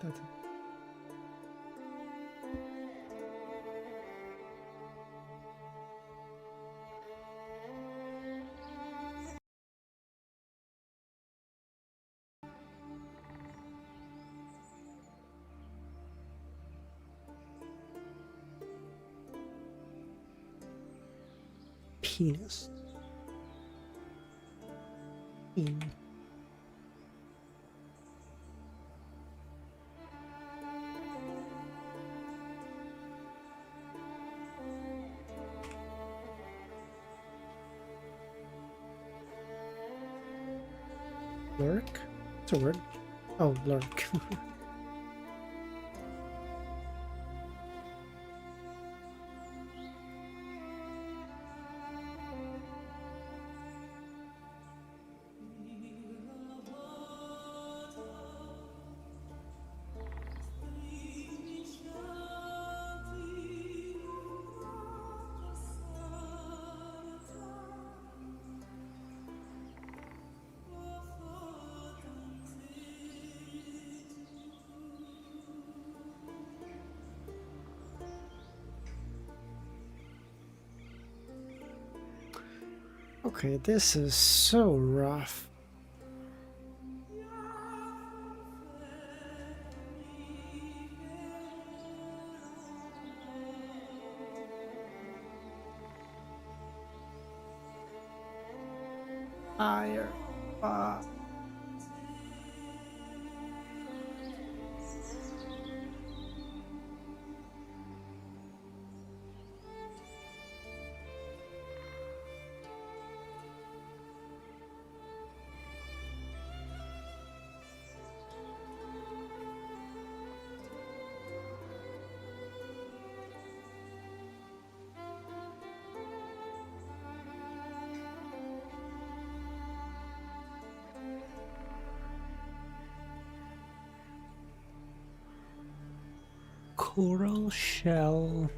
That's penis. Lurk? It's a word. Oh, lurk. Okay, this is so rough. Fire. Coral shell.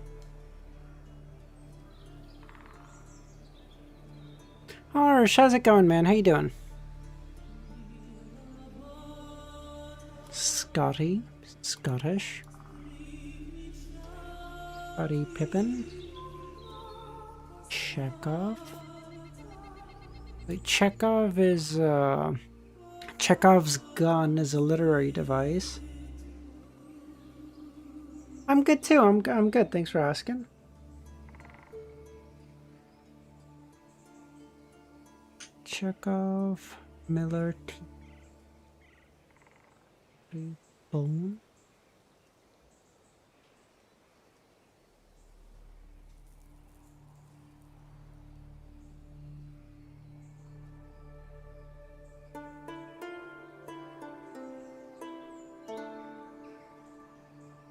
Harsh, how's it going, man? How you doing? Scotty, Scottish. Scotty Pippin. Chekhov. Wait, Chekhov is Chekhov's gun is a literary device. I'm good too. I'm good. Thanks for asking. Chekhov, Miller, Bone.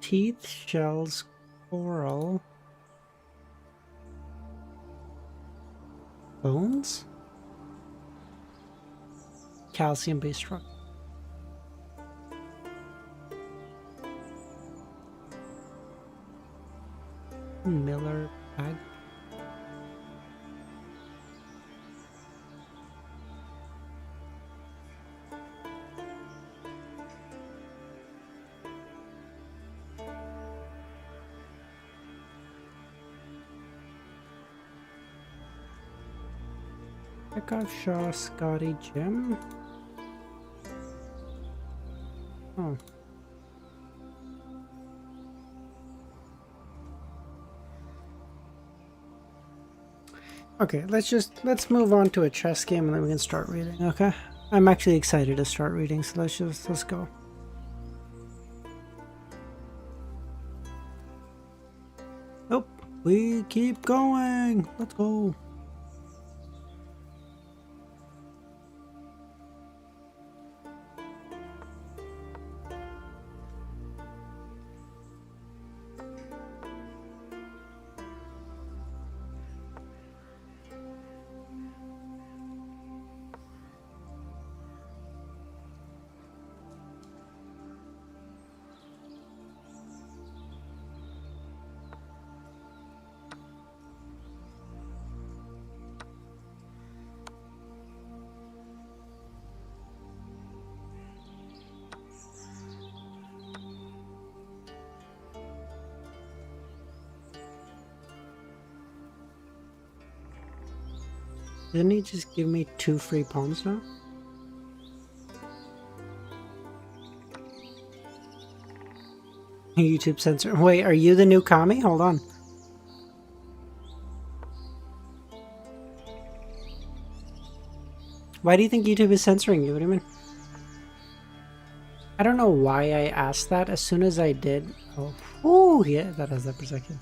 Teeth, shells, coral, bones, calcium-based rock. Miller bag. Chekhov, Shaw, Scotty, Jim. Oh. Okay, let's move on to a chess game and then we can start reading, okay? I'm actually excited to start reading, so let's go. Nope, we keep going. Let's go. Didn't he just give me 2 free pawns now? YouTube censor. Wait, are you the new Kami? Hold on. Why do you think YouTube is censoring you? What do you mean? I don't know why I asked that. As soon as I did... Oh, yeah, that has that perspective.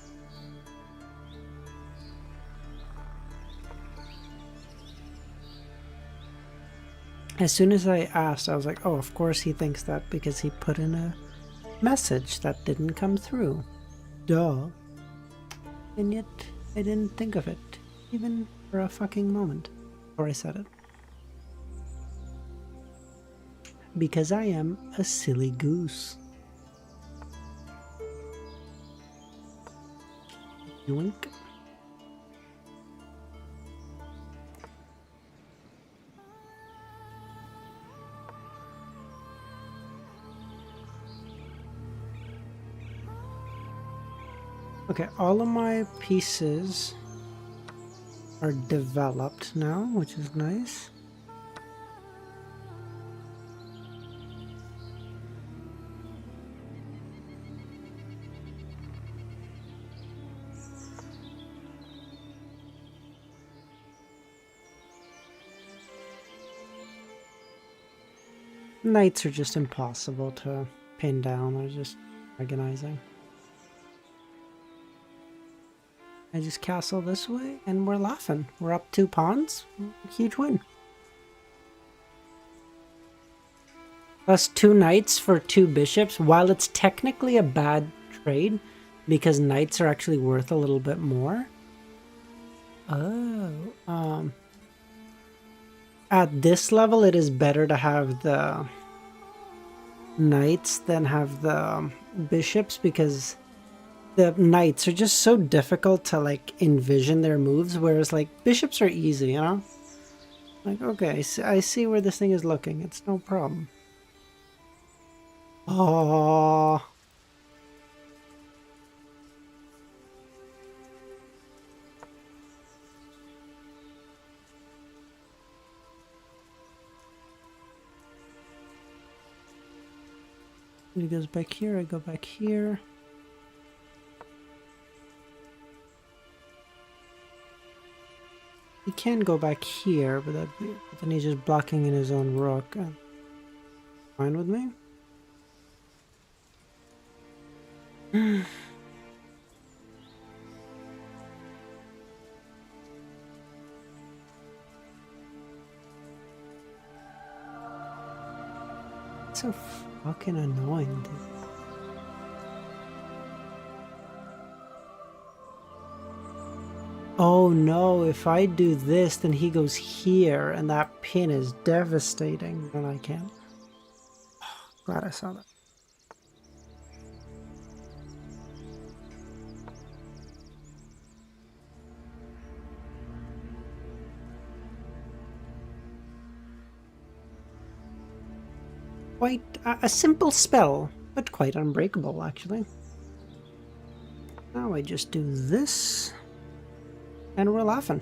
As soon as I asked, I was like, oh, of course he thinks that because he put in a message that didn't come through. Duh. And yet, I didn't think of it, even for a fucking moment, before I said it. Because I am a silly goose. Yoink. Okay, all of my pieces are developed now, which is nice. Knights are just impossible to pin down. They're just organizing. I just castle this way and we're laughing. We're up 2 pawns. Huge win. Plus 2 knights for 2 bishops. While it's technically a bad trade because knights are actually worth a little bit more. Oh, at this level, it is better to have the knights than have the bishops because the knights are just so difficult to like envision their moves, whereas like bishops are easy, you know? Like, okay, I see where this thing is looking. It's no problem. Oh. He goes back here, I go back here. He can go back here, but then he's just blocking in his own rook. Fine with me? It's so fucking annoying, dude. Oh no, if I do this, then he goes here, and that pin is devastating, and I can't. Glad I saw that. Quite a simple spell, but quite unbreakable, actually. Now I just do this, and we're laughing.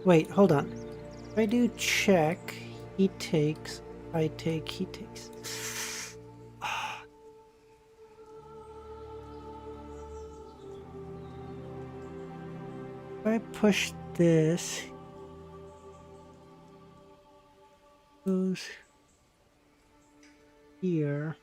Wait, hold on. If I do check, he takes, I take, he takes. If I push this, goes here.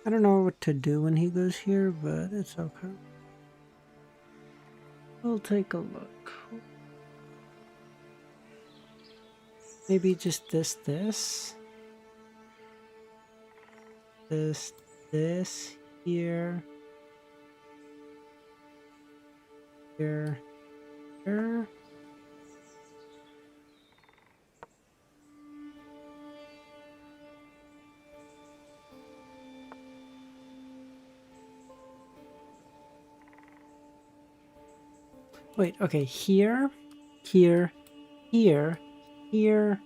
I don't know what to do when he goes here, but it's okay. We'll take a look. Maybe just this, here, here, here. Wait, okay, here, here, here, here.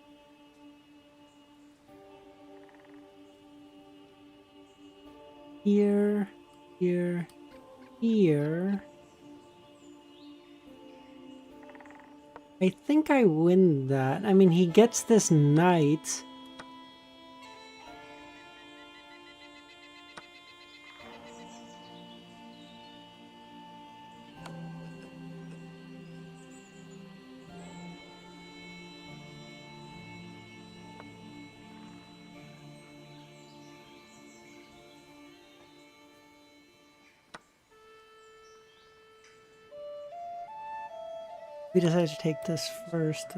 Here, here, here. I think I win that. I mean, he gets this knight. We decided to take this first.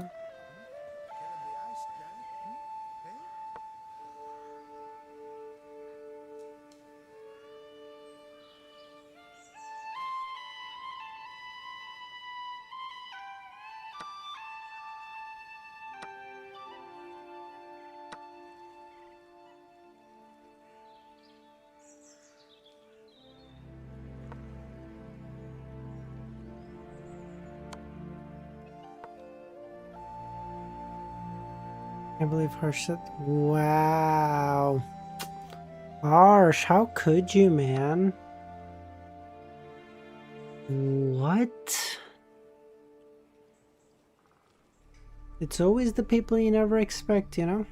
I can't believe Harsh said, wow. Harsh, how could you, man? What? It's always the people you never expect, you know?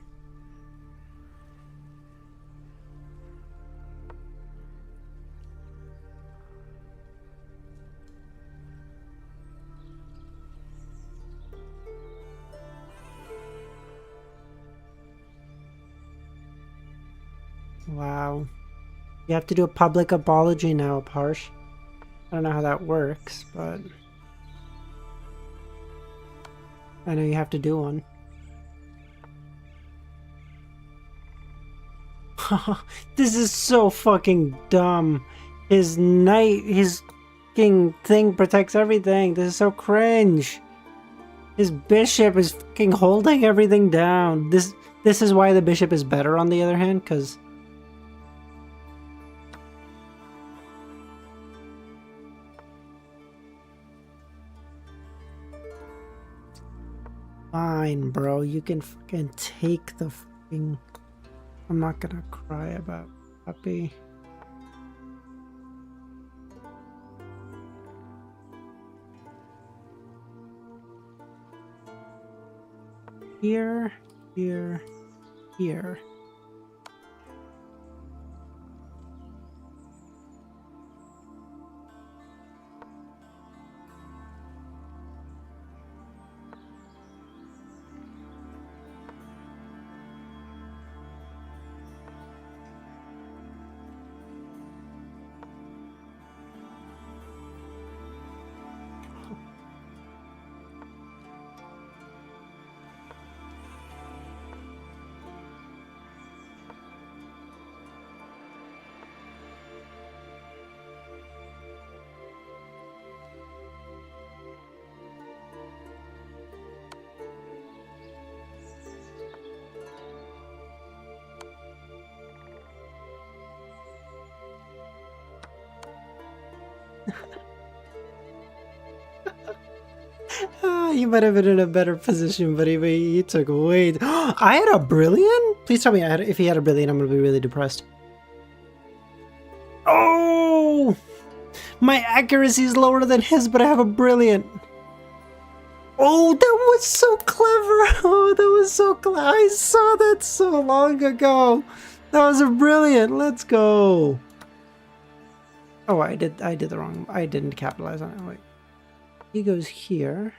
Wow. You have to do a public apology now, Harsh. I don't know how that works, but I know you have to do one. This is so fucking dumb. His knight, his fucking thing protects everything. This is so cringe. His bishop is fucking holding everything down. This is why the bishop is better on the other hand, because fine, bro. You can fucking take the fucking... I'm not gonna cry about puppy. Here, here, here. You might have been in a better position, buddy, but you took way... I had a brilliant? Please tell me if he had a brilliant, I'm going to be really depressed. Oh! My accuracy is lower than his, but I have a brilliant. Oh, that was so clever. Oh, that was so clever. I saw that so long ago. That was a brilliant. Let's go. Oh, I did the wrong... I didn't capitalize on it. Wait. He goes here.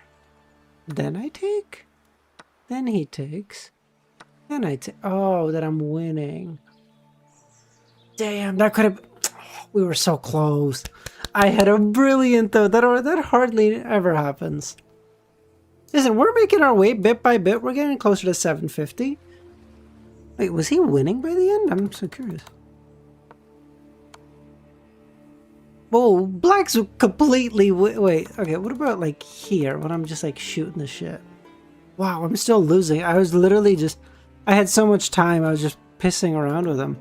Then I take. Then he takes. Then I take. Oh, that I'm winning. Damn, that could have... We were so close. I had a brilliant, though. That hardly ever happens. Listen, we're making our way bit by bit. We're getting closer to 750. Wait, was he winning by the end? I'm so curious. Whoa, black's completely... Wait, okay, what about, like, here, when I'm just, like, shooting the shit? Wow, I'm still losing. I was literally just... I had so much time, I was just pissing around with him.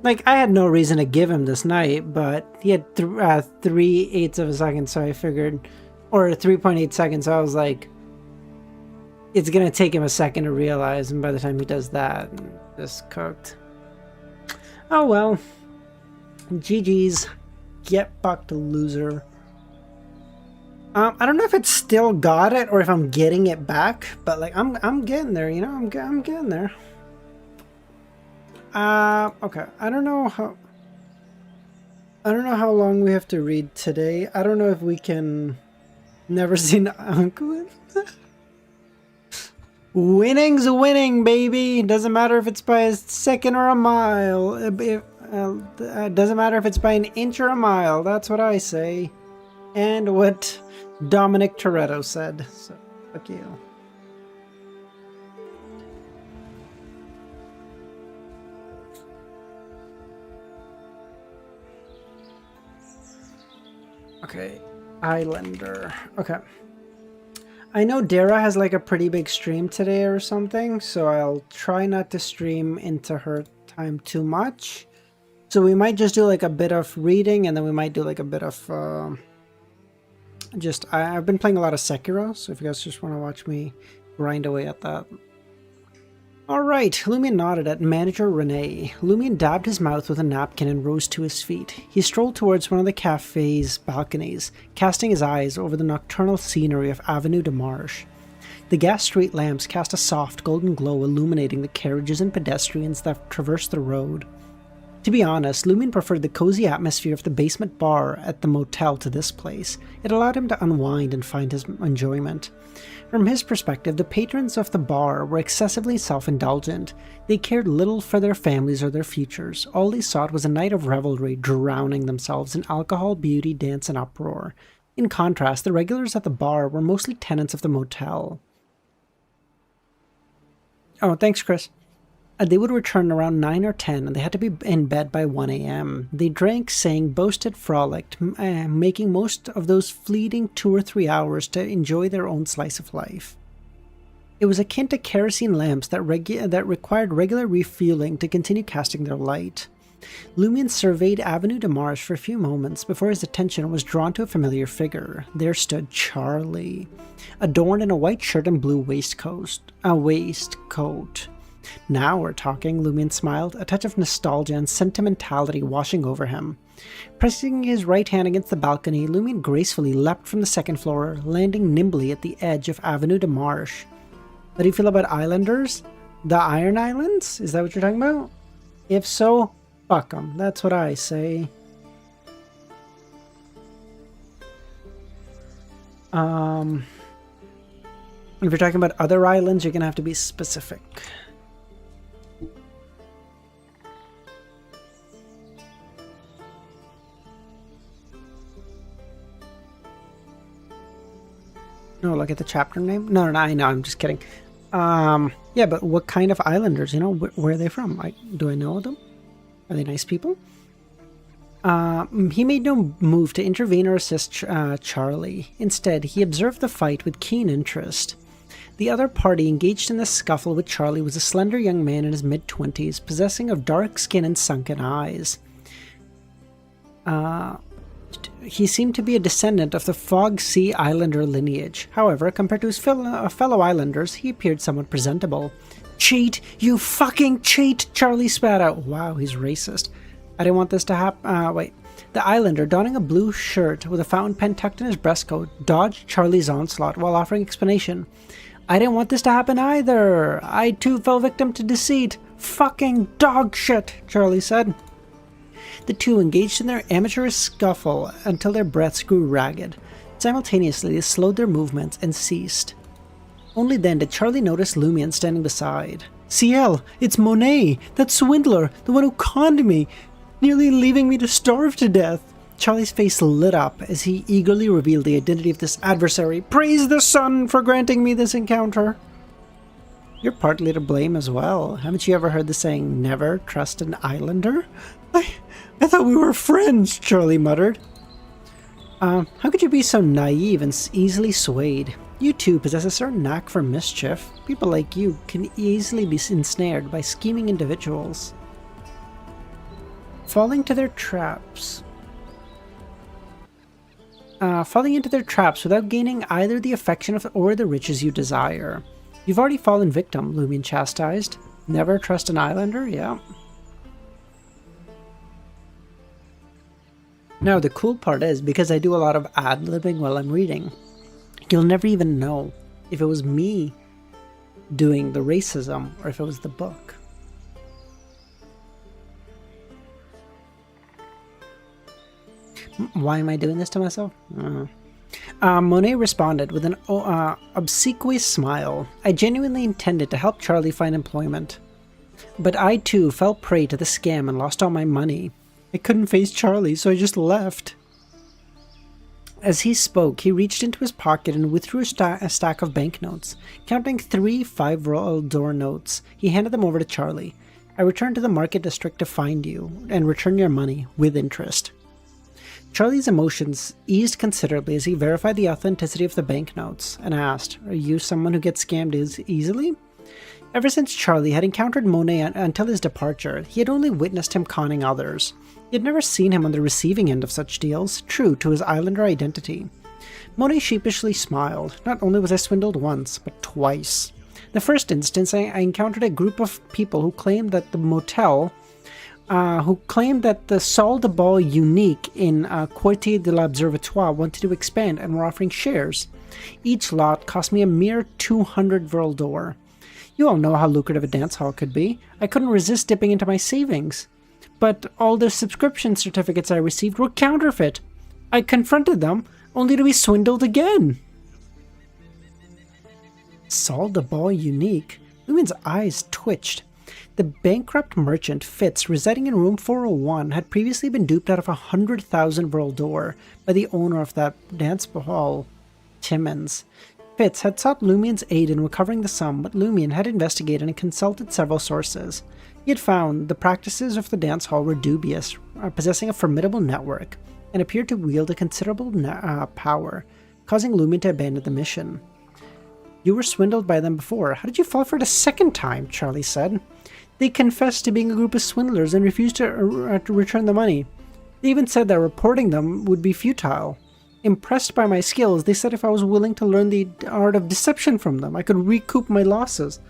Like, I had no reason to give him this night, but he had 3/8 of a second, so I figured, or 3.8 seconds, so I was like, it's gonna take him a second to realize, and by the time he does that, just cooked. Oh well. GG's. Get fucked, loser. I don't know if it's still got it or if I'm getting it back, but like I'm getting there, you know. I'm getting there. Okay. I don't know how long we have to read today. I don't know if we can. Never seen Uncle. Winning's a winning, baby. Doesn't matter if it's by a second or a mile. It doesn't matter if it's by an inch or a mile. That's what I say. And what Dominic Toretto said. So, fuck you. Okay. Islander. Okay. I know Dara has like a pretty big stream today or something, so I'll try not to stream into her time too much. So we might just do like a bit of reading, and then we might do like a bit of I've been playing a lot of Sekiro, so if you guys just want to watch me grind away at that. Alright, Lumion nodded at manager Renee. Lumion dabbed his mouth with a napkin and rose to his feet. He strolled towards one of the cafe's balconies, casting his eyes over the nocturnal scenery of Avenue de Marche. The gas street lamps cast a soft golden glow illuminating the carriages and pedestrians that traversed the road. To be honest, Lumion preferred the cozy atmosphere of the basement bar at the motel to this place. It allowed him to unwind and find his enjoyment. From his perspective, the patrons of the bar were excessively self-indulgent. They cared little for their families or their futures. All they sought was a night of revelry, drowning themselves in alcohol, beauty, dance, and uproar. In contrast, the regulars at the bar were mostly tenants of the motel. Oh, thanks, Chris. They would return around 9 or 10, and they had to be in bed by 1 a.m. They drank, sang, boasted, frolicked, making most of those fleeting 2 or 3 hours to enjoy their own slice of life. It was akin to kerosene lamps that required regular refueling to continue casting their light. Lumion surveyed Avenue de Marche for a few moments before his attention was drawn to a familiar figure. There stood Charlie, adorned in a white shirt and blue waistcoat. Now we're talking, Lumion smiled, a touch of nostalgia and sentimentality washing over him. Pressing his right hand against the balcony, Lumion gracefully leapt from the second floor, landing nimbly at the edge of Avenue de Marche. How do you feel about islanders? The Iron Islands? Is that what you're talking about? If so, fuck them. That's what I say. If you're talking about other islands, you're gonna have to be specific. No, look at the chapter name. No, I know. I'm just kidding. Yeah, but what kind of islanders? You know, where are they from? Do I know them? Are they nice people? He made no move to intervene or assist Charlie. Instead, he observed the fight with keen interest. The other party engaged in the scuffle with Charlie was a slender young man in his mid-20s, possessing of dark skin and sunken eyes. He seemed to be a descendant of the Fog Sea Islander lineage. However, compared to his fellow islanders, he appeared somewhat presentable. Cheat! You fucking cheat! Charlie spat out. Wow, he's racist. I didn't want this to happen. Wait. The islander, donning a blue shirt with a fountain pen tucked in his breastcoat, dodged Charlie's onslaught while offering explanation. I didn't want this to happen either. I too fell victim to deceit. Fucking dog shit, Charlie said. The two engaged in their amateurish scuffle until their breaths grew ragged. Simultaneously, they slowed their movements and ceased. Only then did Charlie notice Lumion standing beside. Ciel, it's Monet, that swindler, the one who conned me, nearly leaving me to starve to death. Charlie's face lit up as he eagerly revealed the identity of this adversary. Praise the sun for granting me this encounter. You're partly to blame as well. Haven't you ever heard the saying, never trust an islander? I thought we were friends, Charlie muttered. How could you be so naive and easily swayed? You too possess a certain knack for mischief. People like you can easily be ensnared by scheming individuals. Falling to their traps. Falling into their traps without gaining either the affection or the riches you desire. You've already fallen victim, Lumion chastised. Never trust an islander? Yeah. Now, the cool part is, because I do a lot of ad-libbing while I'm reading, you'll never even know if it was me doing the racism or if it was the book. Why am I doing this to myself? Monet responded with an obsequious smile. I genuinely intended to help Charlie find employment. But I too fell prey to the scam and lost all my money. I couldn't face Charlie, so I just left. As he spoke, he reached into his pocket and withdrew a stack of banknotes. Counting 3 5-roll notes, he handed them over to Charlie. I returned to the market district to find you, and return your money, with interest. Charlie's emotions eased considerably as he verified the authenticity of the banknotes, and asked, "Are you someone who gets scammed easily?" Ever since Charlie had encountered Monet until his departure, he had only witnessed him conning others. He had never seen him on the receiving end of such deals, true to his islander identity. Monet sheepishly smiled. Not only was I swindled once, but twice. In the first instance, I encountered a group of people who claimed that the motel, the Salle de Bal Unique in Quartier de l'Observatoire wanted to expand and were offering shares. Each lot cost me a mere 200 vril d'or. You all know how lucrative a dance hall could be. I couldn't resist dipping into my savings. But all the subscription certificates I received were counterfeit. I confronted them, only to be swindled again. Salle de Bal Unique? Lumion's eyes twitched. The bankrupt merchant Fitz, residing in room 401, had previously been duped out of 100,000 vril d'or by the owner of that dance hall, Timmins. Fitz had sought Lumion's aid in recovering the sum, but Lumion had investigated and consulted several sources. He had found the practices of the dance hall were dubious, possessing a formidable network, and appeared to wield a considerable power, causing Lumion to abandon the mission. You were swindled by them before. How did you fall for it a second time? Charlie said. They confessed to being a group of swindlers and refused to return the money. They even said that reporting them would be futile. Impressed by my skills, they said if I was willing to learn the art of deception from them, I could recoup my losses.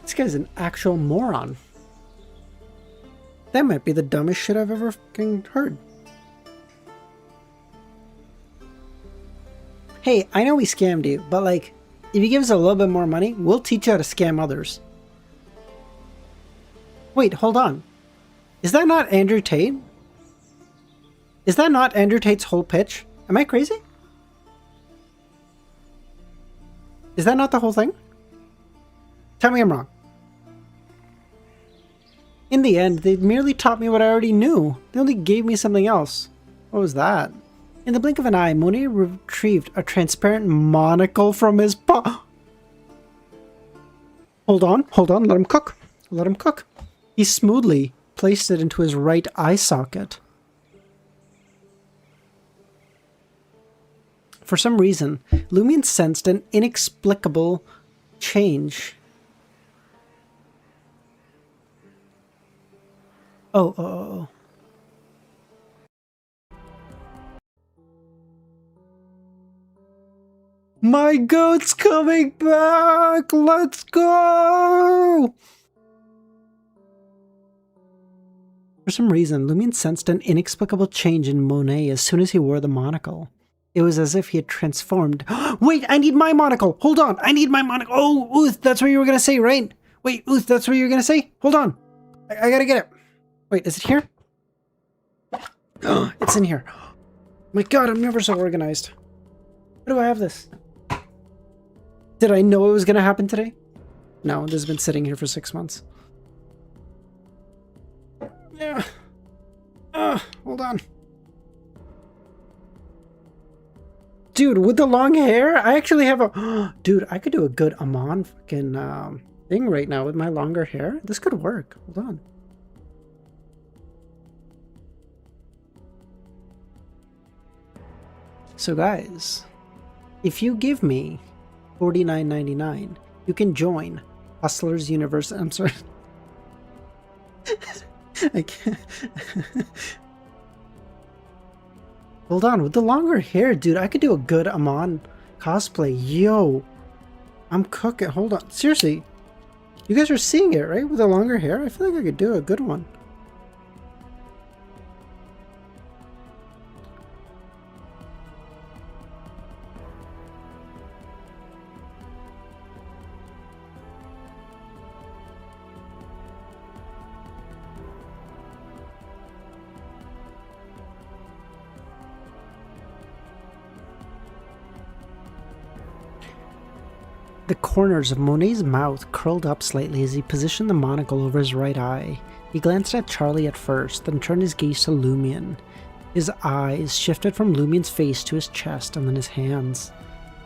This guy's an actual moron. That might be the dumbest shit I've ever fucking heard. Hey, I know we scammed you, but like, if you give us a little bit more money, we'll teach you how to scam others. Wait, hold on. Is that not Andrew Tate? Is that not Andrew Tate's whole pitch? Am I crazy? Is that not the whole thing? Tell me I'm wrong. In the end, they merely taught me what I already knew. They only gave me something else. What was that? In the blink of an eye, Monet retrieved a transparent monocle from his Hold on, let him cook. Let him cook. He smoothly placed it into his right eye socket. For some reason, Lumion sensed an inexplicable change. Oh. My goat's coming back! Let's go! For some reason, Lumion sensed an inexplicable change in Monet as soon as he wore the monocle. It was as if he had transformed. Wait, I need my monocle! Hold on, I need my monocle! Oh, Uth, that's what you were gonna say, right? Wait, Uth, that's what you were gonna say? Hold on. I gotta get it. Wait, is it here? Oh, it's in here. My god, I'm never so organized. Where do I have this? Did I know it was gonna happen today? No, this has been sitting here for 6 months. Yeah. Hold on. Dude, with the long hair, I actually have a... Dude, I could do a good Amon fucking thing right now with my longer hair. This could work. Hold on. So guys, if you give me $49.99, you can join Hustlers Universe. I'm sorry. I can't. Hold on, with the longer hair, dude, I could do a good Amon cosplay. Yo, I'm cooking. Hold on. Seriously, you guys are seeing it, right? With the longer hair, I feel like I could do a good one. The corners of Monet's mouth curled up slightly as he positioned the monocle over his right eye. He glanced at Charlie at first, then turned his gaze to Lumion. His eyes shifted from Lumion's face to his chest and then his hands.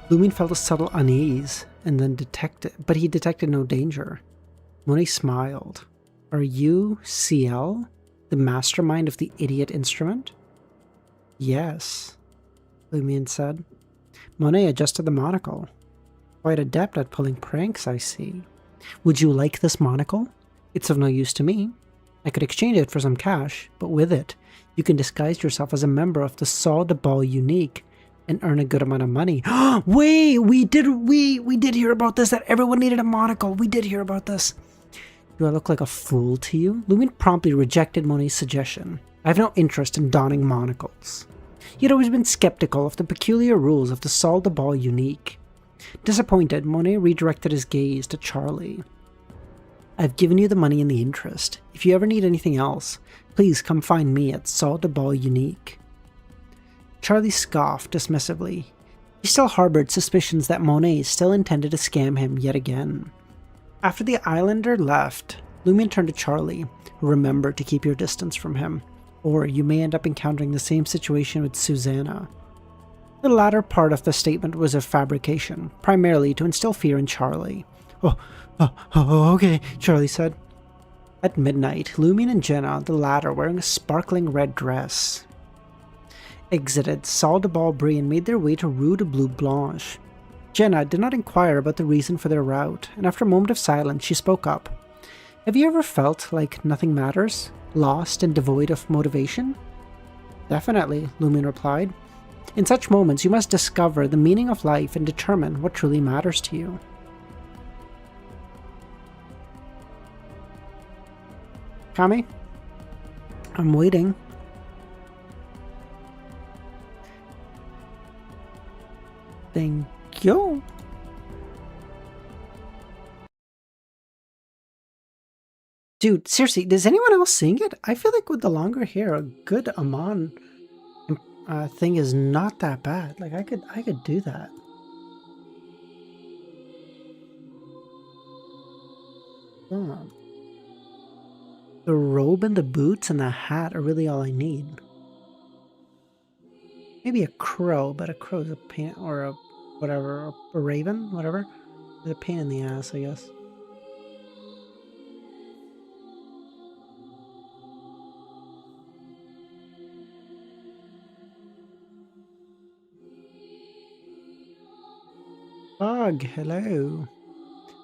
Lumion felt a subtle unease, and then but he detected no danger. Monet smiled. Are you CL, the mastermind of the idiot instrument? Yes, Lumion said. Monet adjusted the monocle. Quite adept at pulling pranks, I see. Would you like this monocle? It's of no use to me. I could exchange it for some cash, but with it, you can disguise yourself as a member of the Saul de Ball Unique and earn a good amount of money. Wait, we did hear about this, that everyone needed a monocle. We did hear about this. Do I look like a fool to you? Lumion promptly rejected Monet's suggestion. I have no interest in donning monocles. He had always been skeptical of the peculiar rules of the Saul de Ball Unique. Disappointed, Monet redirected his gaze to Charlie. I've given you the money and the interest. If you ever need anything else, please come find me at Saul de Ball Unique. Charlie scoffed dismissively. He still harbored suspicions that Monet still intended to scam him yet again. After the islander left, Lumion turned to Charlie. Remember to keep your distance from him, or you may end up encountering the same situation with Susanna. The latter part of the statement was a fabrication, primarily to instill fear in Charlie. Okay, Charlie said. At midnight, Lumion and Jenna, the latter wearing a sparkling red dress, exited Salle de Ball Brie and made their way to Rue de Bleu Blanche. Jenna did not inquire about the reason for their route, and after a moment of silence, she spoke up. Have you ever felt like nothing matters? Lost and devoid of motivation? Definitely, Lumion replied. In such moments, you must discover the meaning of life and determine what truly matters to you. Kami? I'm waiting. Thank you. Dude, seriously, is anyone else seeing it? I feel like with the longer hair, a good Amon thing is not that bad. Like I could do that. Oh. The robe and the boots and the hat are really all I need. Maybe a crow, but a crow's a pain, or a whatever, a raven, whatever. It's a pain in the ass, I guess. Bug, hello.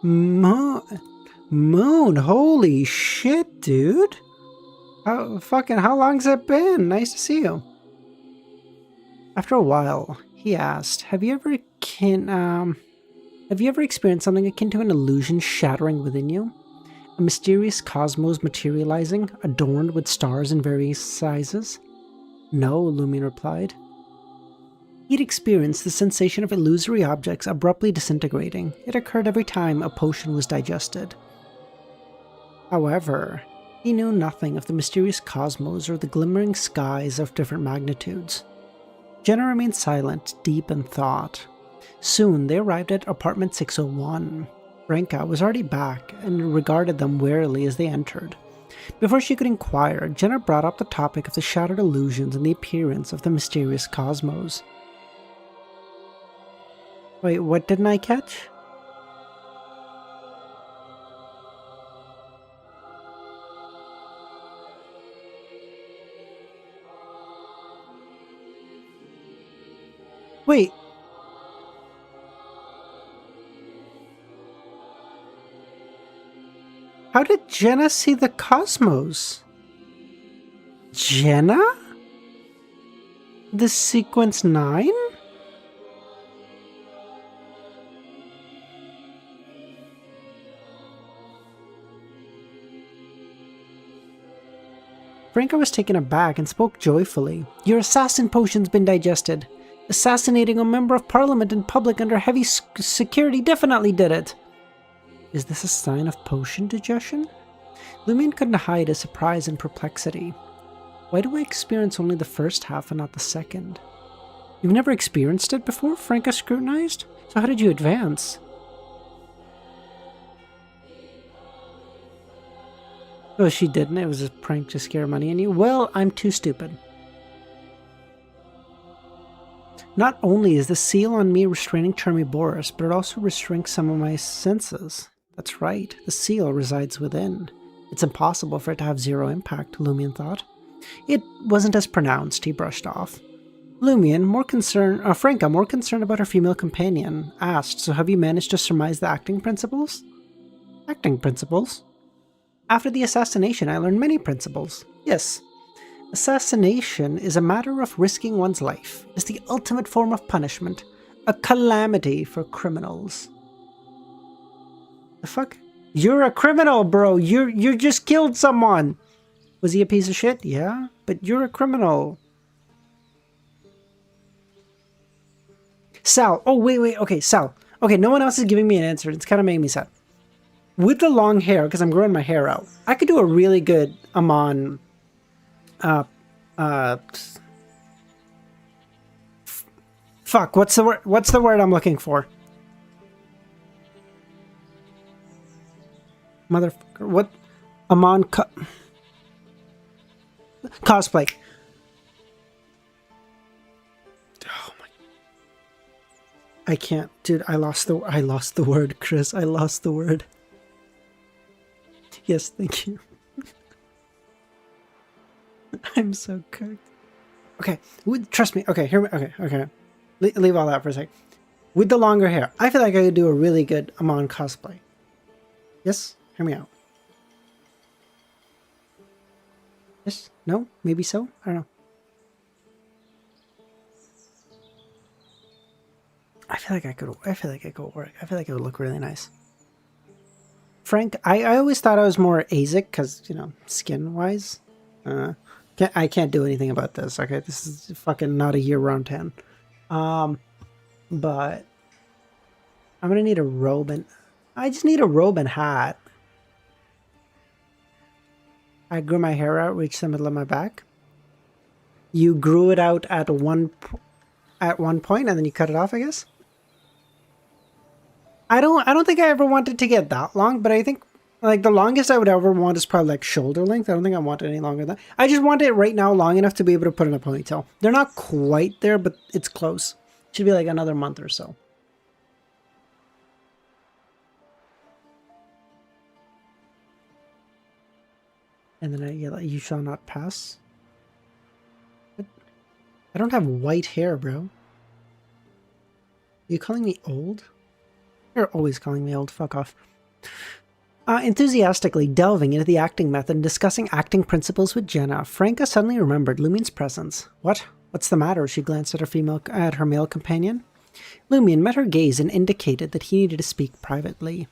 Moon, holy shit, dude. How long's it been? Nice to see you. After a while, he asked, have you ever experienced something akin to an illusion shattering within you? A mysterious cosmos materializing, adorned with stars in various sizes? No, Lumion replied. He'd experienced the sensation of illusory objects abruptly disintegrating. It occurred every time a potion was digested. However, he knew nothing of the mysterious cosmos or the glimmering skies of different magnitudes. Jenna remained silent, deep in thought. Soon they arrived at apartment 601. Branka was already back and regarded them warily as they entered. Before she could inquire, Jenna brought up the topic of the shattered illusions and the appearance of the mysterious cosmos. Wait, what didn't I catch? Wait. How did Jenna see the cosmos? Jenna? The sequence 9? Franco was taken aback and spoke joyfully. Your assassin potion's been digested. Assassinating a member of parliament in public under heavy security definitely did it. Is this a sign of potion digestion? Lumion couldn't hide his surprise and perplexity. Why do I experience only the first half and not the second? You've never experienced it before? Franco scrutinized. So how did you advance? Oh, she didn't. It was a prank to scare money in you. Well, I'm too stupid. Not only is the seal on me restraining Boris, but it also restrains some of my senses. That's right. The seal resides within. It's impossible for it to have zero impact, Lumion thought. It wasn't as pronounced, he brushed off. Lumion, Franca, more concerned about her female companion, asked, so have you managed to surmise the acting principles? Acting principles? After the assassination, I learned many principles. Yes. Assassination is a matter of risking one's life. It's the ultimate form of punishment. A calamity for criminals. The fuck? You're a criminal, bro. You just killed someone. Was he a piece of shit? Yeah, but you're a criminal. Sal. Oh, wait. Okay, Sal. Okay, no one else is giving me an answer. It's kind of making me sad. With the long hair, because I'm growing my hair out, I could do a really good Amon. Fuck. What's the word? What's the word I'm looking for? Motherfucker. What? Amon cosplay. Oh my! I can't, dude. I lost the word, Chris. I lost the word. Yes, thank you. I'm so cooked. Okay, trust me. Okay, hear me. Okay. Leave all that for a sec. With the longer hair, I feel like I could do a really good Amon cosplay. Yes, hear me out. Yes, no, maybe so. I don't know. I feel like I could work. I feel like it would look really nice. Frank, I always thought I was more ASIC because, you know, skin-wise. I can't do anything about this, okay? This is fucking not a year-round tan. But I'm gonna need a robe and... I just need a robe and hat. I grew my hair out, reached the middle of my back. You grew it out at one point and then you cut it off, I guess? I don't think I ever wanted to get that long, but I think like the longest I would ever want is probably like shoulder length. I don't think I want it any longer than that. I just want it right now long enough to be able to put in a ponytail. They're not quite there, but it's close. Should be like another month or so. And then I yell, you shall not pass. I don't have white hair, bro. Are you calling me old? You're always calling me old. Fuck off. Enthusiastically delving into the acting method and discussing acting principles with Jenna, Franca suddenly remembered Lumion's presence. What? What's the matter? She glanced at her male companion. Lumion met her gaze and indicated that he needed to speak privately.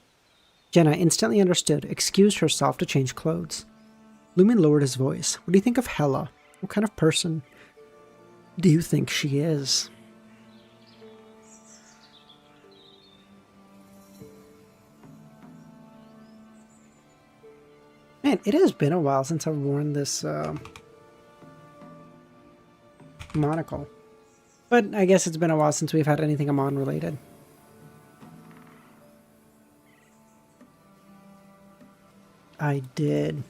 Jenna instantly understood, excused herself to change clothes. Lumion lowered his voice. What do you think of Hela? What kind of person do you think she is? Man, it has been a while since I've worn this monocle. But I guess it's been a while since we've had anything Amon related. I did.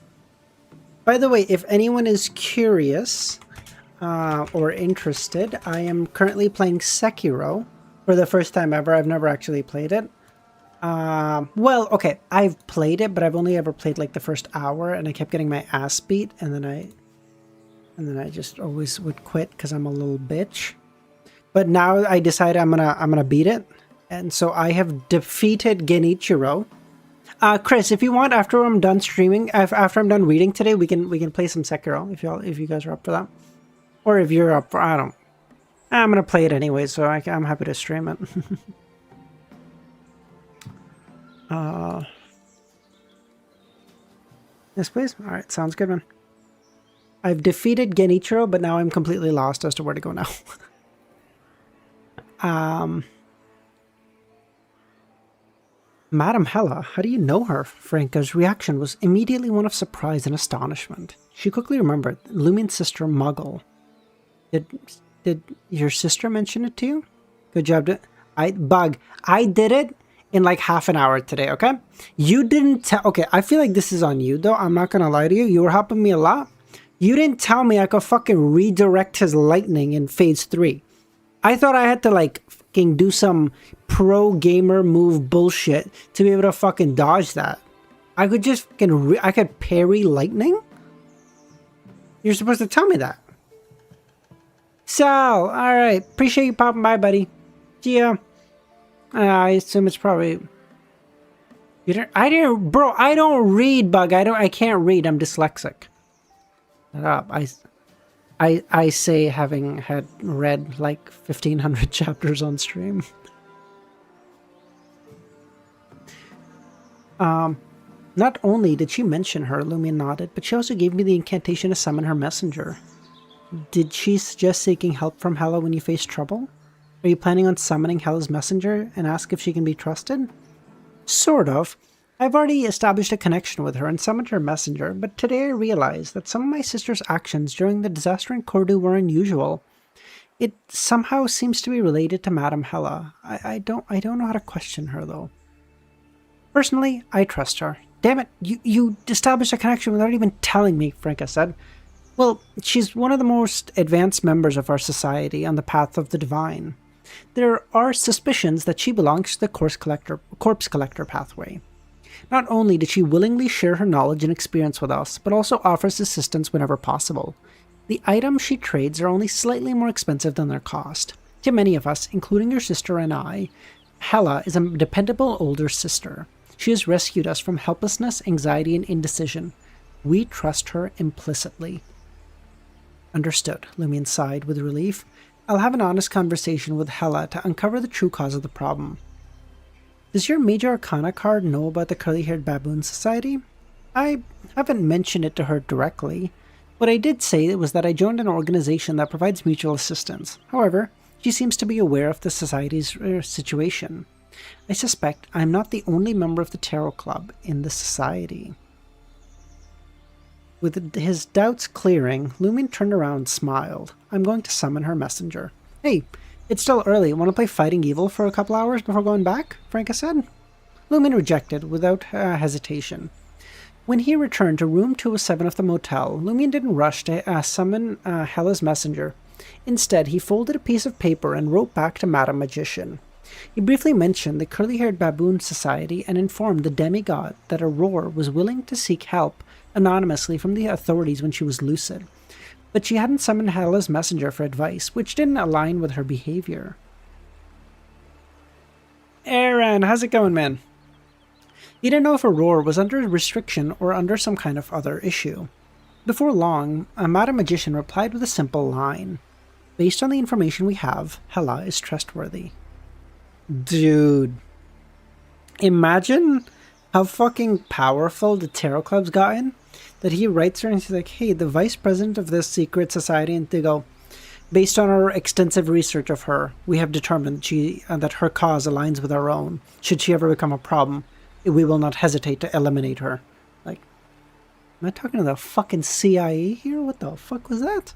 By the way, if anyone is curious or interested, I am currently playing Sekiro for the first time ever. I've never actually played it. Well, okay, I've played it, but I've only ever played like the first hour, and I kept getting my ass beat, and then I just always would quit because I'm a little bitch. But now I decided I'm gonna beat it, and so I have defeated Genichiro. Chris, if you want, after I'm done streaming, after I'm done reading today, we can play some Sekiro if you guys are up for that, or if you're up for, I don't. I'm gonna play it anyway, so I'm happy to stream it. Yes, please. All right, sounds good, man. I've defeated Genichiro, but now I'm completely lost as to where to go now. Madame Hella, how do you know her? Franca's reaction was immediately one of surprise and astonishment. She quickly remembered Lumine's sister Muggle. Did your sister mention it to you? Good job. I did it in like half an hour today, okay? You didn't tell... Okay, I feel like this is on you, though. I'm not gonna lie to you. You were helping me a lot. You didn't tell me I could fucking redirect his lightning in phase 3. I thought I had to, like, fucking do some pro gamer move bullshit to be able to fucking dodge that. I could just fucking... I could parry lightning? You're supposed to tell me that. Sal, alright. Appreciate you popping by, buddy. See ya. I assume it's probably... Bro, I don't read, Bug. I can't read. I'm dyslexic. Shut up. I say having had read like 1,500 chapters on stream. Not only did she mention her, Lumine nodded, but she also gave me the incantation to summon her messenger. Did she suggest seeking help from Hela when you face trouble? Are you planning on summoning Hela's messenger and ask if she can be trusted? Sort of. I've already established a connection with her and summoned her messenger, but today I realized that some of my sister's actions during the disaster in Cordu were unusual. It somehow seems to be related to Madame Hela. I don't know how to question her, though. Personally, I trust her. Damn it, you established a connection without even telling me, Franca said. Well, she's one of the most advanced members of our society on the path of the divine. There are suspicions that she belongs to the corpse collector pathway. Not only did she willingly share her knowledge and experience with us, but also offers assistance whenever possible. The items she trades are only slightly more expensive than their cost. To many of us, including your sister and I, Hela is a dependable older sister. She has rescued us from helplessness, anxiety, and indecision. We trust her implicitly. Understood, Lumine sighed with relief. I'll have an honest conversation with Hela to uncover the true cause of the problem. Does your Major Arcana card know about the Curly-Haired Baboon Society? I haven't mentioned it to her directly. What I did say was that I joined an organization that provides mutual assistance. However, she seems to be aware of the Society's situation. I suspect I'm not the only member of the Tarot Club in the Society. With his doubts clearing, Lumine turned around and smiled. I'm going to summon her messenger. Hey, it's still early. Want to play Fighting Evil for a couple hours before going back? Franca said. Lumine rejected without hesitation. When he returned to room 207 of the motel, Lumine didn't rush to summon Hela's messenger. Instead, he folded a piece of paper and wrote back to Madame Magician. He briefly mentioned the Curly-Haired Baboon Society and informed the demigod that Aurora was willing to seek help anonymously from the authorities when she was lucid, but she hadn't summoned Hela's messenger for advice, which didn't align with her behavior. Aaron, how's it going, man? He didn't know if Aurora was under restriction or under some kind of other issue. Before long, Madame Magician replied with a simple line. Based on the information we have, Hela is trustworthy. Dude. Imagine how fucking powerful the Tarot Club's gotten. That he writes her and he's like, hey, the vice president of this secret society, and they go, based on our extensive research of her, we have determined that her cause aligns with our own. Should she ever become a problem, we will not hesitate to eliminate her. Like, am I talking to the fucking CIA here? What the fuck was that?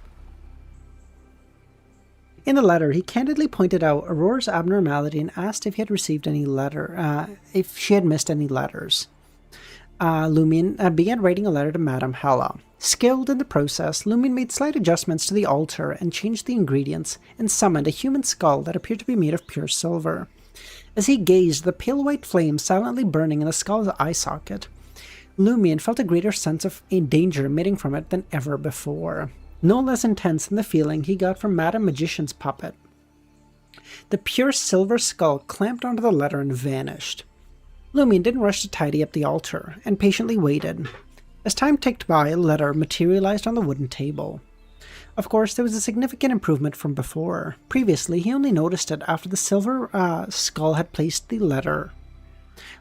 In the letter, he candidly pointed out Aurora's abnormality and asked if he had received any if she had missed any letters. Lumine began writing a letter to Madame Hela. Skilled in the process, Lumine made slight adjustments to the altar and changed the ingredients and summoned a human skull that appeared to be made of pure silver. As he gazed, the pale white flame silently burning in the skull's eye socket, Lumine felt a greater sense of danger emitting from it than ever before. No less intense than the feeling he got from Madame Magician's puppet. The pure silver skull clamped onto the letter and vanished. Lumion didn't rush to tidy up the altar, and patiently waited. As time ticked by, a letter materialized on the wooden table. Of course, there was a significant improvement from before. Previously, he only noticed it after the silver skull had placed the letter.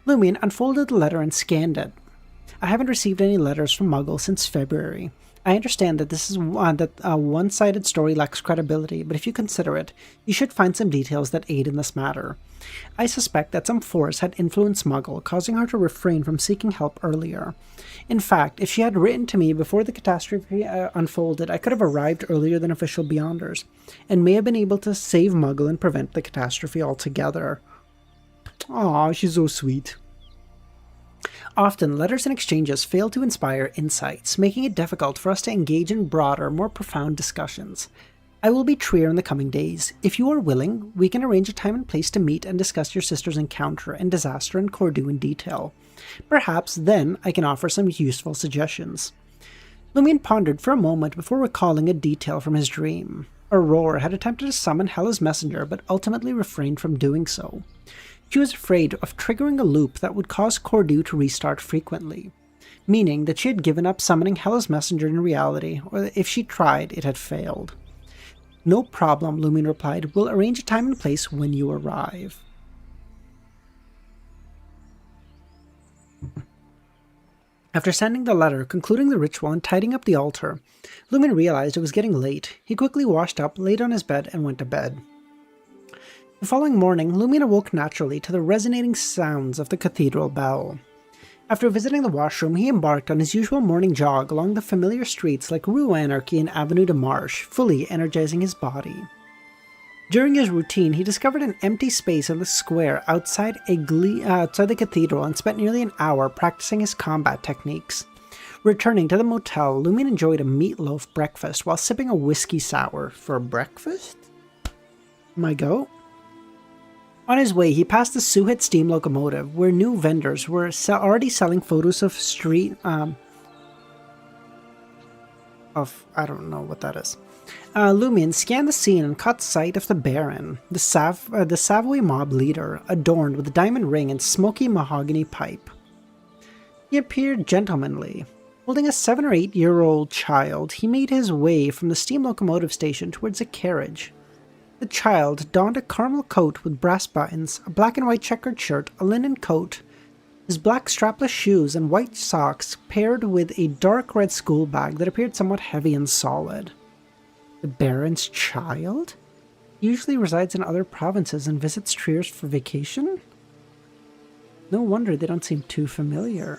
Lumion unfolded the letter and scanned it. I haven't received any letters from Muggle since February. I understand that this is a one-sided story lacks credibility, but if you consider it, you should find some details that aid in this matter. I suspect that some force had influenced Muggle, causing her to refrain from seeking help earlier. In fact, if she had written to me before the catastrophe unfolded, I could have arrived earlier than official Beyonders, and may have been able to save Muggle and prevent the catastrophe altogether. Aw, she's so sweet. Often, letters and exchanges fail to inspire insights, making it difficult for us to engage in broader, more profound discussions. I will be Trier in the coming days. If you are willing, we can arrange a time and place to meet and discuss your sister's encounter and disaster in Cordu in detail. Perhaps then I can offer some useful suggestions. Lumion pondered for a moment before recalling a detail from his dream. Aurora had attempted to summon Hela's messenger, but ultimately refrained from doing so. She was afraid of triggering a loop that would cause Cordu to restart frequently, meaning that she had given up summoning Hela's messenger in reality, or that if she tried, it had failed. No problem, Lumion replied. We'll arrange a time and place when you arrive. After sending the letter, concluding the ritual, and tidying up the altar, Lumion realized it was getting late. He quickly washed up, laid on his bed, and went to bed. The following morning, Lumion awoke naturally to the resonating sounds of the cathedral bell. After visiting the washroom, he embarked on his usual morning jog along the familiar streets like Rue Anarchy and Avenue de Marche, fully energizing his body. During his routine, he discovered an empty space in the square outside the cathedral and spent nearly an hour practicing his combat techniques. Returning to the motel, Lumion enjoyed a meatloaf breakfast while sipping a whiskey sour. For breakfast? My goat? On his way, he passed the Suhit steam locomotive, where new vendors were already selling photos of I don't know what that is. Lumion scanned the scene and caught sight of the Baron, the Savoy mob leader, adorned with a diamond ring and smoky mahogany pipe. He appeared gentlemanly. Holding a 7 or 8 year old child, he made his way from the steam locomotive station towards a carriage. The child donned a caramel coat with brass buttons, a black and white checkered shirt, a linen coat, his black strapless shoes and white socks paired with a dark red school bag that appeared somewhat heavy and solid. The Baron's child? He usually resides in other provinces and visits Triers for vacation? No wonder they don't seem too familiar.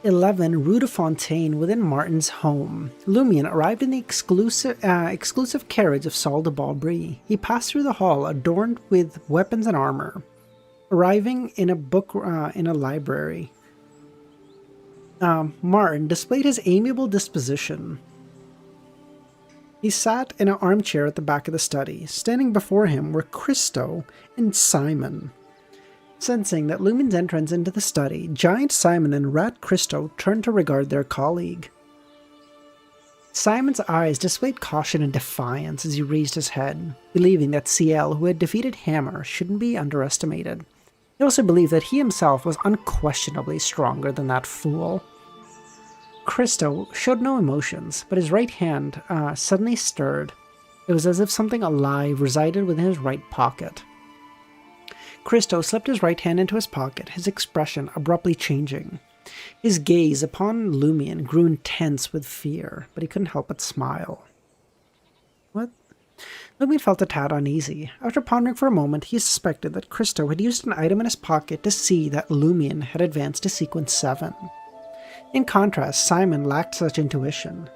11 Rud Fontaine within Martin's home. Lumion arrived in the exclusive carriage of Saul de Balbry. He passed through the hall adorned with weapons and armor, arriving in a library. Martin displayed his amiable disposition. He sat in an armchair at the back of the study. Standing before him were Christo and Simon. Sensing that Lumion's entrance into the study, Giant Simon and Rat Christo turned to regard their colleague. Simon's eyes displayed caution and defiance as he raised his head, believing that CL, who had defeated Hammer, shouldn't be underestimated. He also believed that he himself was unquestionably stronger than that fool. Christo showed no emotions, but his right hand suddenly stirred. It was as if something alive resided within his right pocket. Christo slipped his right hand into his pocket, his expression abruptly changing. His gaze upon Lumion grew intense with fear, but he couldn't help but smile. What? Lumion felt a tad uneasy. After pondering for a moment, he suspected that Christo had used an item in his pocket to see that Lumion had advanced to Sequence 7. In contrast, Simon lacked such intuition.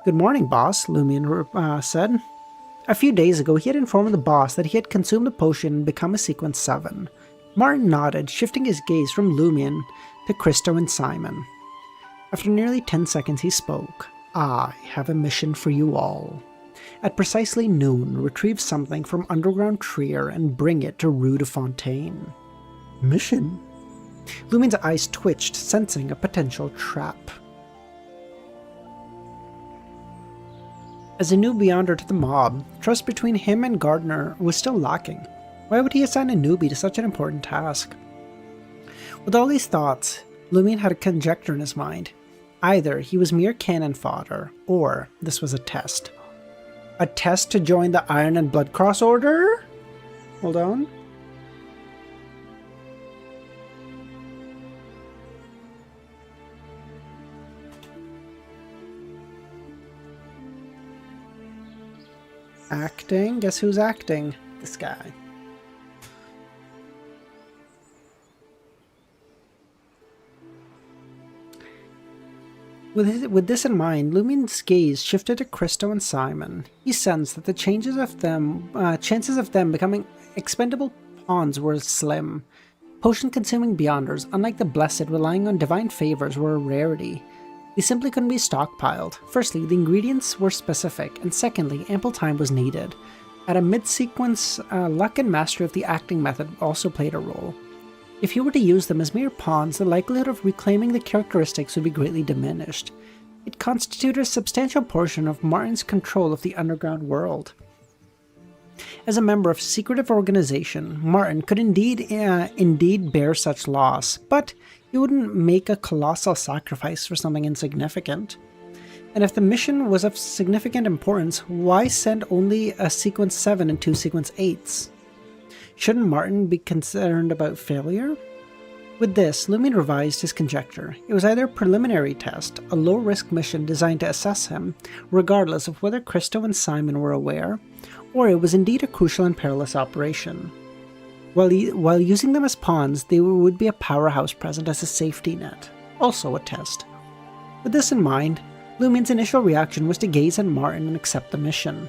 "Good morning, boss," Lumion said. A few days ago, he had informed the boss that he had consumed the potion and become a Sequence 7. Martin nodded, shifting his gaze from Lumion to Christo and Simon. After nearly 10 seconds, he spoke. "I have a mission for you all. At precisely noon, retrieve something from underground Trier and bring it to Rud Fontaine." "Mission?" Lumion's eyes twitched, sensing a potential trap. As a new Beyonder to the mob, trust between him and Gardner was still lacking. Why would he assign a newbie to such an important task? With all these thoughts, Lumion had a conjecture in his mind. Either he was mere cannon fodder, or this was a test. A test to join the Iron and Blood Cross Order? Hold on. Acting? Guess who's acting? This guy. With this in mind, Lumion's gaze shifted to Christo and Simon. He sensed that the chances of them becoming expendable pawns were slim. Potion-consuming Beyonders, unlike the Blessed relying on divine favors, were a rarity. They simply couldn't be stockpiled. Firstly, the ingredients were specific, and secondly, ample time was needed. At a mid-sequence, luck and mastery of the acting method also played a role. If he were to use them as mere pawns, the likelihood of reclaiming the characteristics would be greatly diminished. It constituted a substantial portion of Martin's control of the underground world. As a member of a secretive organization, Martin could indeed bear such loss, but he wouldn't make a colossal sacrifice for something insignificant. And if the mission was of significant importance, why send only a Sequence 7 and 2 Sequence 8s? Shouldn't Martin be concerned about failure? With this, Lumion revised his conjecture. It was either a preliminary test, a low-risk mission designed to assess him, regardless of whether Christo and Simon were aware, or it was indeed a crucial and perilous operation. While using them as pawns, they would be a powerhouse present as a safety net, also a test. With this in mind, Lumion's initial reaction was to gaze at Martin and accept the mission.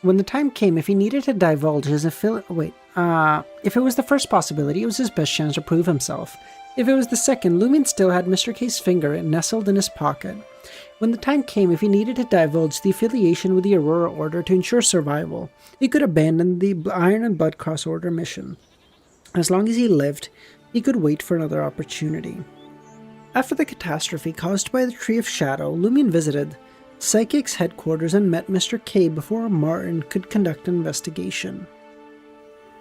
When the time came, if he needed to divulge his if it was the first possibility, it was his best chance to prove himself. If it was the second, Lumion still had Mr. K's finger nestled in his pocket. When the time came, if he needed to divulge the affiliation with the Aurora Order to ensure survival, he could abandon the Iron and Blood Cross Order mission. As long as he lived, he could wait for another opportunity. After the catastrophe caused by the Tree of Shadow, Lumion visited Psychic's headquarters and met Mr. K before Martin could conduct an investigation.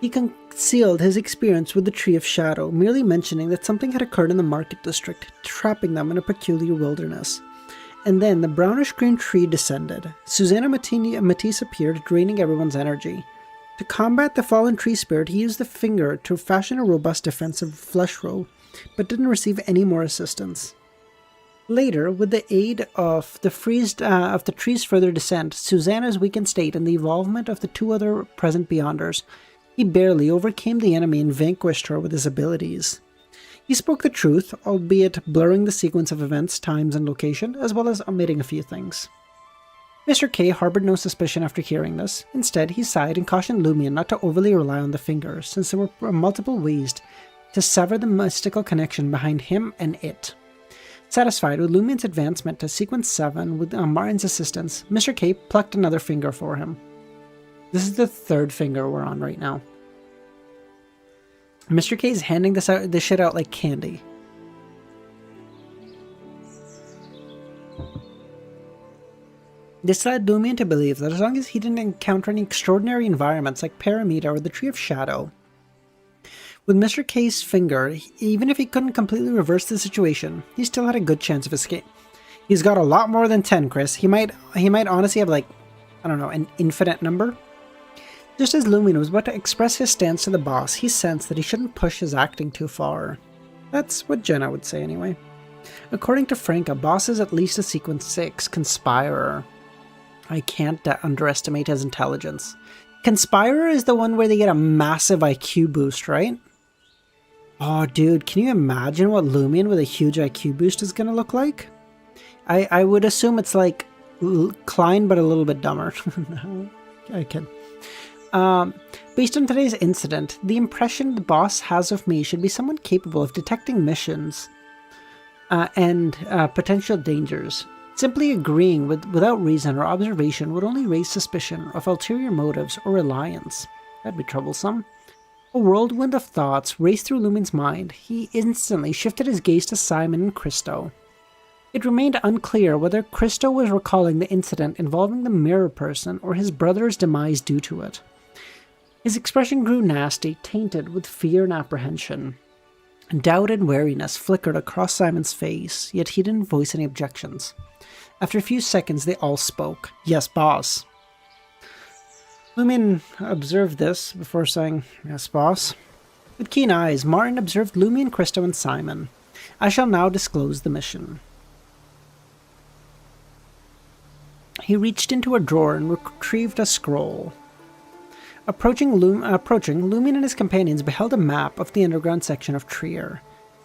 He concealed his experience with the Tree of Shadow, merely mentioning that something had occurred in the market district, trapping them in a peculiar wilderness. And then the brownish-green tree descended. Susanna Matisse appeared, draining everyone's energy. To combat the fallen tree spirit, he used the finger to fashion a robust defensive flesh robe, but didn't receive any more assistance. Later, with the aid of the tree's further descent, Susanna's weakened state, and the involvement of the two other present Beyonders, he barely overcame the enemy and vanquished her with his abilities. He spoke the truth, albeit blurring the sequence of events, times, and location, as well as omitting a few things. Mr. K harbored no suspicion after hearing this. Instead, he sighed and cautioned Lumion not to overly rely on the fingers, since there were multiple ways to sever the mystical connection behind him and it. Satisfied with Lumion's advancement to Sequence 7 with Martin's assistance, Mr. K plucked another finger for him. This is the third finger we're on right now. Mr. K is handing this shit out like candy. This led Lumion to believe that as long as he didn't encounter any extraordinary environments like Paramita or the Tree of Shadow, with Mr. K's finger, even if he couldn't completely reverse the situation, he still had a good chance of escape. He's got a lot more than 10, Chris. He might honestly have, like, I don't know, an infinite number. Just as Lumion was about to express his stance to the boss, he sensed that he shouldn't push his acting too far. That's what Jenna would say anyway. According to Frank, a boss is at least a Sequence 6 Conspirer. I can't underestimate his intelligence. Conspirer is the one where they get a massive IQ boost, right? Oh, dude, can you imagine what Lumion with a huge IQ boost is going to look like? I would assume it's like Klein, but a little bit dumber. No, I kid. Based on today's incident, the impression the boss has of me should be someone capable of detecting missions and potential dangers. Simply agreeing without reason or observation would only raise suspicion of ulterior motives or reliance. That'd be troublesome. A whirlwind of thoughts raced through Lumion's mind. He instantly shifted his gaze to Simon and Christo. It remained unclear whether Christo was recalling the incident involving the mirror person or his brother's demise due to it. His expression grew nasty, tainted with fear and apprehension. Doubt and wariness flickered across Simon's face, yet he didn't voice any objections. After a few seconds, they all spoke. "Yes, boss." Lumion observed this before saying, "Yes, boss." With keen eyes, Martin observed Lumion, Christo, and Simon. "I shall now disclose the mission." He reached into a drawer and retrieved a scroll. Approaching, Lumion and his companions beheld a map of the underground section of Trier.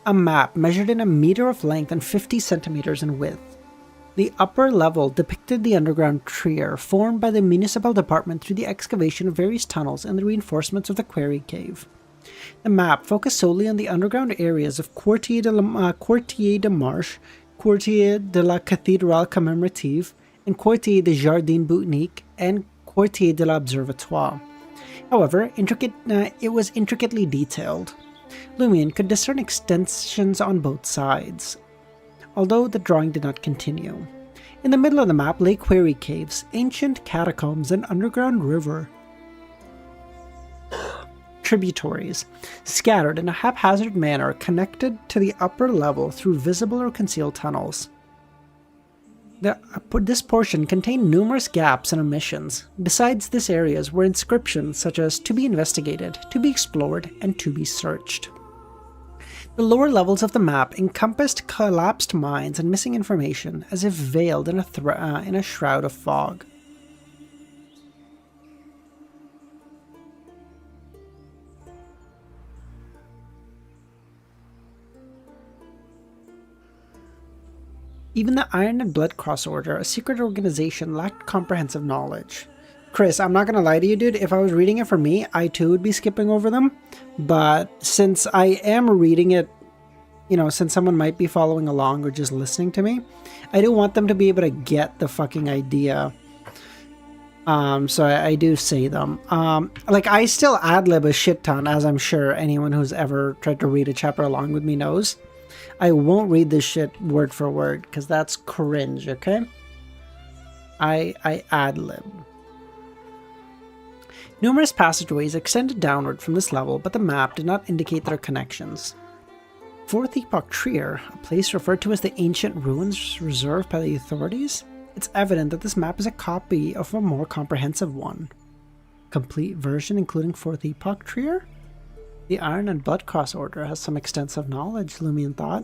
A map measured in 1 meter of length and 50 centimeters in width. The upper level depicted the underground Trier, formed by the municipal department through the excavation of various tunnels and the reinforcements of the quarry cave. The map focused solely on the underground areas of Quartier de Marche, Quartier de la Cathédrale Commémorative, and Quartier des Jardins Botaniques, and Quartier de l'Observatoire. However, it was intricately detailed. Lumion could discern extensions on both sides, although the drawing did not continue. In the middle of the map lay quarry caves, ancient catacombs, and underground river tributaries, scattered in a haphazard manner, connected to the upper level through visible or concealed tunnels. This portion contained numerous gaps and omissions. Besides these areas were inscriptions such as "to be investigated," "to be explored," and "to be searched." The lower levels of the map encompassed collapsed mines and missing information, as if veiled in a shroud of fog. Even the Iron and Blood Cross Order, a secret organization, lacked comprehensive knowledge. Chris, I'm not gonna lie to you, dude. If I was reading it for me, I too would be skipping over them. But since I am reading it, since someone might be following along or just listening to me, I do want them to be able to get the fucking idea. So I do say them. I still ad-lib a shit ton, as I'm sure anyone who's ever tried to read a chapter along with me knows. I won't read this shit word for word, because that's cringe, okay? I ad-lib. Numerous passageways extended downward from this level, but the map did not indicate their connections. Fourth Epoch Trier, a place referred to as the ancient ruins reserved by the authorities? It's evident that this map is a copy of a more comprehensive one. Complete version including Fourth Epoch Trier? The Iron and Blood Cross Order has some extensive knowledge, Lumion thought.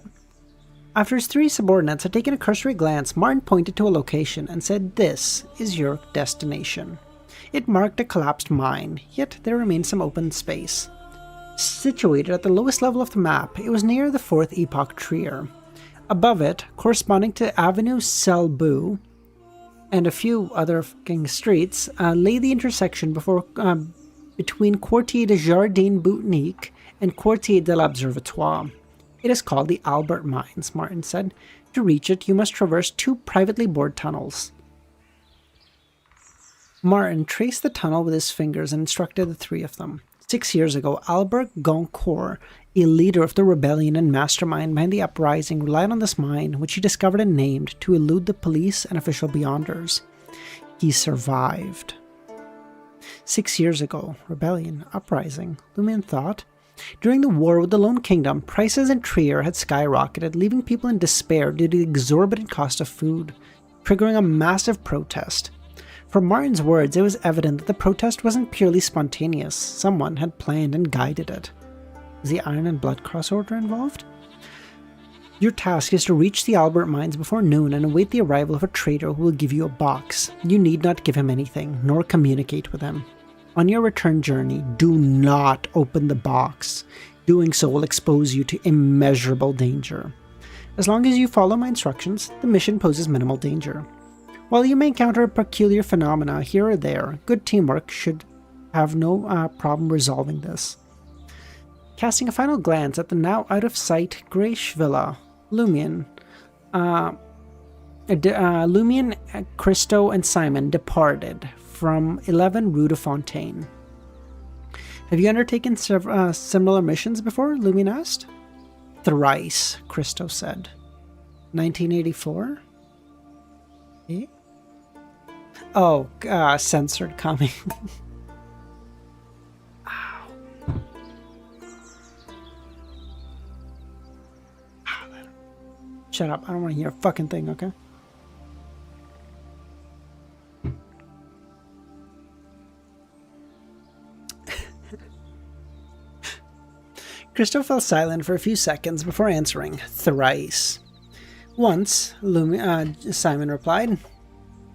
After his three subordinates had taken a cursory glance, Martin pointed to a location and said, "This is your destination." It marked a collapsed mine, yet there remained some open space. Situated at the lowest level of the map, it was near the Fourth Epoch Trier. Above it, corresponding to Avenue Selbu and a few other fucking streets, lay the intersection between Quartier des Jardins Botaniques and Quartier de l'Observatoire. "It is called the Albert Mines," Martin said. "To reach it, you must traverse 2 privately bored tunnels." Martin traced the tunnel with his fingers and instructed the 3 of them. 6 years ago, Albert Goncourt, a leader of the rebellion and mastermind behind the uprising, relied on this mine, which he discovered and named, to elude the police and official beyonders. He survived. 6 years ago, rebellion, uprising, Lumion thought. During the war with the Lone Kingdom, prices in Trier had skyrocketed, leaving people in despair due to the exorbitant cost of food, triggering a massive protest. From Martin's words, it was evident that the protest wasn't purely spontaneous. Someone had planned and guided it. Was the Iron and Blood Cross Order involved? Your task is to reach the Albert Mines before noon and await the arrival of a traitor who will give you a box. You need not give him anything, nor communicate with him. On your return journey, do not open the box. Doing so will expose you to immeasurable danger. As long as you follow my instructions, the mission poses minimal danger. While you may encounter peculiar phenomena here or there, good teamwork should have no problem resolving this. Casting a final glance at the now out-of-sight greyish villa, Lumion, Christo, and Simon departed from 11 Rud Fontaine. "Have you undertaken similar missions before?" Lumion asked. "Thrice," Christo said. 1984? Eh? Oh, censored coming. Shut up. I don't want to hear a fucking thing, okay? Christo fell silent for a few seconds before answering thrice. Once, Simon replied.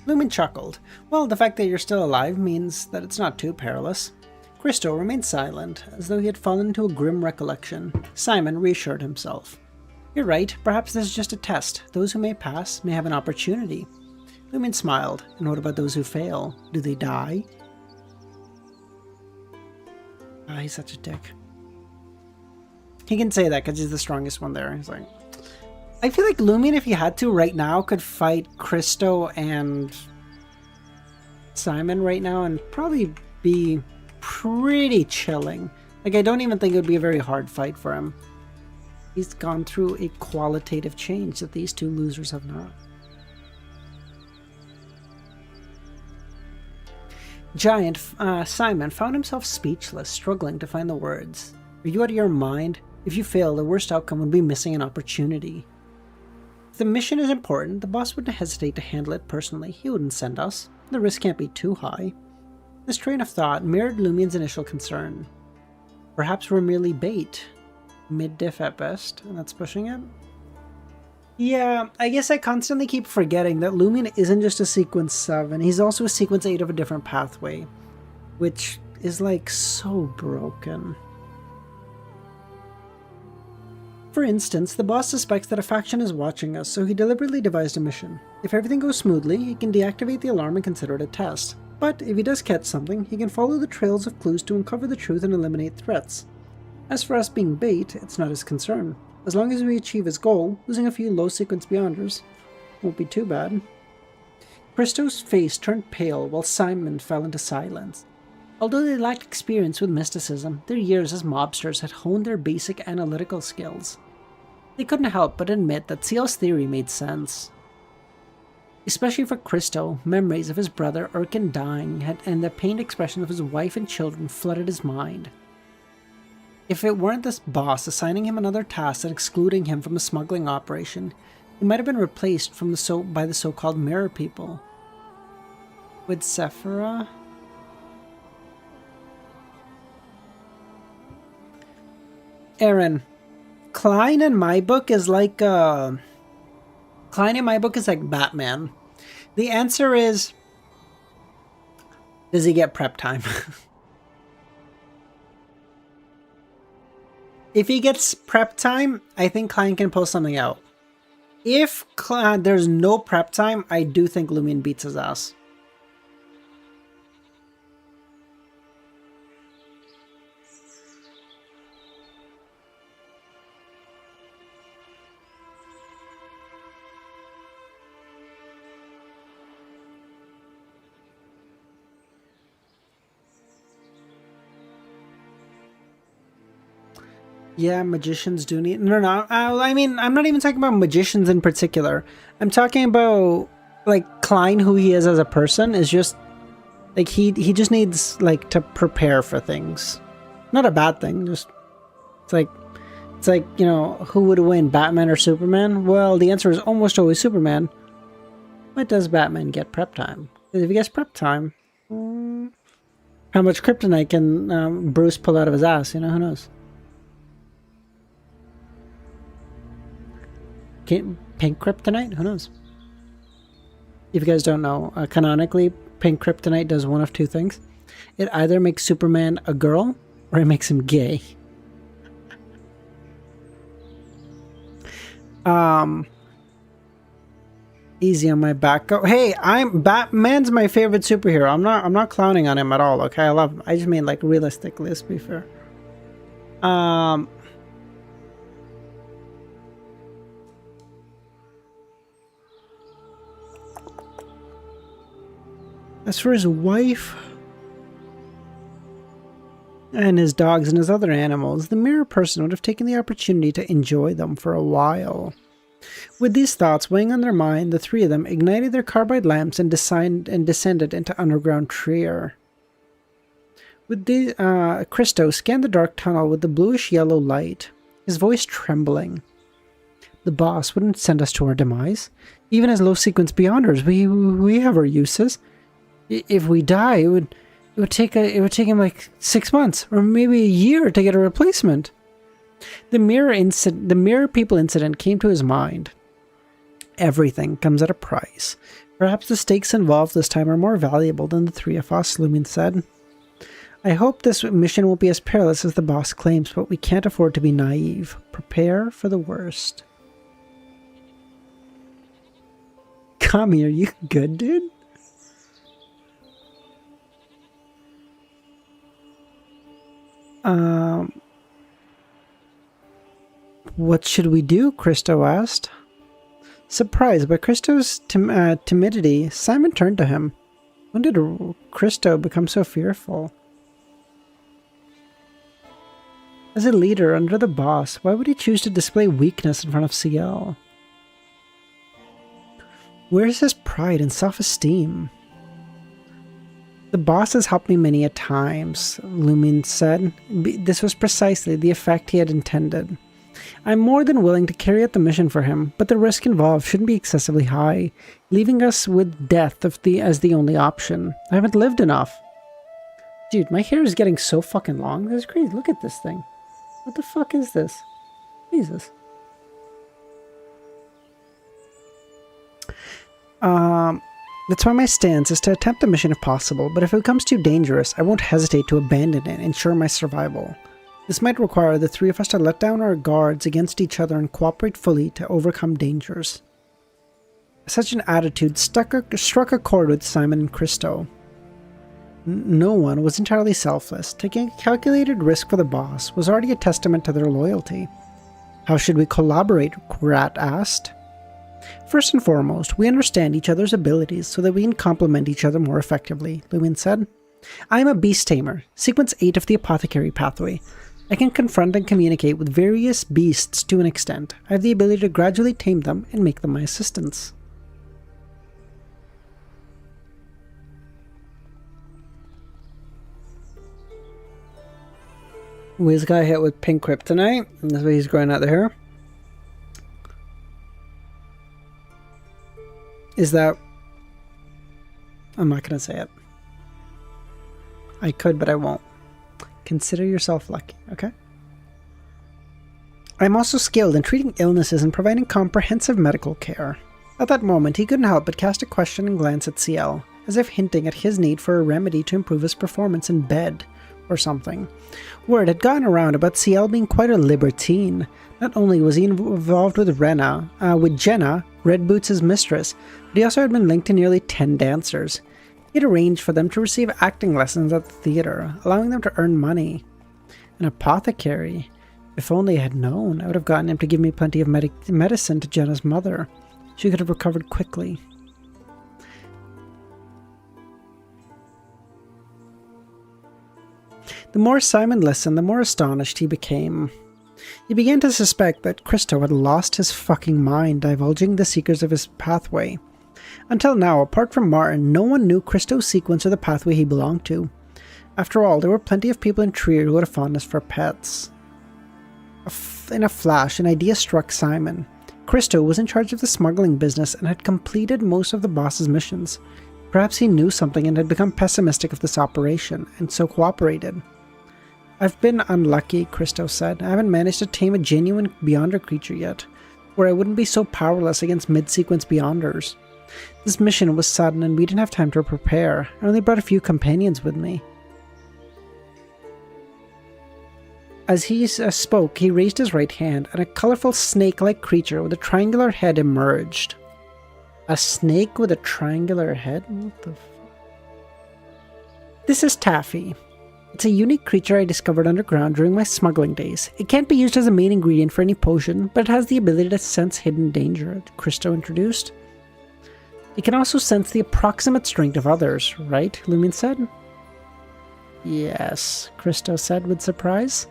Lumen chuckled. Well, the fact that you're still alive means that it's not too perilous. Christo remained silent, as though he had fallen into a grim recollection. Simon reassured himself. You're right, perhaps this is just a test. Those who may pass may have an opportunity. Lumen smiled. And what about those who fail? Do they die? Ah, he's such a dick. He can say that because he's the strongest one there. He's like, I feel like Lumion, if he had to right now, could fight Christo and Simon right now and probably be pretty chilling. Like, I don't even think it would be a very hard fight for him. He's gone through a qualitative change that these two losers have not. Giant Simon found himself speechless, struggling to find the words. Are you out of your mind? If you fail, the worst outcome would be missing an opportunity. If the mission is important, the boss wouldn't hesitate to handle it personally. He wouldn't send us. The risk can't be too high. This train of thought mirrored Lumion's initial concern. Perhaps we're merely bait. Mid-diff at best, and that's pushing it. Yeah, I guess I constantly keep forgetting that Lumion isn't just a sequence 7, he's also a sequence 8 of a different pathway, which is like so broken. For instance, the boss suspects that a faction is watching us, so he deliberately devised a mission. If everything goes smoothly, he can deactivate the alarm and consider it a test. But if he does catch something, he can follow the trails of clues to uncover the truth and eliminate threats. As for us being bait, it's not his concern. As long as we achieve his goal, losing a few low-sequence beyonders won't be too bad. Christo's face turned pale while Simon fell into silence. Although they lacked experience with mysticism, their years as mobsters had honed their basic analytical skills. They couldn't help but admit that Ciel's theory made sense. Especially for Christo, memories of his brother Erkin dying and the pained expression of his wife and children flooded his mind. If it weren't this boss assigning him another task and excluding him from a smuggling operation, he might have been replaced by the so-called mirror people. With Sephira? Aaron, Klein in my book is like Batman. The answer is, does he get prep time? If he gets prep time, I think Klein can pull something out. If there's no prep time, I do think Lumion beats his ass. Yeah, magicians do need... No. I mean, I'm not even talking about magicians in particular. I'm talking about, like, Klein, who he is as a person, is just... Like, he just needs, like, to prepare for things. Not a bad thing, just... It's like, you know, who would win, Batman or Superman? Well, the answer is almost always Superman. But does Batman get prep time? Because if he gets prep time... how much kryptonite can Bruce pull out of his ass? You know, who knows? Pink kryptonite? Who knows? If you guys don't know, canonically, pink kryptonite does one of two things. It either makes Superman a girl, or it makes him gay. Easy on my back. Oh, hey, Batman's my favorite superhero. I'm not clowning on him at all, okay? I love him. I just mean, like, realistically, let's be fair. As for his wife and his dogs and his other animals, the mirror person would have taken the opportunity to enjoy them for a while. With these thoughts weighing on their mind, the three of them ignited their carbide lamps and descended into underground traitor. With the Christo scanned the dark tunnel with the bluish-yellow light, his voice trembling. The boss wouldn't send us to our demise. Even as low-sequence beyonders, we have our uses. If we die, it would take him like 6 months or maybe a year to get a replacement. The mirror people incident came to his mind. Everything comes at a price. Perhaps the stakes involved this time are more valuable than the three of us, Lumin said. I hope this mission won't be as perilous as the boss claims, but we can't afford to be naive. Prepare for the worst. Kami, are you good, dude? What should we do? Christo asked. Surprised by Christo's timidity, Simon turned to him. When did Christo become so fearful? As a leader under the boss, why would he choose to display weakness in front of CL? Where's his pride and self-esteem? The boss has helped me many a times, Lumin said. This was precisely the effect he had intended. I'm more than willing to carry out the mission for him, but the risk involved shouldn't be excessively high, leaving us with death as the only option. I haven't lived enough. Dude, my hair is getting so fucking long. This is crazy. Look at this thing. What the fuck is this? Jesus. That's why my stance is to attempt the mission if possible, but if it becomes too dangerous, I won't hesitate to abandon it and ensure my survival. This might require the three of us to let down our guards against each other and cooperate fully to overcome dangers. Such an attitude struck a chord with Simon and Christo. No one was entirely selfless. Taking a calculated risk for the boss was already a testament to their loyalty. How should we collaborate? Rat asked. First and foremost, we understand each other's abilities so that we can complement each other more effectively, Lumin said. I am a beast tamer, sequence 8 of the apothecary pathway. I can confront and communicate with various beasts to an extent. I have the ability to gradually tame them and make them my assistants. Wiz got hit with pink kryptonite, and that's why he's growing out the hair. Is that... I'm not going to say it. I could, but I won't. Consider yourself lucky, okay? I'm also skilled in treating illnesses and providing comprehensive medical care. At that moment, he couldn't help but cast a questioning glance at CL, as if hinting at his need for a remedy to improve his performance in bed, or something. Word had gotten around about CL being quite a libertine. Not only was he involved with Jenna, Red Boots' mistress, but he also had been linked to nearly 10 dancers. He had arranged for them to receive acting lessons at the theater, allowing them to earn money. An apothecary. If only I had known, I would have gotten him to give me plenty of medicine to Jenna's mother. She could have recovered quickly. The more Simon listened, the more astonished he became. He began to suspect that Christo had lost his fucking mind, divulging the secrets of his pathway. Until now, apart from Martin, no one knew Christo's sequence or the pathway he belonged to. After all, there were plenty of people in Trier who had a fondness for pets. In a flash, an idea struck Simon. Christo was in charge of the smuggling business and had completed most of the boss's missions. Perhaps he knew something and had become pessimistic of this operation, and so cooperated. I've been unlucky, Christo said. I haven't managed to tame a genuine Beyonder creature yet, where I wouldn't be so powerless against mid-sequence Beyonders. This mission was sudden and we didn't have time to prepare. I only brought a few companions with me. As he spoke, he raised his right hand, and a colorful snake-like creature with a triangular head emerged. A snake with a triangular head? What the f... This is Taffy. It's a unique creature I discovered underground during my smuggling days. It can't be used as a main ingredient for any potion, but it has the ability to sense hidden danger, Christo introduced. It can also sense the approximate strength of others, right? Lumin said. Yes, Christo said with surprise.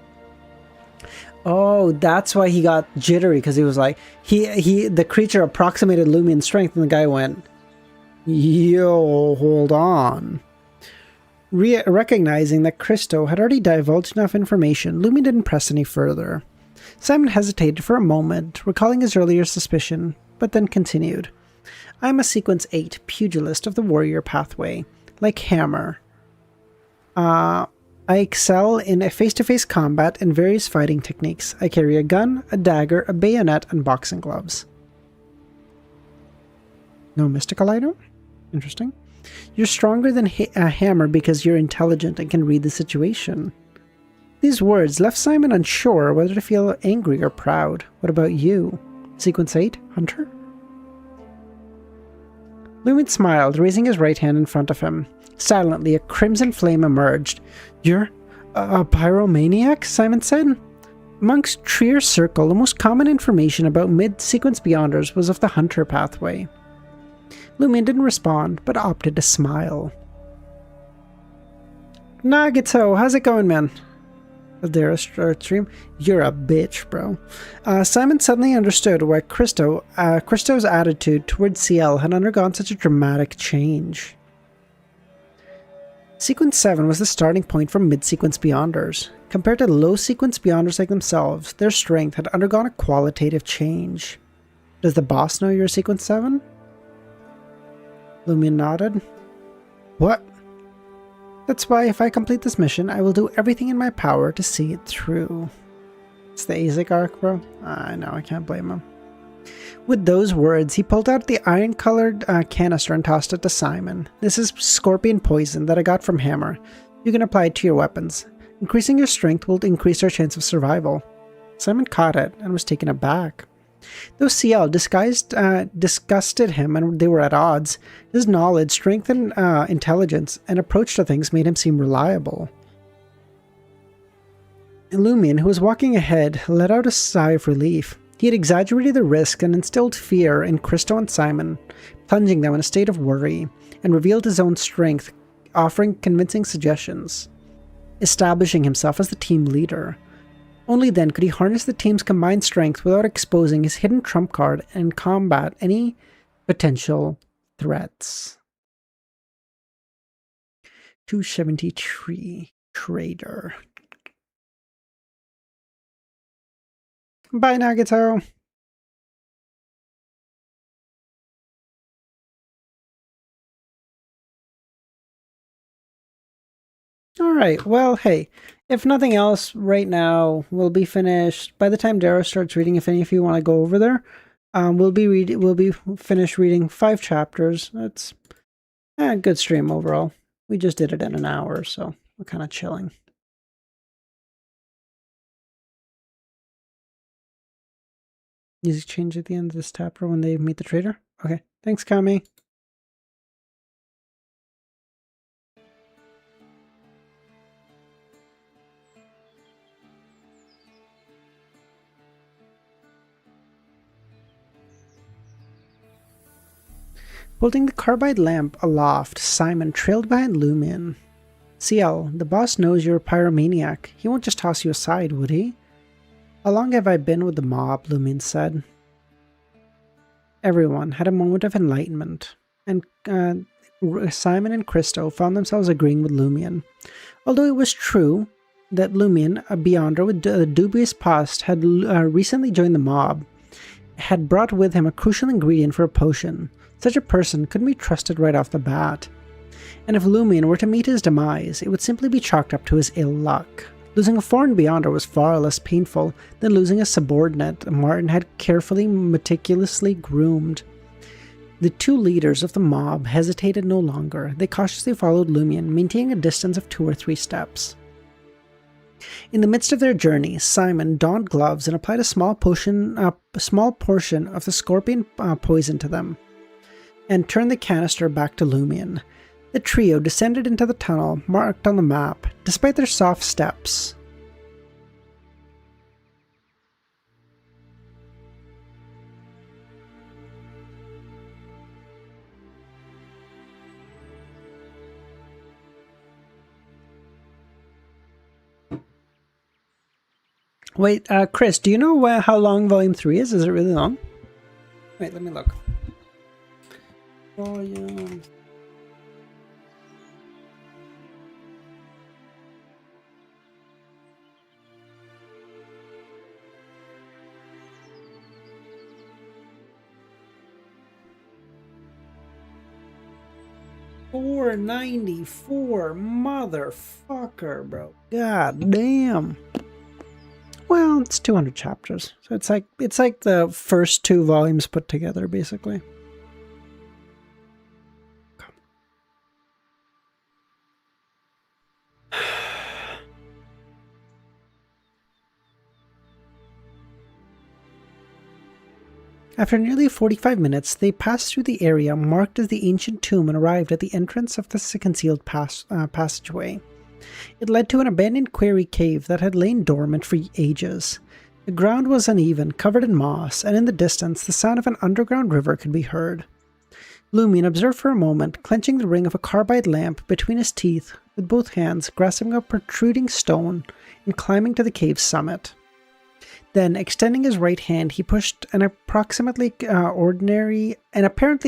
Oh, that's why he got jittery, because he was like, the creature approximated Lumien's strength, and the guy went, yo, hold on. Recognizing that Christo had already divulged enough information, Lumien didn't press any further. Simon hesitated for a moment, recalling his earlier suspicion, but then continued. I am a Sequence 8 pugilist of the warrior pathway. Like Hammer, I excel in a face-to-face combat and various fighting techniques. I carry a gun, a dagger, a bayonet, and boxing gloves. No mystical item? Interesting. You're stronger than a Hammer because you're intelligent and can read the situation. These words left Simon unsure whether to feel angry or proud. What about you? Sequence 8, Hunter? Lumien smiled, raising his right hand in front of him. Silently, a crimson flame emerged. You're a pyromaniac? Simon said. Amongst Trier's circle, the most common information about mid-sequence beyonders was of the Hunter pathway. Lumien didn't respond, but opted to smile. Nagato, how's it going, man? There a stream? You're a bitch, bro. Simon suddenly understood why Christo's attitude towards CL had undergone such a dramatic change. Sequence 7 was the starting point for mid-sequence beyonders. Compared to low-sequence beyonders like themselves, their strength had undergone a qualitative change. Does the boss know you're Sequence 7? Lumien nodded. What? That's why if I complete this mission, I will do everything in my power to see it through. It's the ASIC arc, bro. I know, I can't blame him. With those words, he pulled out the iron-colored canister and tossed it to Simon. This is scorpion poison that I got from Hammer. You can apply it to your weapons. Increasing your strength will increase your chance of survival. Simon caught it and was taken aback. Though CL disgusted him and they were at odds, his knowledge, strength, and intelligence and approach to things made him seem reliable. Lumien, who was walking ahead, let out a sigh of relief. He had exaggerated the risk and instilled fear in Christo and Simon, plunging them in a state of worry, and revealed his own strength, offering convincing suggestions, establishing himself as the team leader. Only then could he harness the team's combined strength without exposing his hidden trump card and combat any potential threats. 273 Traitor. Bye, Nagato. Alright, well, hey, if nothing else, right now, we'll be finished. By the time Darrow starts reading, if any of you want to go over there, we'll be finished reading 5 chapters. That's a good stream overall. We just did it in an hour, so we're kind of chilling. Music change at the end of this chapter when they meet the traitor? Okay, thanks, Kami. Holding the carbide lamp aloft, Simon trailed behind Lumien. CL, the boss knows you're a pyromaniac. He won't just toss you aside, would he? How long have I been with the mob? Lumien said. Everyone had a moment of enlightenment, and Simon and Christo found themselves agreeing with Lumien. Although it was true that Lumien, a beyonder with a dubious past, had recently joined the mob, had brought with him a crucial ingredient for a potion. Such a person couldn't be trusted right off the bat. And if Lumien were to meet his demise, it would simply be chalked up to his ill luck. Losing a foreign beyonder was far less painful than losing a subordinate Martin had carefully, meticulously groomed. The two leaders of the mob hesitated no longer. They cautiously followed Lumien, maintaining a distance of 2 or 3 steps. In the midst of their journey, Simon donned gloves and applied a small portion of the scorpion poison to them, and turned the canister back to Lumien. The trio descended into the tunnel marked on the map, despite their soft steps. Wait, Chris, do you know how long Volume 3 is? Is it really long? Wait, let me look. Volume... $4.94, motherfucker, bro. God damn. Well, it's 200 chapters, so it's like the first 2 volumes put together, basically. After nearly 45 minutes, they passed through the area marked as the ancient tomb and arrived at the entrance of the concealed passageway. It led to an abandoned quarry cave that had lain dormant for ages. The ground was uneven, covered in moss, and in the distance the sound of an underground river could be heard. Lumion observed for a moment, clenching the ring of a carbide lamp between his teeth, with both hands grasping a protruding stone and climbing to the cave's summit. Then, extending his right hand, he pushed an apparently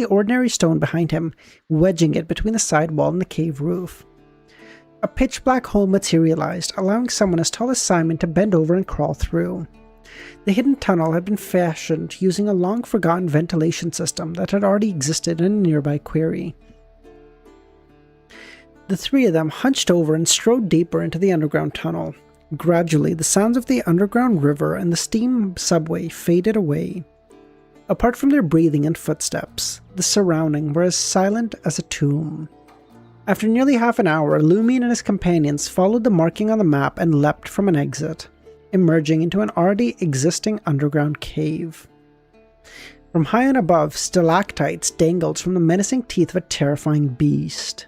ordinary stone behind him, wedging it between the side wall and the cave roof. A pitch-black hole materialized, allowing someone as tall as Simon to bend over and crawl through. The hidden tunnel had been fashioned using a long-forgotten ventilation system that had already existed in a nearby quarry. The 3 of them hunched over and strode deeper into the underground tunnel. Gradually, the sounds of the underground river and the steam subway faded away. Apart from their breathing and footsteps, the surroundings were as silent as a tomb. After nearly half an hour, Lumion and his companions followed the marking on the map and leapt from an exit, emerging into an already existing underground cave. From high on above, stalactites dangled from the menacing teeth of a terrifying beast.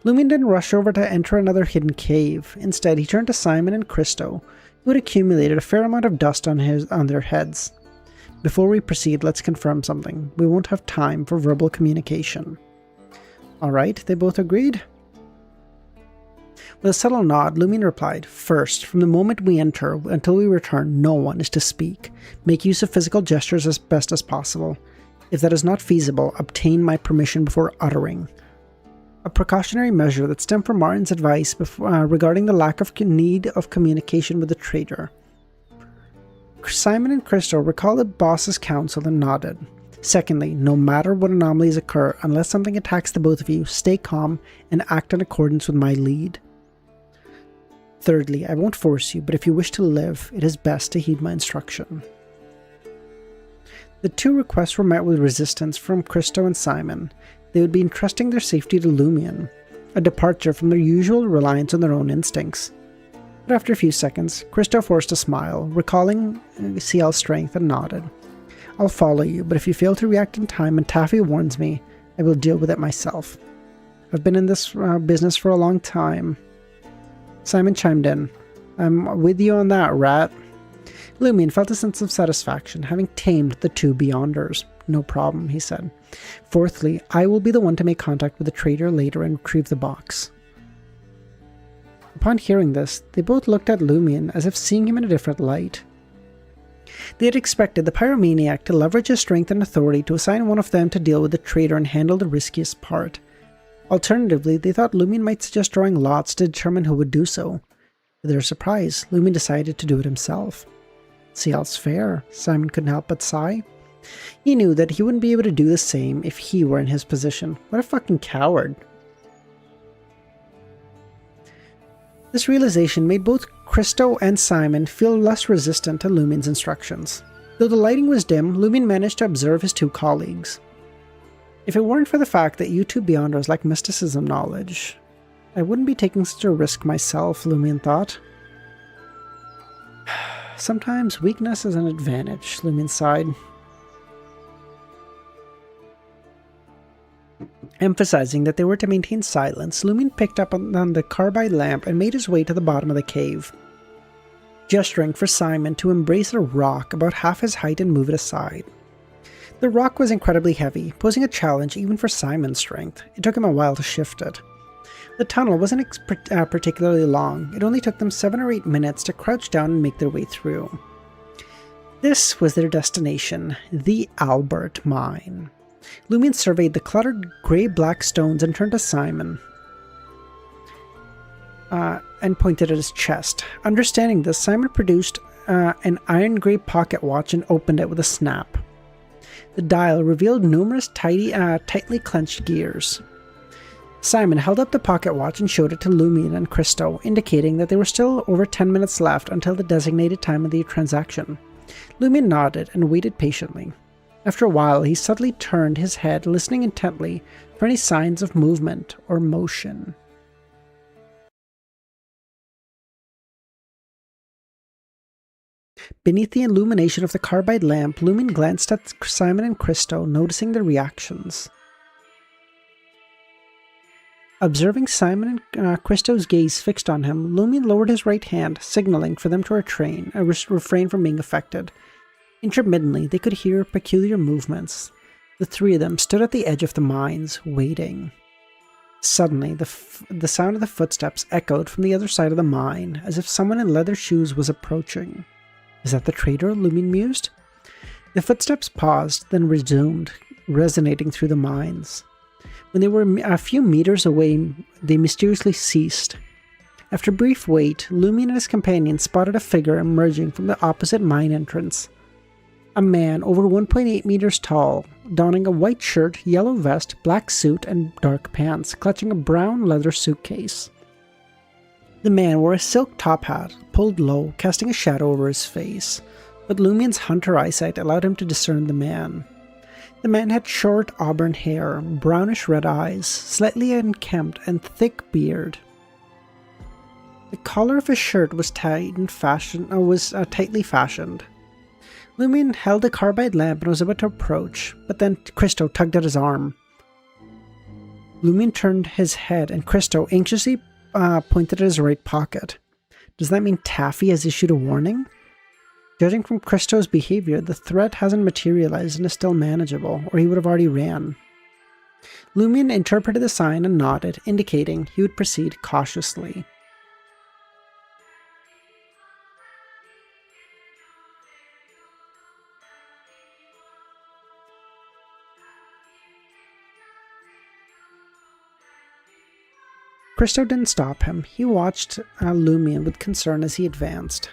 Lumion didn't rush over to enter another hidden cave. Instead, he turned to Simon and Christo, who had accumulated a fair amount of dust on their heads. Before we proceed, let's confirm something. We won't have time for verbal communication. Alright, they both agreed. With a subtle nod, Lumion replied, "First, from the moment we enter until we return, no one is to speak. Make use of physical gestures as best as possible. If that is not feasible, obtain my permission before uttering." A precautionary measure that stemmed from Martin's advice regarding the lack of need of communication with the traitor. Simon and Christo recalled the boss's counsel and nodded. Secondly, no matter what anomalies occur, unless something attacks the both of you, stay calm and act in accordance with my lead. Thirdly, I won't force you, but if you wish to live, it is best to heed my instruction. The 2 requests were met with resistance from Christo and Simon. They would be entrusting their safety to Lumion, a departure from their usual reliance on their own instincts. But after a few seconds, Christo forced a smile, recalling CL's strength, and nodded. "I'll follow you, but if you fail to react in time and Taffy warns me, I will deal with it myself. I've been in this business for a long time." Simon chimed in. "I'm with you on that, rat." Lumion felt a sense of satisfaction, having tamed the 2 Beyonders. "No problem," he said. "Fourthly, I will be the one to make contact with the traitor later and retrieve the box." Upon hearing this, they both looked at Lumion as if seeing him in a different light. They had expected the pyromaniac to leverage his strength and authority to assign one of them to deal with the traitor and handle the riskiest part. Alternatively, they thought Lumion might suggest drawing lots to determine who would do so. To their surprise, Lumion decided to do it himself. "CL's fair," Simon couldn't help but sigh. He knew that he wouldn't be able to do the same if he were in his position. What a fucking coward. This realization made both Christo and Simon feel less resistant to Lumion's instructions. Though the lighting was dim, Lumion managed to observe his 2 colleagues. "If it weren't for the fact that you 2 Beyonders lack mysticism knowledge, I wouldn't be taking such a risk myself," Lumion thought. "Sometimes weakness is an advantage," Lumion sighed. Emphasizing that they were to maintain silence, Lumion picked up on the carbide lamp and made his way to the bottom of the cave, gesturing for Simon to embrace a rock about half his height and move it aside. The rock was incredibly heavy, posing a challenge even for Simon's strength. It took him a while to shift it. The tunnel wasn't particularly long. It only took them 7 or 8 minutes to crouch down and make their way through. This was their destination, the Albert Mine. Lumion surveyed the cluttered grey-black stones and turned to Simon and pointed at his chest. Understanding this, Simon produced an iron-grey pocket watch and opened it with a snap. The dial revealed numerous tightly clenched gears. Simon held up the pocket watch and showed it to Lumion and Christo, indicating that there were still over 10 minutes left until the designated time of the transaction. Lumion nodded and waited patiently. After a while, he suddenly turned his head, listening intently for any signs of movement or motion. Beneath the illumination of the carbide lamp, Lumion glanced at Simon and Christo, noticing their reactions. Observing Simon and Christo's gaze fixed on him, Lumion lowered his right hand, signaling for them to refrain from being affected. Intermittently, they could hear peculiar movements. The three of them stood at the edge of the mines, waiting. Suddenly, the sound of the footsteps echoed from the other side of the mine, as if someone in leather shoes was approaching. Is that the traitor? Lumion mused. The footsteps paused, then resumed, resonating through the mines. When they were a few meters away, they mysteriously ceased. After a brief wait, Lumion and his companion spotted a figure emerging from the opposite mine entrance. A man over 1.8 meters tall, donning a white shirt, yellow vest, black suit, and dark pants, clutching a brown leather suitcase. The man wore a silk top hat, pulled low, casting a shadow over his face, but Lumion's hunter eyesight allowed him to discern the man. The man had short auburn hair, brownish-red eyes, slightly unkempt, and thick beard. The collar of his shirt was tightly fashioned. Lumion held a carbide lamp and was about to approach, but then Christo tugged at his arm. Lumion turned his head, and Christo anxiously pointed at his right pocket. Does that mean Taffy has issued a warning? Judging from Christo's behavior, the threat hasn't materialized and is still manageable, or he would have already ran. Lumion interpreted the sign and nodded, indicating he would proceed cautiously. Christo didn't stop him. He watched Lumion with concern as he advanced.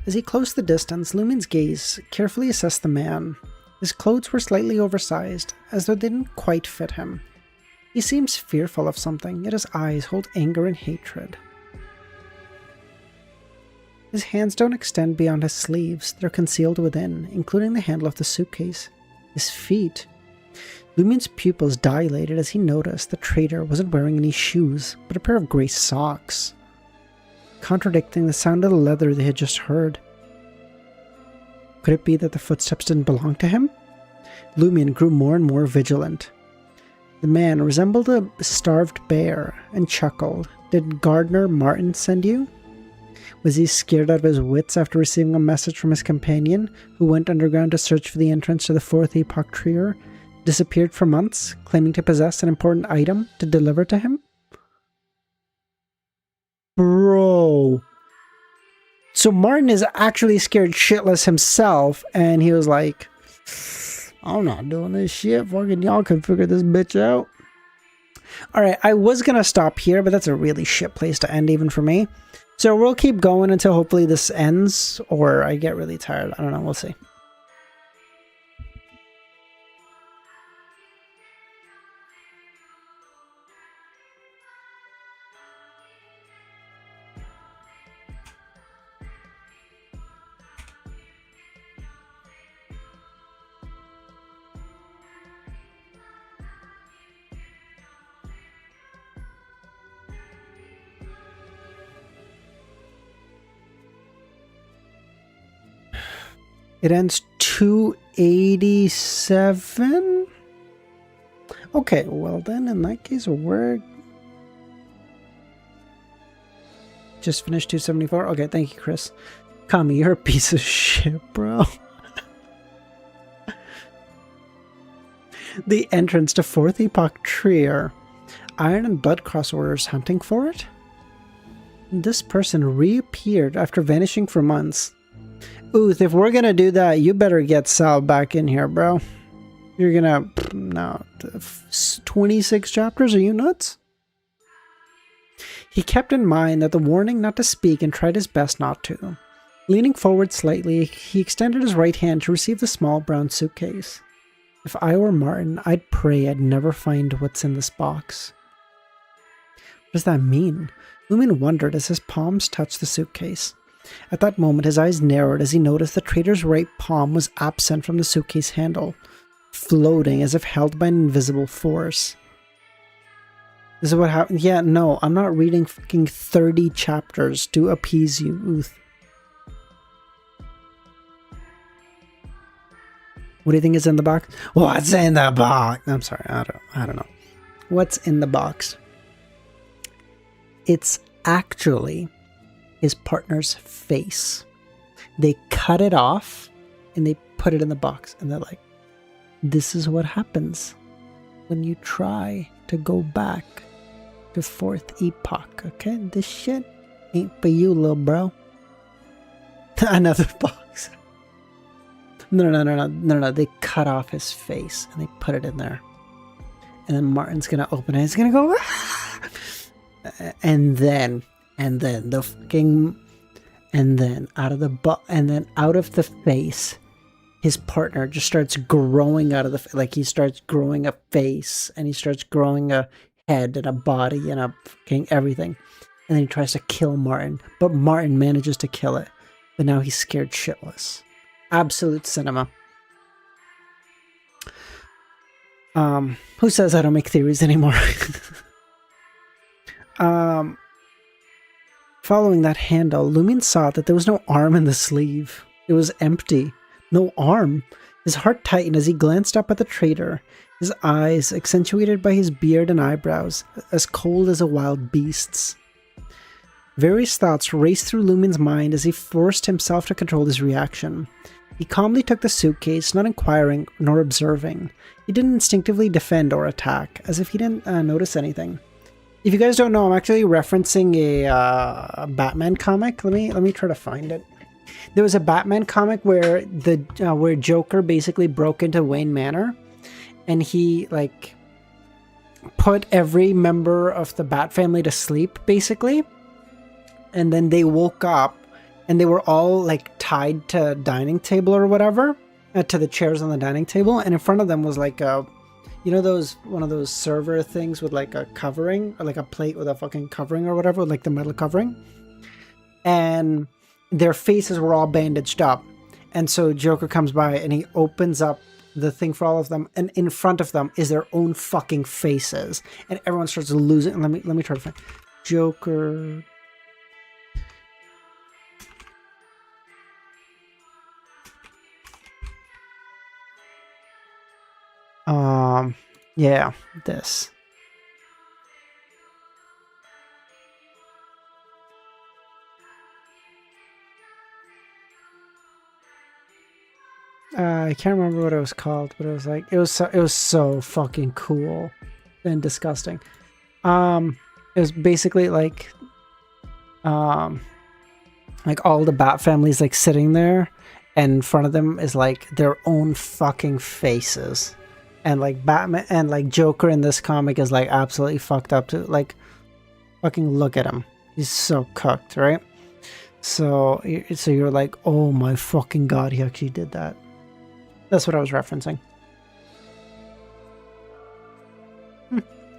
As he closed the distance, Lumion's gaze carefully assessed the man. His clothes were slightly oversized, as though they didn't quite fit him. He seems fearful of something, yet his eyes hold anger and hatred. His hands don't extend beyond his sleeves, they're concealed within, including the handle of the suitcase. His feet. Lumion's pupils dilated as he noticed the traitor wasn't wearing any shoes, but a pair of grey socks, contradicting the sound of the leather they had just heard. Could it be that the footsteps didn't belong to him? Lumion grew more and more vigilant. The man resembled a starved bear and chuckled. Did Gardner Martin send you? Was he scared out of his wits after receiving a message from his companion, who went underground to search for the entrance to the Fourth Epoch Trier, disappeared for months, claiming to possess an important item to deliver to him? Bro. So Martin is actually scared shitless himself, and he was like, I'm not doing this shit. Fucking y'all can figure this bitch out. Alright, I was gonna stop here, but that's a really shit place to end even for me. So we'll keep going until hopefully this ends, or I get really tired. I don't know, we'll see. It ends 287? Okay, well then, in that case, we're... Just finished 274? Okay, thank you, Chris. Kami, you're a piece of shit, bro. The entrance to Fourth Epoch Trier. Iron and Blood Cross orders hunting for it? This person reappeared after vanishing for months. Ooth, if we're gonna do that, you better get Sal back in here, bro. You're gonna... No. 26 chapters? Are you nuts? He kept in mind that the warning not to speak and tried his best not to. Leaning forward slightly, he extended his right hand to receive the small brown suitcase. If I were Martin, I'd pray I'd never find what's in this box. What does that mean? Lumion wondered as his palms touched the suitcase. At that moment, his eyes narrowed as he noticed the traitor's right palm was absent from the suitcase handle, floating as if held by an invisible force. This is what happened. Yeah, no, I'm not reading fucking 30 chapters to appease you, Ooth. What do you think is in the box? What's in the box? I'm sorry, I don't know. What's in the box? It's actually his partner's face. They cut it off and they put it in the box, and they're like, this is what happens when you try to go back to fourth epoch, okay? This shit ain't for you, little bro. Another box. No. They cut off his face and they put it in there. And then Martin's gonna open it. He's gonna go, ah! and then the fucking, and then out of the face, his partner just starts growing out of the, like he starts growing a face, and he starts growing a head and a body and a fucking everything. And then he tries to kill Martin, but Martin manages to kill it. But now he's scared shitless. Absolute cinema. Who says I don't make theories anymore? Following that handle, Lumion saw that there was no arm in the sleeve. It was empty. No arm. His heart tightened as he glanced up at the traitor, his eyes, accentuated by his beard and eyebrows, as cold as a wild beast's. Various thoughts raced through Lumion's mind as he forced himself to control his reaction. He calmly took the suitcase, not inquiring nor observing. He didn't instinctively defend or attack, as if he didn't notice anything. If you guys don't know, I'm actually referencing a Batman comic. Let me try to find it. There was a Batman comic where where Joker basically broke into Wayne Manor, and he like put every member of the Bat family to sleep, basically. And then they woke up, and they were all like tied to a dining table or whatever, to the chairs on the dining table, and in front of them was like a, you know, one of those server things with like a covering, or like a plate with a fucking covering or whatever, like the metal covering. And their faces were all bandaged up. And so Joker comes by and he opens up the thing for all of them, and in front of them is their own fucking faces. And everyone starts losing. Let me try to find Joker. Yeah, this. I can't remember what it was called, but it was like, it was so fucking cool and disgusting. It was basically like all the Bat families like sitting there, and in front of them is like their own fucking faces. And like Batman and like Joker in this comic is like absolutely fucked up too. Like, fucking look at him. He's so cooked, right? So you're like, oh my fucking god, he actually did that. That's what I was referencing.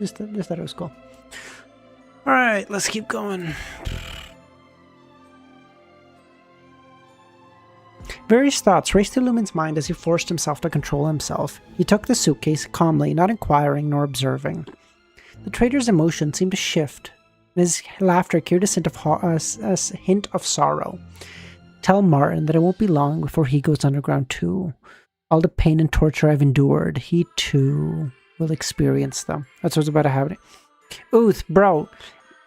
Just thought it was cool. All right, let's keep going. Various thoughts raced through Lumin's mind as he forced himself to control himself. He took the suitcase calmly, not inquiring nor observing. The traitor's emotion seemed to shift, and his laughter carried a hint of sorrow. Tell Martin that it won't be long before he goes underground too. All the pain and torture I've endured, he too will experience them. That's what's about to happen. Ooth, bro,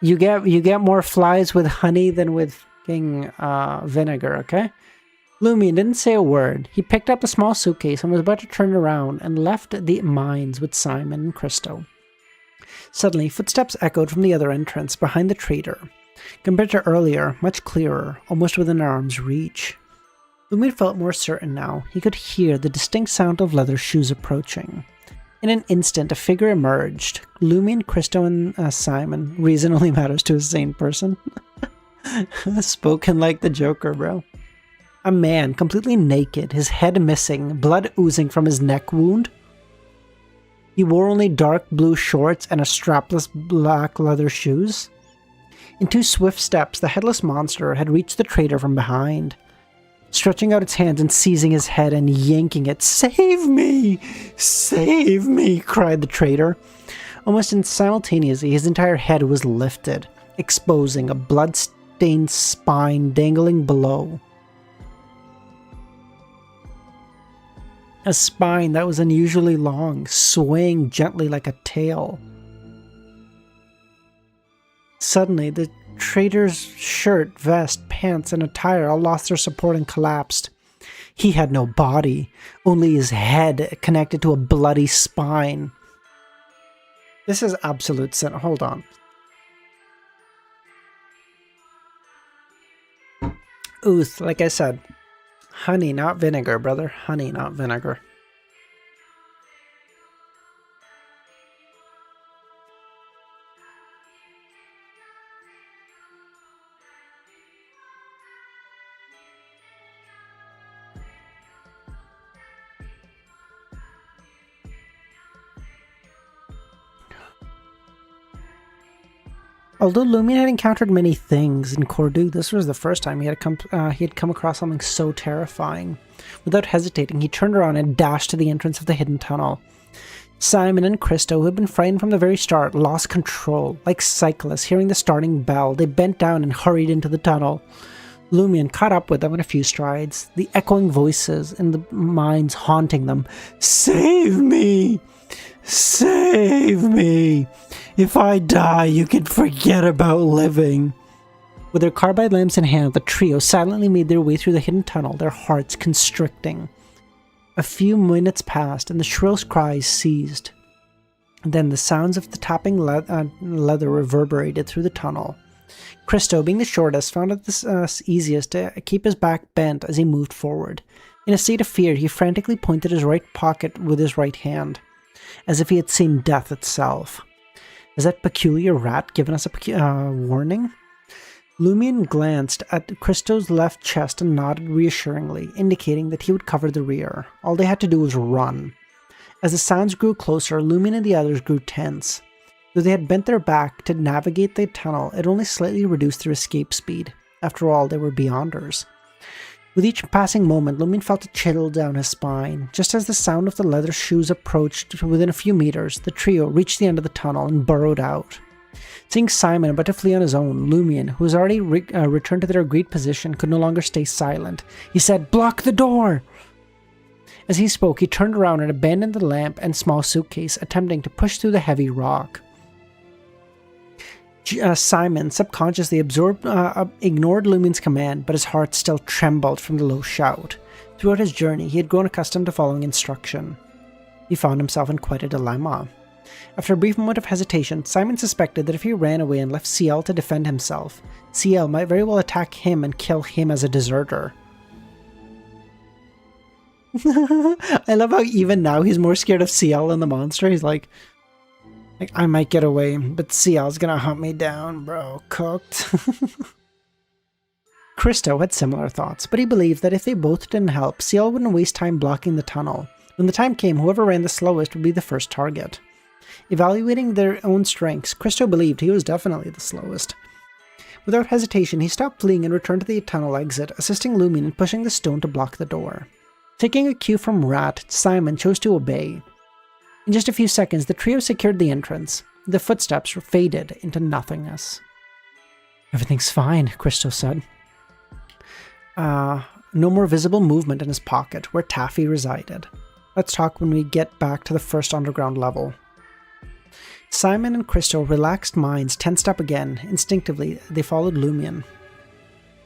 you get more flies with honey than with fucking vinegar, okay? Lumion didn't say a word. He picked up the small suitcase and was about to turn around and left the mines with Simon and Christo. Suddenly, footsteps echoed from the other entrance, behind the traitor. Compared to earlier, much clearer, almost within arm's reach. Lumion felt more certain now. He could hear the distinct sound of leather shoes approaching. In an instant, a figure emerged. Lumion, Christo, and Simon. Reason only matters to a sane person. Spoken like the Joker, bro. A man, completely naked, his head missing, blood oozing from his neck wound. He wore only dark blue shorts and a strapless black leather shoes. In 2 swift steps, the headless monster had reached the traitor from behind. Stretching out its hands and seizing his head and yanking it. "Save me! Save me!" cried the traitor. Almost simultaneously, his entire head was lifted, exposing a blood-stained spine dangling below. A spine that was unusually long, swaying gently like a tail. Suddenly, the traitor's shirt, vest, pants, and attire all lost their support and collapsed. He had no body, only his head connected to a bloody spine. This is absolute sin. Hold on. Ooth, like I said, honey, not vinegar, brother. Honey, not vinegar. Although Lumion had encountered many things in Cordu, this was the first time he had come across something so terrifying. Without hesitating, he turned around and dashed to the entrance of the hidden tunnel. Simon and Christo, who had been frightened from the very start, lost control. Like cyclists, hearing the starting bell, they bent down and hurried into the tunnel. Lumion caught up with them in a few strides, the echoing voices in the minds haunting them. "Save me! Save me! If I die, you can forget about living." With their carbide lamps in hand, the trio silently made their way through the hidden tunnel, their hearts constricting. A few minutes passed, and the shrill cries ceased. Then the sounds of the tapping leather reverberated through the tunnel. Christo, being the shortest, found it easiest to keep his back bent as he moved forward. In a state of fear, he frantically pointed his right pocket with his right hand, as if he had seen death itself. Has that peculiar rat given us a warning? Lumion glanced at Christo's left chest and nodded reassuringly, indicating that he would cover the rear. All they had to do was run. As the sounds grew closer, Lumion and the others grew tense. Though they had bent their back to navigate the tunnel, it only slightly reduced their escape speed. After all, they were beyonders. With each passing moment, Lumion felt a chill down his spine. Just as the sound of the leather shoes approached within a few meters, the trio reached the end of the tunnel and burrowed out. Seeing Simon about to flee on his own, Lumion, who was already returned to their agreed position, could no longer stay silent. He said, "Block the door!" As he spoke, he turned around and abandoned the lamp and small suitcase, attempting to push through the heavy rock. Simon subconsciously ignored Lumion's command, but his heart still trembled from the low shout. Throughout his journey, he had grown accustomed to following instruction. He found himself in quite a dilemma. After a brief moment of hesitation, Simon suspected that if he ran away and left CL to defend himself, CL might very well attack him and kill him as a deserter. I love how even now he's more scared of CL than the monster. He's like, I might get away, but CL's gonna hunt me down, bro. Cooked. Christo had similar thoughts, but he believed that if they both didn't help, CL wouldn't waste time blocking the tunnel. When the time came, whoever ran the slowest would be the first target. Evaluating their own strengths, Christo believed he was definitely the slowest. Without hesitation, he stopped fleeing and returned to the tunnel exit, assisting Lumion in pushing the stone to block the door. Taking a cue from Rat, Simon chose to obey. In just a few seconds, the trio secured the entrance. The footsteps faded into nothingness. "Everything's fine," Christo said. No more visible movement in his pocket, where Taffy resided. Let's talk when we get back to the first underground level. Simon and Christo, relaxed minds, tensed up again. Instinctively, they followed Lumion.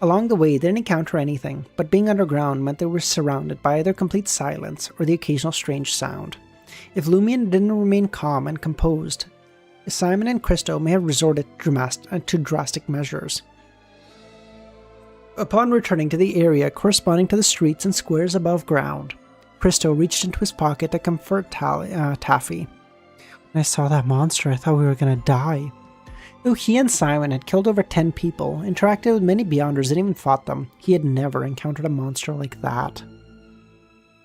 Along the way, they didn't encounter anything, but being underground meant they were surrounded by either complete silence or the occasional strange sound. If Lumion didn't remain calm and composed, Simon and Christo may have resorted to drastic measures. Upon returning to the area corresponding to the streets and squares above ground, Christo reached into his pocket to comfort Taffy. When I saw that monster, I thought we were going to die. Though he and Simon had killed over 10 people, interacted with many Beyonders, and even fought them, he had never encountered a monster like that.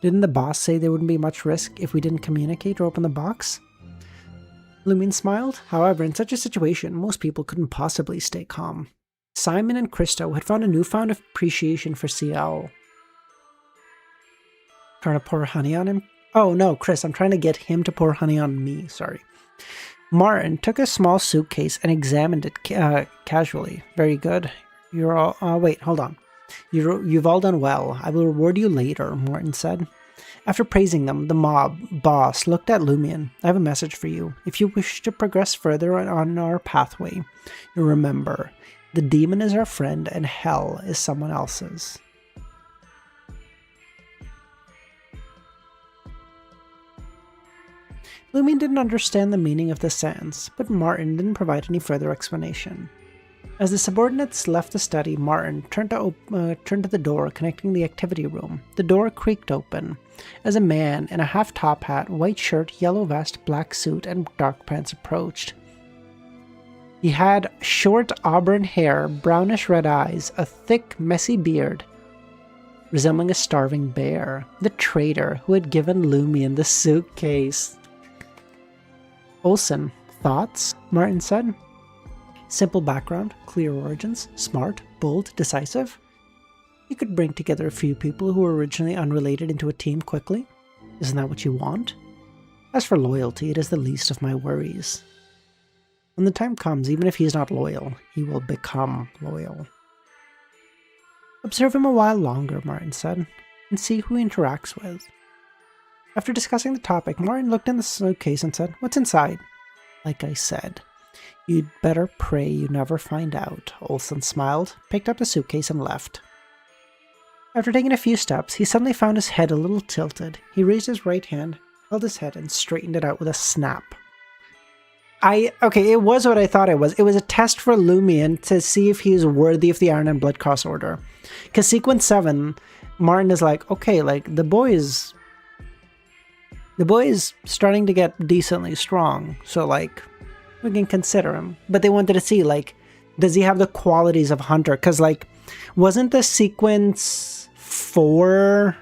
Didn't the boss say there wouldn't be much risk if we didn't communicate or open the box? Lumion smiled. However, in such a situation, most people couldn't possibly stay calm. Simon and Christo had found a newfound appreciation for CL. Trying to pour honey on him? Oh no, Chris, I'm trying to get him to pour honey on me, sorry. Martin took a small suitcase and examined it casually. Very good. You're all... wait, hold on. You've all done well. I will reward you later, Martin said. After praising them, the mob boss looked at Lumion. I have a message for you. If you wish to progress further on our pathway, you remember, the demon is our friend and hell is someone else's. Lumion didn't understand the meaning of this sentence, but Martin didn't provide any further explanation. As the subordinates left the study, Martin turned to the door connecting the activity room. The door creaked open as a man in a half-top hat, white shirt, yellow vest, black suit, and dark pants approached. He had short auburn hair, brownish red eyes, a thick, messy beard, resembling a starving bear. The traitor who had given Lumion the suitcase. Olsen, thoughts? Martin said. Simple background, clear origins, smart, bold, decisive. You could bring together a few people who were originally unrelated into a team quickly. Isn't that what you want? As for loyalty, it is the least of my worries. When the time comes, even if he is not loyal, he will become loyal. Observe him a while longer, Martin said, and see who he interacts with. After discussing the topic, Martin looked in the suitcase and said, "What's inside?" Like I said, you'd better pray you never find out. Olsen smiled, picked up the suitcase, and left. After taking a few steps, he suddenly found his head a little tilted. He raised his right hand, held his head, and straightened it out with a snap. Okay, it was what I thought it was. It was a test for Lumion to see if he is worthy of the Iron and Blood Cross Order. Because sequence 7, Martin is like, okay, like, the boy is starting to get decently strong, so, like, we can consider him. But they wanted to see, like, does he have the qualities of Hunter? Because, like, wasn't the sequence 4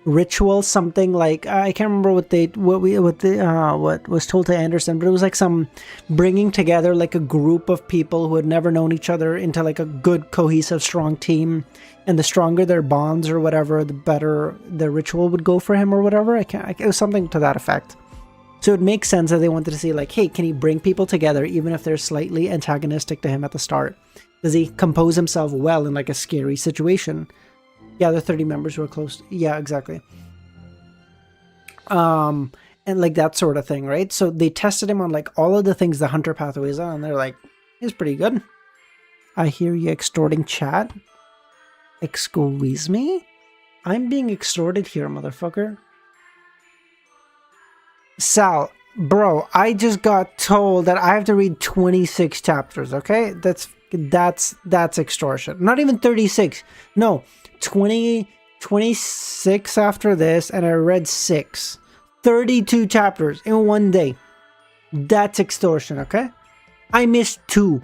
ritual something like, I can't remember what was told to Anderson, but it was like some bringing together like a group of people who had never known each other into like a good, cohesive, strong team, and the stronger their bonds or whatever, the better the ritual would go for him or whatever. It was something to that effect. So it makes sense that they wanted to see like, hey, can he bring people together even if they're slightly antagonistic to him at the start? Does he compose himself well in like a scary situation? Yeah, the 30 members were close. Yeah, exactly. And like that sort of thing, right? So they tested him on like all of the things the Hunter pathway is on, and they're like, he's pretty good. I hear you extorting chat. Excuse me? I'm being extorted here, motherfucker. Sal, bro, I just got told that I have to read 26 chapters, okay? That's extortion. Not even 36. No, 26 after this, and I read 6. 32 chapters in one day. That's extortion, okay? I missed 2.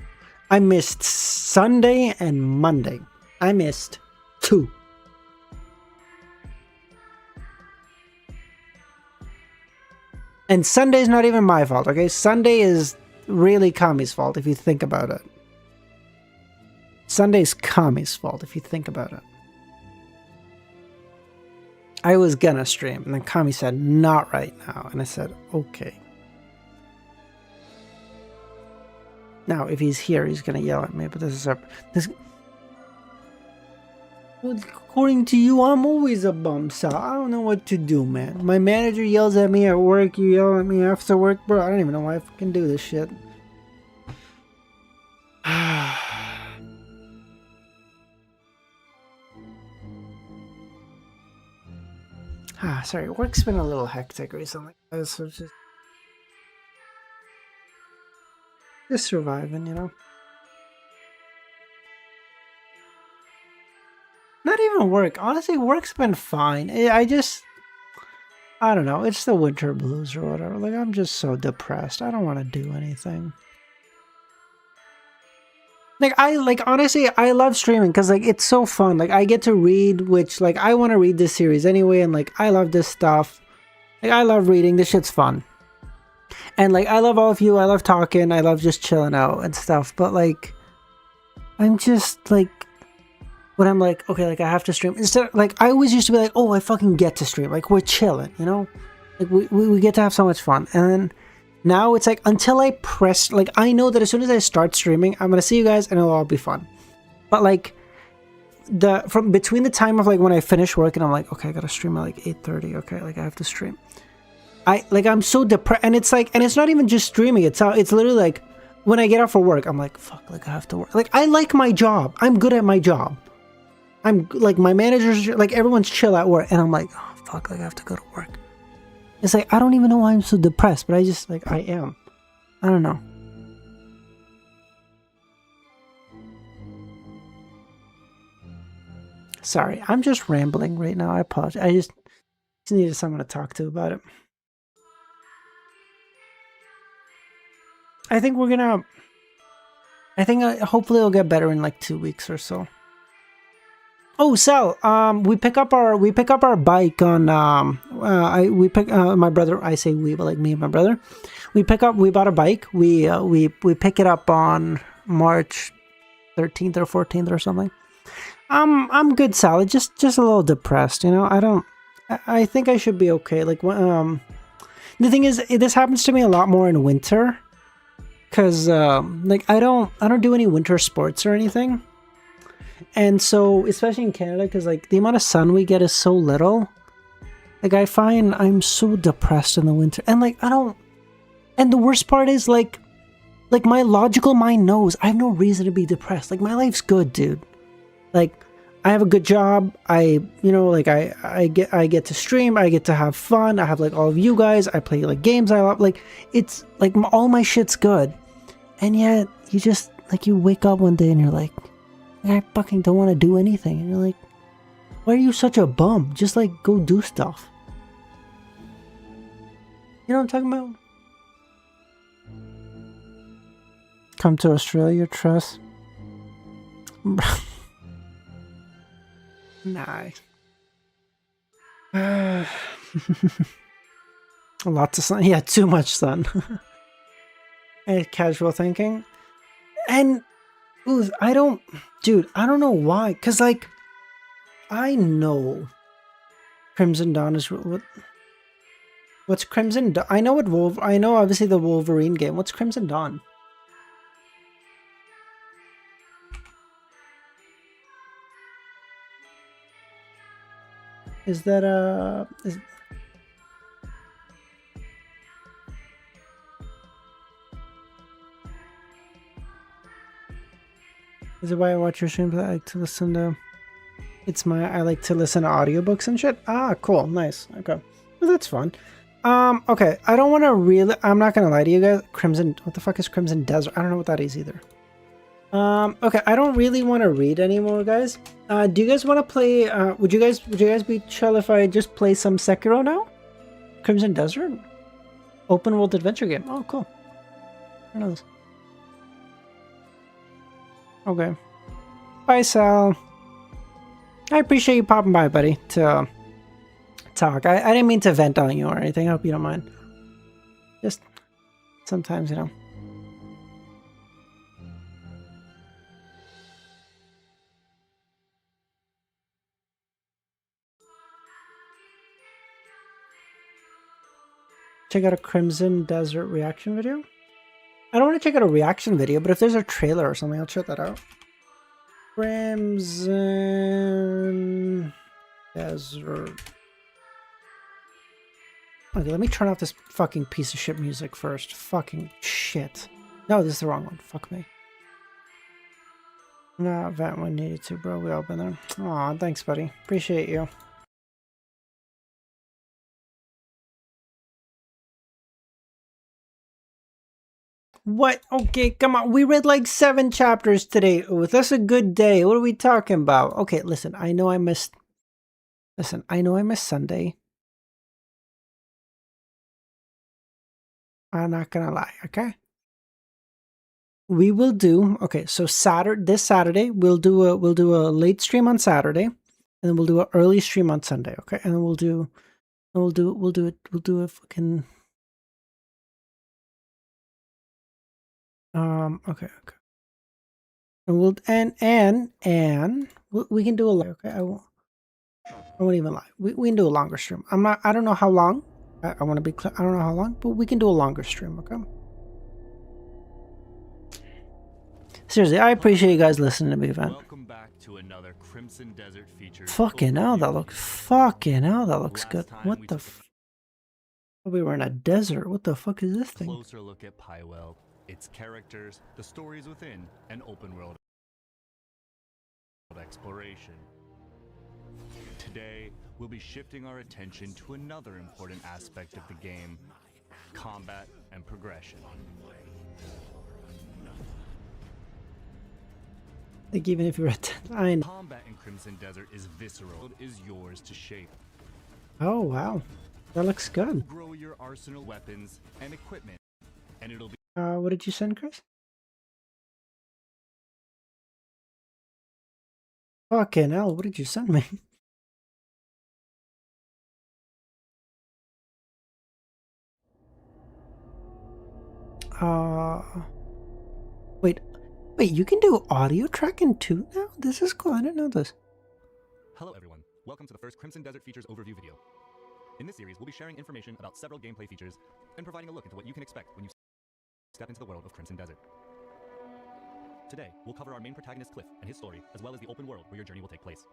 I missed Sunday and Monday. I missed 2. And Sunday's not even my fault, okay? Sunday is really Kami's fault if you think about it. Sunday's Kami's fault if you think about it. I was gonna stream, and then Kami said, not right now. And I said, okay. Now, if he's here, he's gonna yell at me, but this is well, according to you, I'm always a bum, so I don't know what to do, man. My manager yells at me at work, you yell at me after work, bro. I don't even know why I fucking do this shit. Sorry, work's been a little hectic recently. So just... Just surviving, you know? Not even work. Honestly, work's been fine. I don't know. It's the winter blues or whatever. Like, I'm just so depressed. I don't want to do anything. Like, honestly, I love streaming because, like, it's so fun. Like, I get to read, which, like, I want to read this series anyway. And, like, I love this stuff. Like, I love reading. This shit's fun. And, like, I love all of you. I love talking. I love just chilling out and stuff. But, like, I'm just, like, when I'm like, okay, like I have to stream. Instead of, like, I always used to be like, oh, I fucking get to stream. Like, we're chilling, you know? Like, we get to have so much fun. And then now it's like, until I press, like, I know that as soon as I start streaming, I'm going to see you guys and it'll all be fun. But, like, from between the time of, like, when I finish work and I'm like, okay, I got to stream at, like, 8:30. Okay, like, I have to stream. I'm so depressed. And it's like, and it's not even just streaming. It's literally like, when I get off for work, I'm like, fuck, like, I have to work. Like, I like my job. I'm good at my job. I'm like, my managers, like, everyone's chill at work, and I'm like, oh fuck, like, I have to go to work. It's like, I don't even know why I'm so depressed, but I just, like, I am. I don't know. Sorry, I'm just rambling right now. I apologize. I just needed someone to talk to about it. I think we're gonna. I think hopefully it'll get better in like 2 weeks or so. Oh, Sal, we pick up our bike on my brother, I say we, but like me and my brother. We bought a bike. We pick it up on March 13th or 14th or something. I'm good, Sal. Just a little depressed, you know. I think I should be okay. Like, the thing is, this happens to me a lot more in winter, cause like I don't do any winter sports or anything. And so, especially in Canada, because like the amount of sun we get is so little, like I find I'm so depressed in the winter. And like and the worst part is like my logical mind knows I have no reason to be depressed. Like, my life's good, dude. Like, I have a good job. I get to stream. I get to have fun. I have like all of you guys. I play like games I love. Like, it's like all my shit's good. And yet you just like, you wake up one day and you're like, I fucking don't want to do anything. And you're like, why are you such a bum? Just like, go do stuff. You know what I'm talking about? Come to Australia, trust. Nah. Lots of sun. Yeah, too much sun. And casual thinking. And ooh, I don't know why. Cause like, I know Crimson Dawn is what's Crimson Dawn? I know I know obviously the Wolverine game. What's Crimson Dawn? Is that is it why I watch your streams? I like to listen to. I like to listen to audiobooks and shit. Ah, cool, nice. Okay, well, that's fun. Okay, I don't want to really. I'm not gonna lie to you guys. Crimson. What the fuck is Crimson Desert? I don't know what that is either. Okay, I don't really want to read anymore, guys. Do you guys want to play? Would you guys be chill if I just play some Sekiro now? Crimson Desert, open world adventure game. Oh, cool. I know this. Okay. Bye, Sal. I appreciate you popping by, buddy, to talk. I didn't mean to vent on you or anything. I hope you don't mind. Just sometimes, you know. Check out a Crimson Desert reaction video. I don't want to check out a reaction video, but if there's a trailer or something, I'll check that out. Crimson Desert. Okay, let me turn off this fucking piece of shit music first. Fucking shit. No, this is the wrong one. Fuck me. No, vent when needed to, bro. We all been there. Aw, thanks, buddy. Appreciate you. What? Okay, come on. We read like 7 chapters today. Oh, that's a good day. What are we talking about? Okay, listen. I know I missed. Listen, I know I missed Sunday. I'm not gonna lie. Okay. We will do. Okay, so this Saturday we'll do a late stream on Saturday, and then we'll do an early stream on Sunday. Okay, and then we'll do a fucking. Okay. And we'll we can do a okay. I won't even lie. We can do a longer stream. I don't know how long. I want to be clear. I don't know how long, but we can do a longer stream. Okay. Seriously, I appreciate you guys listening to me, man. Welcome back to another Crimson Desert feature. Fucking hell, that looks good. What the? We were in a desert. What the fuck is this thing? Closer look at Pywell, its characters, the stories within, and open world exploration. Today, we'll be shifting our attention to another important aspect of the game: combat and progression. Like even if you're at Combat in Crimson Desert is visceral. It is yours to shape. Oh wow, that looks good. Grow your arsenal, weapons, and equipment, and it'll be. What did you send, Chris? Fucking hell, what did you send me? Wait, you can do audio tracking too now? This is cool, I didn't know this. Hello everyone, welcome to the first Crimson Desert Features overview video. In this series, we'll be sharing information about several gameplay features and providing a look into what you can expect when you step into the world of Crimson Desert. Today, we'll cover our main protagonist Cliff and his story, as well as the open world where your journey will take place.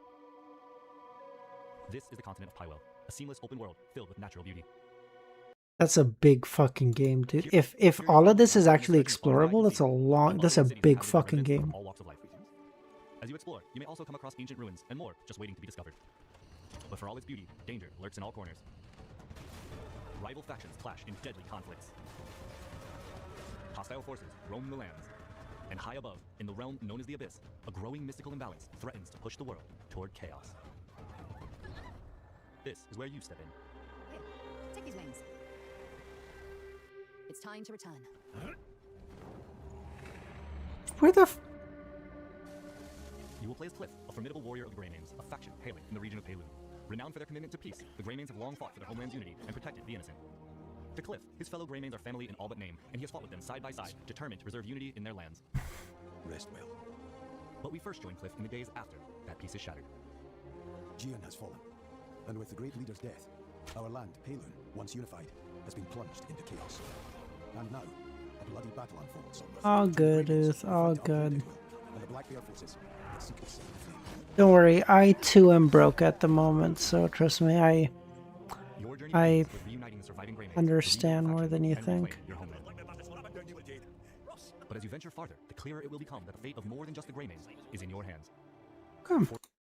This is the continent of Pywell, a seamless open world filled with natural beauty. That's a big fucking game, dude. If all of this is actually explorable, that's a big fucking game. As you explore, you may also come across ancient ruins and more just waiting to be discovered. But for all its beauty, danger lurks in all corners. Rival factions clash in deadly conflicts. Hostile forces roam the lands. And high above, in the realm known as the Abyss, a growing mystical imbalance threatens to push the world toward chaos. This is where you step in. Here, take these wings. It's time to return. Where the You will play as Cliff, a formidable warrior of the Greymanes, a faction hailing from the region of Peilun. Renowned for their commitment to peace, the Greymanes have long fought for their homeland's unity and protected the innocent. To Cliff, his fellow Greymanes are family in all but name, and he has fought with them side by side, determined to preserve unity in their lands. Rest well. But we first join Cliff in the days after that peace is shattered. Jian has fallen, and with the great leader's death, our land, Peilun, once unified, has been plunged into chaos. And now, a bloody battle unfolds. All good, Ruth. All good. And the Black Bear forces that seek to set the flame. Don't worry, I too am broke at the moment, so trust me, I understand more than you think. But as you venture farther, the clearer it will become that the fate of more than just the Greymanes is in your hands. Come.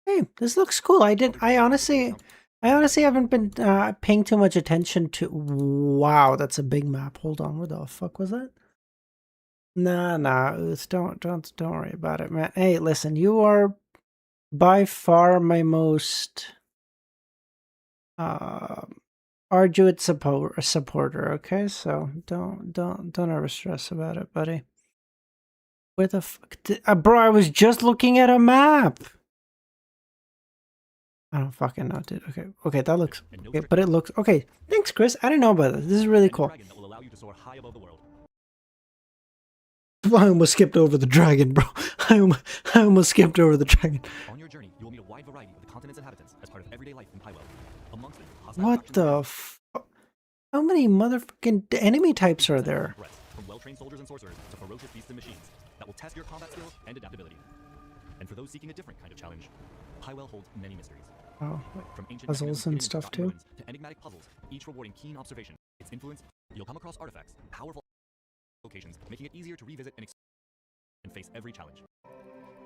Hey, this looks cool. I honestly haven't been paying too much attention to. Wow, that's a big map. Hold on, where the fuck was that? Nah, Uth, don't worry about it, man. Hey, listen, you are by far my most arduous supporter. Okay, so don't ever stress about it, buddy. Where the fuck, bro? I was just looking at a map. I don't fucking know, dude. Okay, that looks okay, but it looks okay. Thanks, Chris. I didn't know about this. This is really cool. I almost skipped over the dragon, bro. I almost skipped over the dragon. On your journey, you will meet a wide variety of the continent's inhabitants as part of everyday life in Pywell. Amongst them, what the fuck? How many motherfucking enemy types are there? From well-trained soldiers and sorcerers to ferocious beasts and machines that will test your combat skills and adaptability. And for those seeking a different kind of challenge, Pywell holds many mysteries. Oh, from ancient puzzles and stuff too. To enigmatic puzzles, each rewarding keen observation. Its influence, you'll come across artifacts, powerful locations, making it easier to revisit and face every challenge.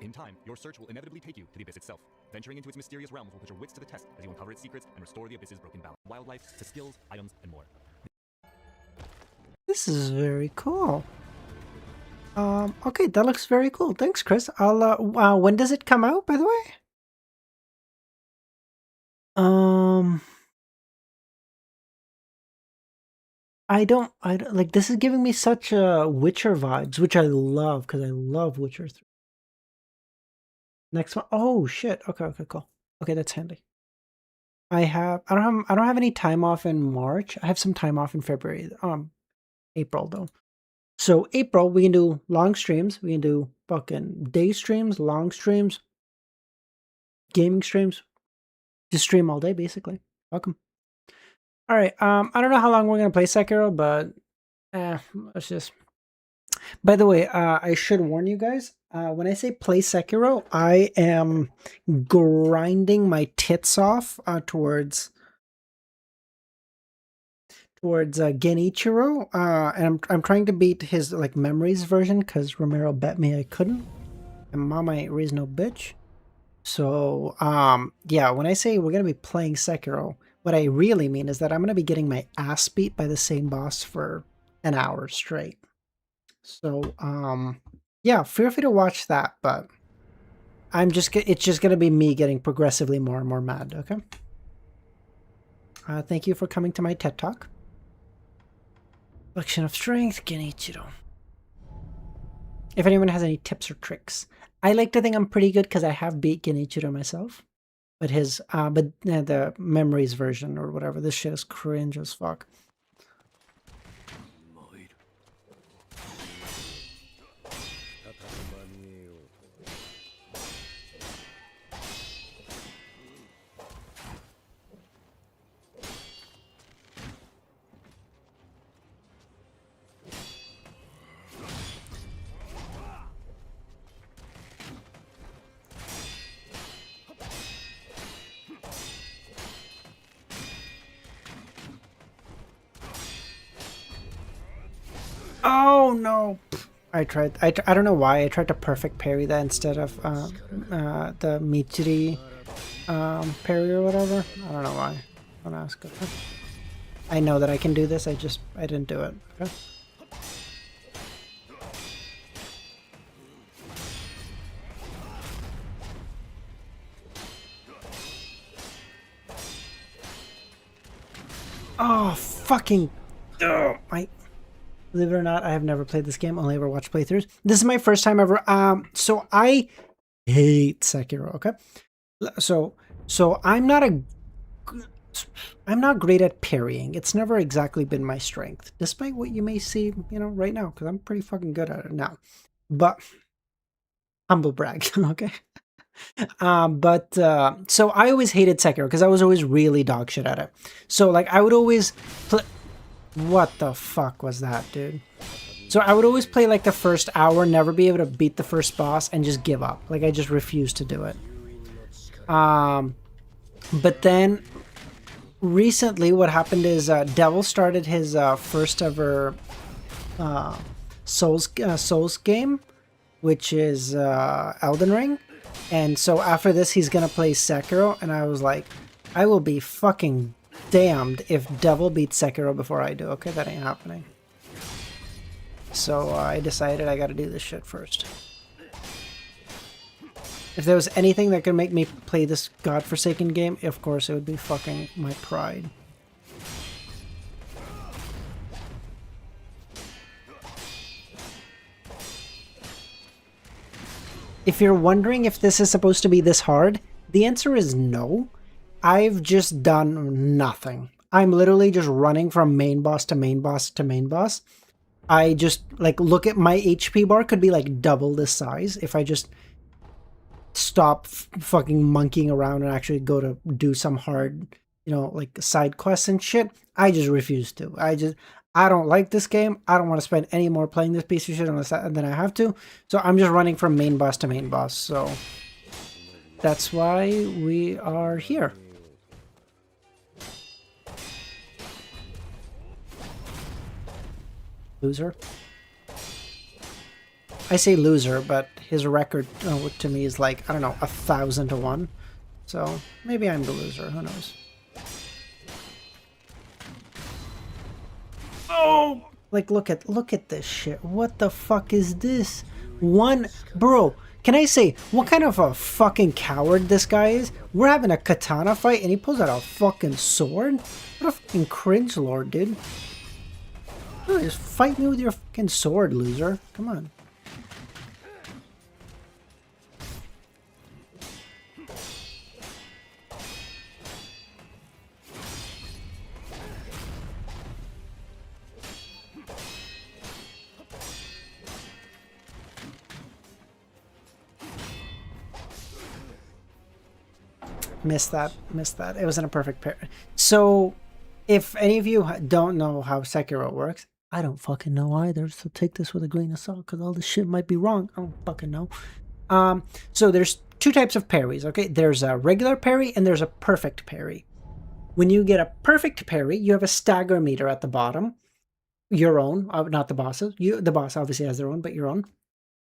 In time, your search will inevitably take you to the Abyss itself. Venturing into its mysterious realms will put your wits to the test as you uncover its secrets and restore the Abyss's broken balance. Wildlife to skills, items, and more. This is very cool. Okay, that looks very cool. Thanks, Chris. When does it come out, by the way? I don't like, this is giving me such Witcher vibes, which I love because I love Witcher 3. Next one. Oh shit. Okay, cool. Okay, that's handy. I don't have any time off in March. I have some time off in February. April though. So April we can do long streams. We can do fucking day streams, long streams, gaming streams. Just stream all day basically. Welcome. All right. I don't know how long we're gonna play Sekiro, but let's just. By the way, I should warn you guys. When I say play Sekiro, I am grinding my tits off towards Genichiro, and I'm trying to beat his like memories version because Romero bet me I couldn't, and Mama ain't raised no bitch. So yeah, when I say we're gonna be playing Sekiro, what I really mean is that I'm gonna be getting my ass beat by the same boss for an hour straight. So yeah, feel free to watch that, but it's just gonna be me getting progressively more and more mad. Okay. Thank you for coming to my TED Talk. Collection of Strength, Genichiro. If anyone has any tips or tricks, I like to think I'm pretty good because I have beat Genichiro myself. But the memories version or whatever, this shit is cringe as fuck. Oh no! I don't know why I tried to perfect parry that instead of the Michiri parry or whatever. I don't know why. Don't ask. Okay. I know that I can do this. I didn't do it. Okay. Oh fucking! Oh, believe it or not, I have never played this game. Only ever watched playthroughs. This is my first time ever. So I hate Sekiro. Okay, so I'm not great at parrying. It's never exactly been my strength, despite what you may see, right now, because I'm pretty fucking good at it now. But humble brag, okay. So I always hated Sekiro because I was always really dog shit at it. So like I would always play. What the fuck was that, dude? So I would always play like the first hour, never be able to beat the first boss, and just give up. Like I just refused to do it. But then recently what happened is Devil started his first ever Souls game, which is Elden Ring. And so after this he's gonna play Sekiro, and I was like, I will be fucking damned if Devil beats Sekiro before I do. Okay, that ain't happening. So I decided I gotta do this shit first. If there was anything that could make me play this godforsaken game, of course it would be fucking my pride. If you're wondering if this is supposed to be this hard, the answer is no. I've just done nothing. I'm literally just running from main boss to main boss to main boss. I just, like, look at my HP bar could be, like, double this size if I just stop fucking monkeying around and actually go to do some hard, like, side quests and shit. I just refuse to. I don't like this game. I don't want to spend any more playing this piece of shit unless than I have to. So I'm just running from main boss to main boss. So that's why we are here. Loser. I say loser, but his record to me is like, I don't know, 1,000 to 1. So maybe I'm the loser. Who knows? Oh, Like, look at this shit. What the fuck is this? Bro, can I say, what kind of a fucking coward this guy is? We're having a katana fight and he pulls out a fucking sword? What a fucking cringe lord, dude. Oh, just fight me with your fucking sword, loser. Come on. Missed that. It wasn't a perfect pair. So, if any of you don't know how Sekiro works, I don't fucking know either, so take this with a grain of salt, because all this shit might be wrong. I don't fucking know. So there's two types of parries, okay? There's a regular parry, and there's a perfect parry. When you get a perfect parry, you have a stagger meter at the bottom. Your own, not the boss's. The boss obviously has their own, but your own.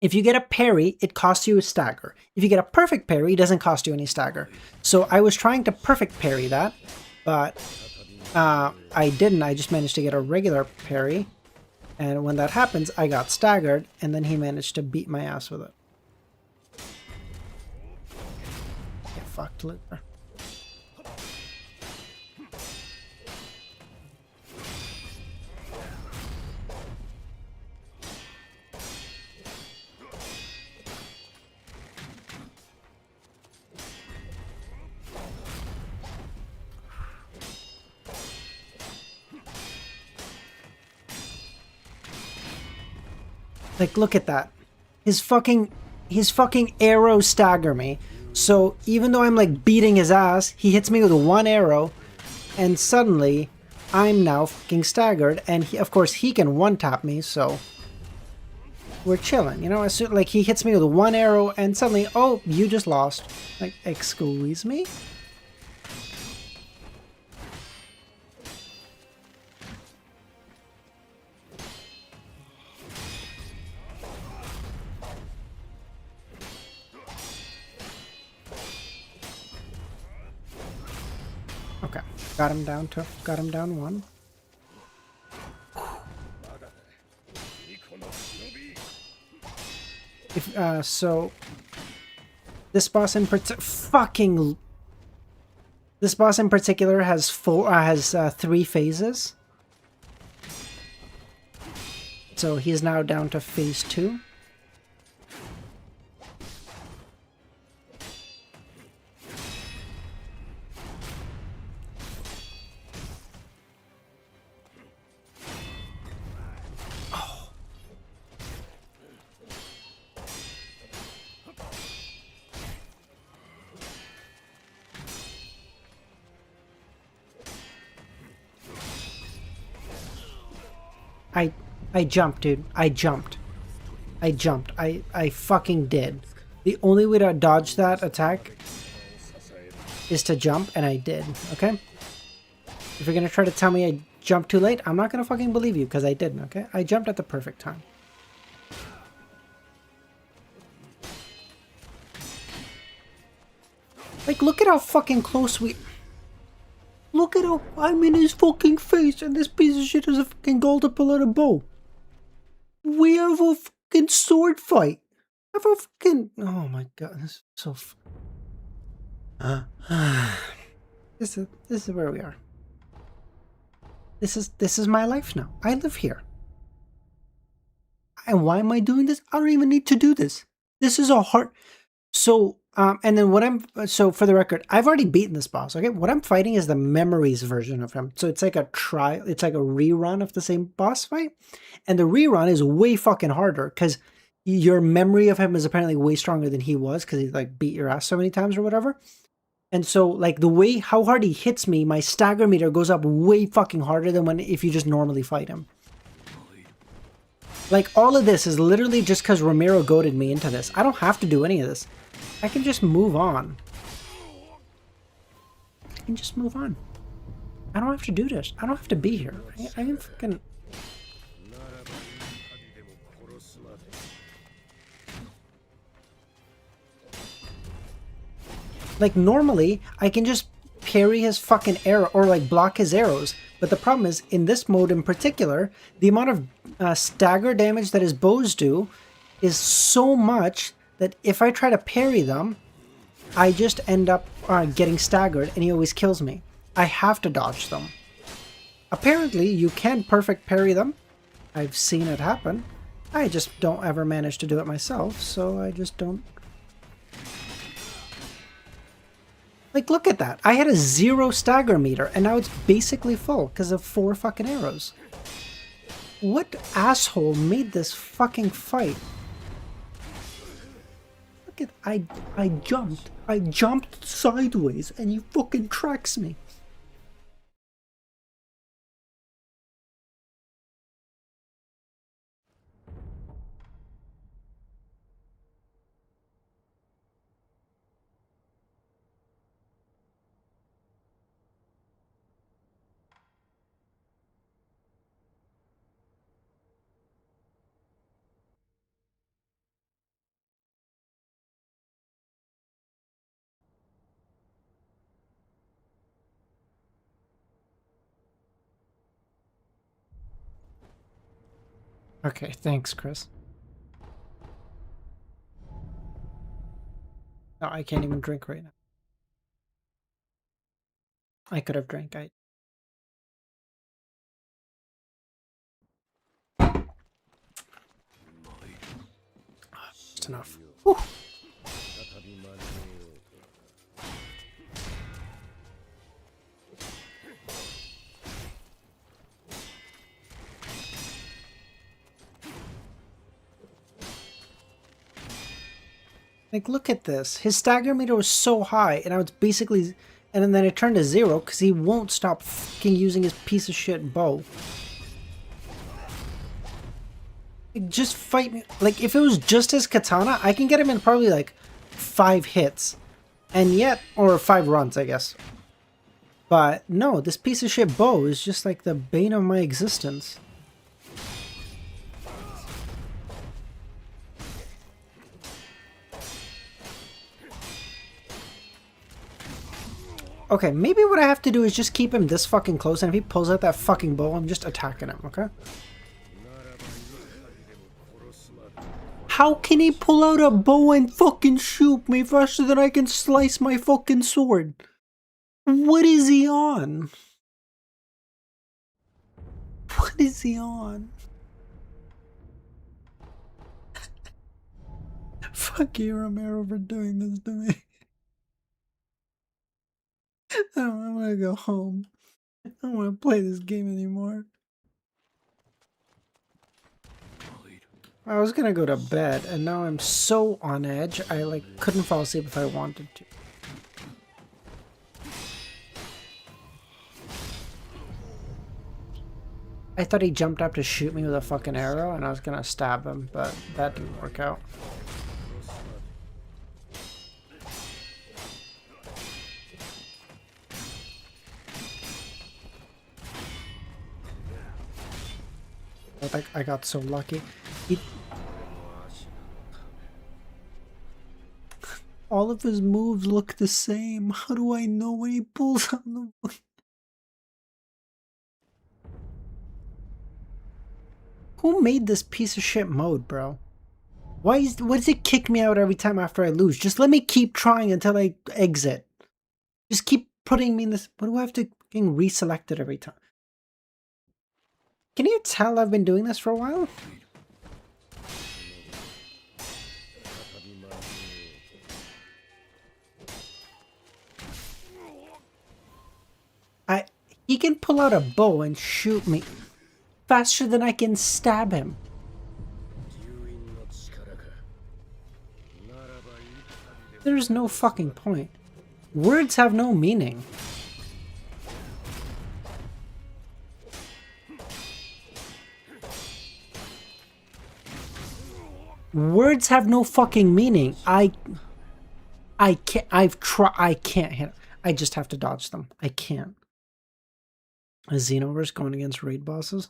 If you get a parry, it costs you a stagger. If you get a perfect parry, it doesn't cost you any stagger. So I was trying to perfect parry that, but I didn't. I just managed to get a regular parry. And when that happens, I got staggered, and then he managed to beat my ass with it. Get fucked, loser. Like, look at that. His fucking arrows stagger me. So even though I'm like beating his ass, he hits me with one arrow, and suddenly I'm now fucking staggered. And of course he can one-tap me, so we're chilling. You know, as soon, like, he hits me with one arrow, and suddenly, oh, you just lost. Like, excuse me? Okay, got him down one. If so, this boss in particular has three phases. So he's now down to phase 2. I jumped, dude. I jumped. I fucking did. The only way to dodge that attack is to jump, and I did, okay? If you're gonna try to tell me I jumped too late, I'm not gonna fucking believe you, because I didn't, okay? I jumped at the perfect time. Like, look at how fucking close we... Look at how I'm in his fucking face, and this piece of shit has a fucking goal to pull out a bow. We have a fucking sword fight. I have a fucking... Oh my god, this is so... This is where we are. This is my life now. I live here. And why am I doing this? I don't even need to do this. This is a hard... So, and then so for the record, I've already beaten this boss, okay? What I'm fighting is the memories version of him. So it's like a rerun of the same boss fight. And the rerun is way fucking harder because your memory of him is apparently way stronger than he was because he like beat your ass so many times or whatever. And so like how hard he hits me, my stagger meter goes up way fucking harder than if you just normally fight him. Like, all of this is literally just because Ramiro goaded me into this. I don't have to do any of this. I can just move on. I can just move on. I don't have to do this. I don't have to be here. I can fucking... Like, normally, I can just parry his fucking arrow, or like block his arrows. But the problem is, in this mode in particular, the amount of stagger damage that his bows do is so much that if I try to parry them, I just end up getting staggered and he always kills me. I have to dodge them. Apparently, you can perfect parry them. I've seen it happen. I just don't ever manage to do it myself, so I just don't. Like, look at that. I had a 0 stagger meter, and now it's basically full because of 4 fucking arrows. What asshole made this fucking fight? Look at, I jumped sideways, and he fucking tracks me. Okay, thanks, Chris. No, I can't even drink right now. I could have drank. Just enough. Whew. Like, look at this. His stagger meter was so high, and now it's basically... And then it turned to 0, because he won't stop fucking using his piece of shit bow. Like, just fight me. Like, if it was just his katana, I can get him in probably, like, 5 hits. And yet... Or 5 runs, I guess. But, no, this piece of shit bow is just, like, the bane of my existence. Okay, maybe what I have to do is just keep him this fucking close, and if he pulls out that fucking bow, I'm just attacking him, okay? How can he pull out a bow and fucking shoot me faster than I can slice my fucking sword? What is he on? What is he on? Fuck you, Romero, for doing this to me. I want to go home. I don't want to play this game anymore. I was gonna go to bed, and now I'm so on edge, I like couldn't fall asleep if I wanted to. I thought he jumped up to shoot me with a fucking arrow, and I was gonna stab him, but that didn't work out. I got so lucky. All of his moves look the same. How do I know when he pulls on them? Who made this piece of shit mode, bro? Why does it kick me out every time after I lose? Just let me keep trying until I exit. Just keep putting me in this. What do I have to getting reselected every time? Can you tell I've been doing this for a while? He can pull out a bow and shoot me faster than I can stab him. There's no fucking point. Words have no meaning. Words have no fucking meaning. I can't. I can't hit. I just have to dodge them. I can't. A Xenoverse going against raid bosses.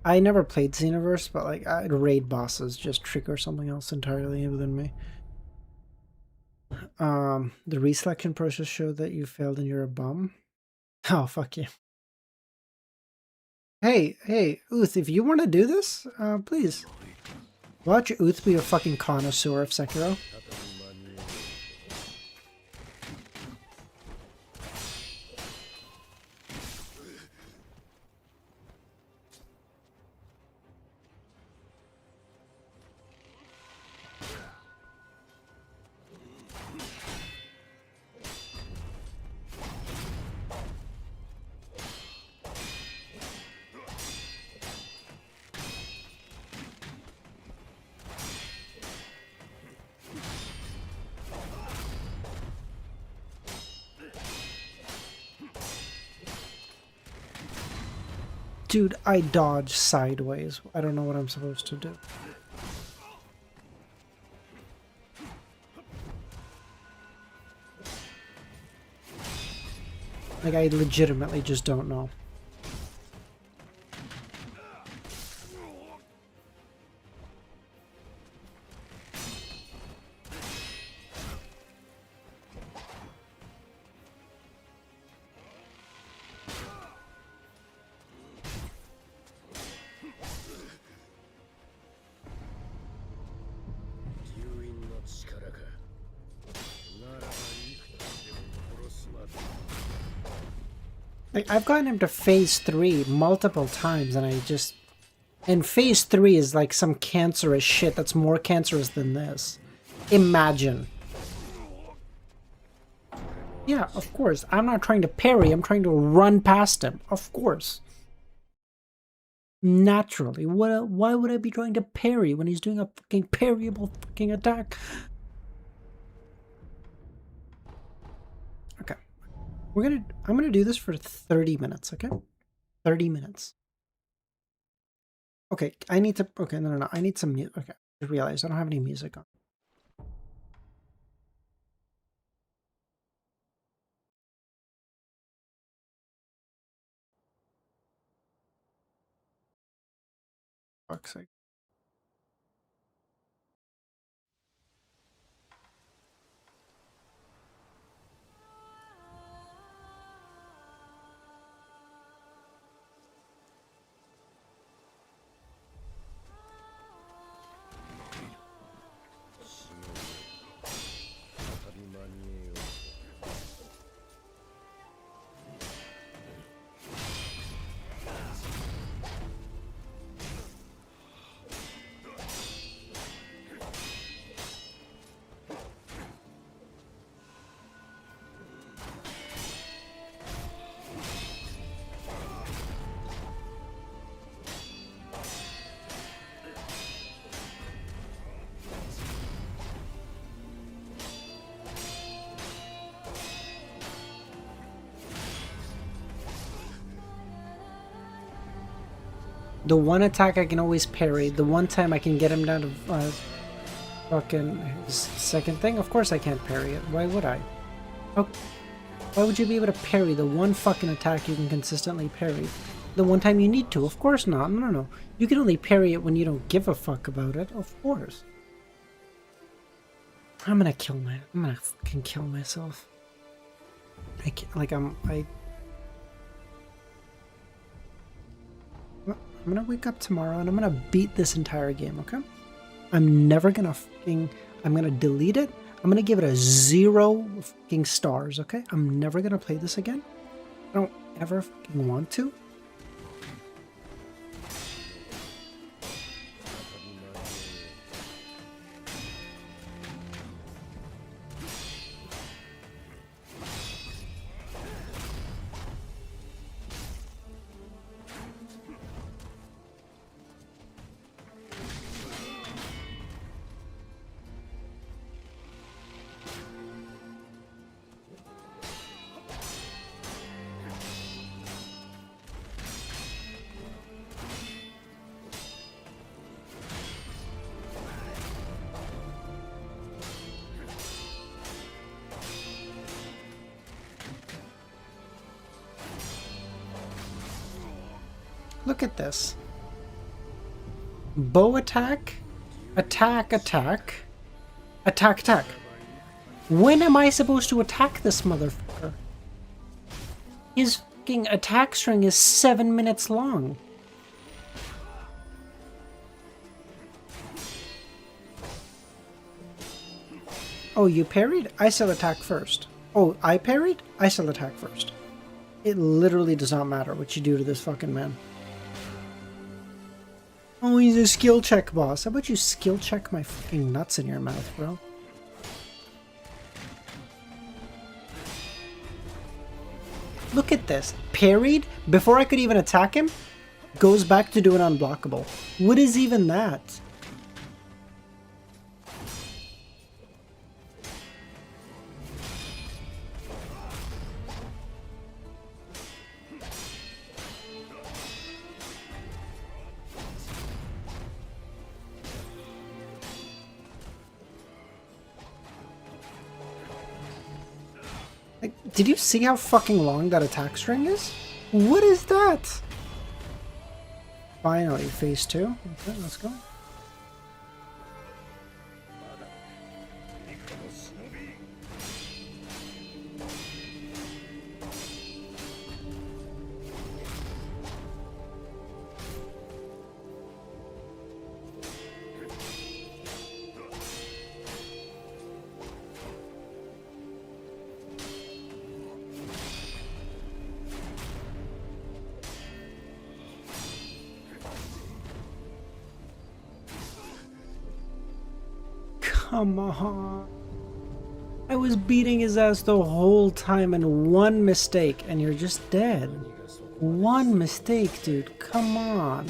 I never played Xenoverse, but like raid bosses just trigger something else entirely within me. The reselection process showed that you failed and you're a bum. Oh, fuck you. Hey, Uth, if you want to do this, please. Watch Uth be a fucking connoisseur of Sekiro. Dude, I dodge sideways. I don't know what I'm supposed to do. Like, I legitimately just don't know. Like, I've gotten him to phase 3 multiple times, and I just... And phase 3 is like some cancerous shit that's more cancerous than this. Imagine. Yeah, of course. I'm not trying to parry, I'm trying to run past him. Of course. Naturally. Why would I be trying to parry when he's doing a fucking parryable fucking attack? Okay. I'm gonna do this for 30 minutes, okay? 30 minutes. Okay, I need to, okay, no, I need some music. Okay, I realized I don't have any music on. Fuck's sake. The one attack I can always parry. The one time I can get him down to fucking his second thing. Of course I can't parry it. Why would I? Why would you be able to parry the one fucking attack you can consistently parry? The one time you need to? Of course not. No. You can only parry it when you don't give a fuck about it. Of course. I'm gonna fucking kill myself. I can't, like I'm gonna wake up tomorrow and I'm gonna beat this entire game, okay? I'm never gonna I'm gonna delete it. I'm gonna give it a 0 fucking stars, okay? I'm never gonna play this again. I don't ever fucking want to. Look at this. Bow attack, attack, attack, attack, attack. When am I supposed to attack this motherfucker? His fucking attack string is 7 minutes long. Oh, you parried? I shall attack first. Oh, I parried? I shall attack first. It literally does not matter what you do to this fucking man. Oh, he's a skill check boss. How about you skill check my fucking nuts in your mouth, bro? Look at this. Parried before I could even attack him. Goes back to doing unblockable. What is even that? Like, did you see how fucking long that attack string is? What is that? Finally, phase 2. Okay, let's go. Come on. I was beating his ass the whole time and one mistake and you're just dead. One mistake, dude. Come on.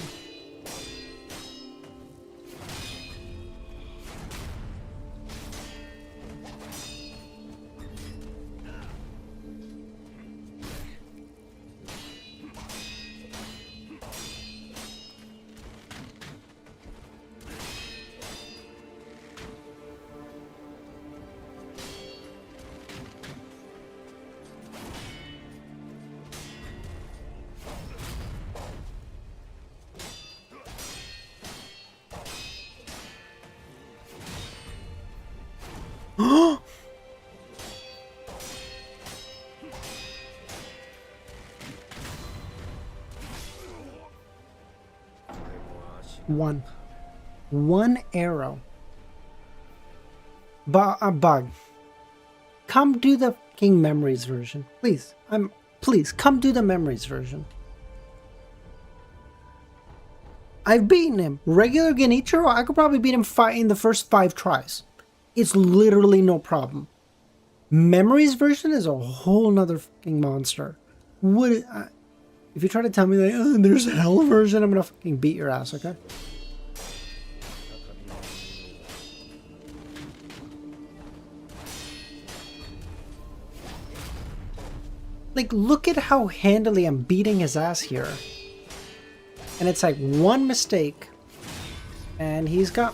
One arrow. Bug. Come do the fucking memories version. Please. Please, come do the memories version. I've beaten him. Regular Genichiro, I could probably beat him in the first 5 tries. It's literally no problem. Memories version is a whole nother fucking monster. If you try to tell me that, oh, there's a hell version, I'm gonna fucking beat your ass, okay? Like, look at how handily I'm beating his ass here. And it's like one mistake. And he's got...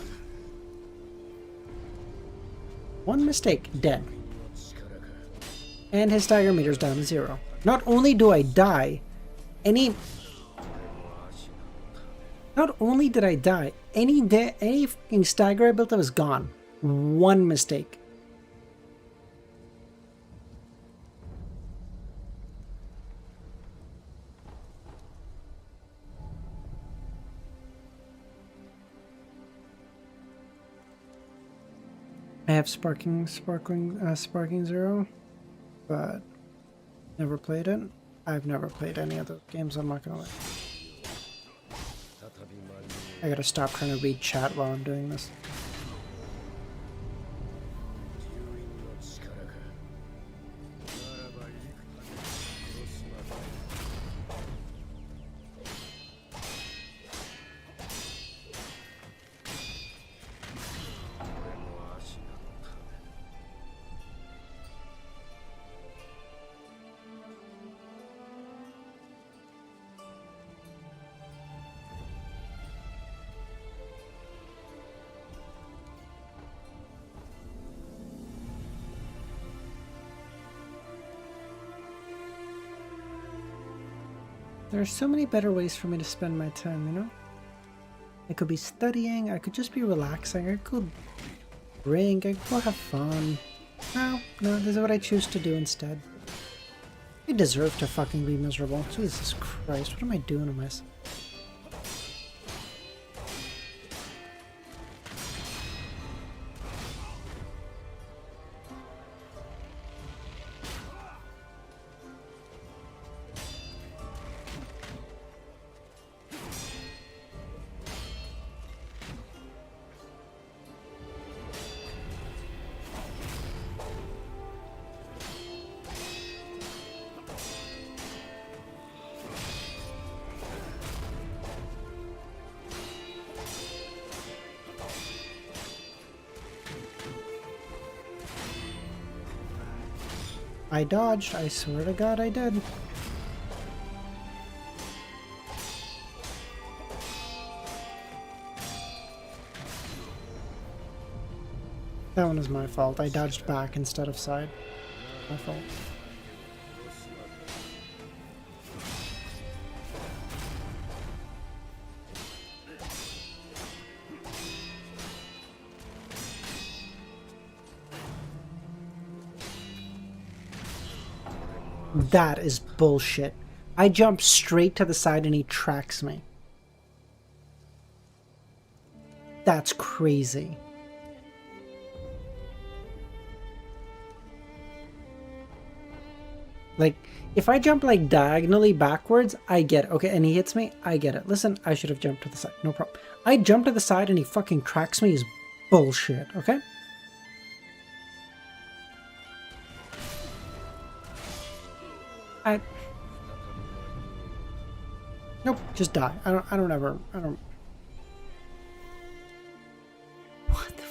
one mistake, dead. And his stagger meter's down to 0. Not only do I die, not only did I die, any fucking stagger I built up was gone. One mistake. I have Sparking 0, but never played it. I've never played any of those games, I'm not gonna lie. I gotta stop trying to read chat while I'm doing this. There are so many better ways for me to spend my time, you know? I could be studying, I could just be relaxing, I could drink, I could go have fun. No, this is what I choose to do instead. I deserve to fucking be miserable. Jesus Christ, what am I doing to myself? I dodged, I swear to God I did. That one is my fault. I dodged back instead of side. My fault. That is bullshit. I jump straight to the side and he tracks me. That's crazy. Like, if I jump like diagonally backwards, I get it. Okay, and he hits me, I get it. Listen, I should have jumped to the side. No problem. I jump to the side and he fucking tracks me is bullshit, okay? Nope, just die. I don't ever. What the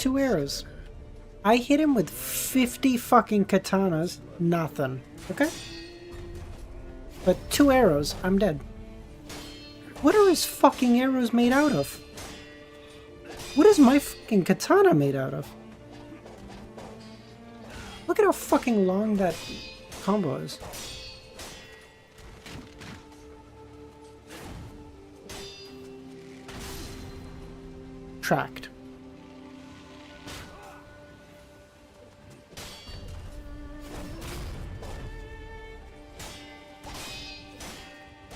Two arrows. I hit him with 50 fucking katanas. Nothing. Okay? But 2 arrows, I'm dead. What are his fucking arrows made out of? What is my fucking katana made out of? Look at how fucking long that combo is. Tracked.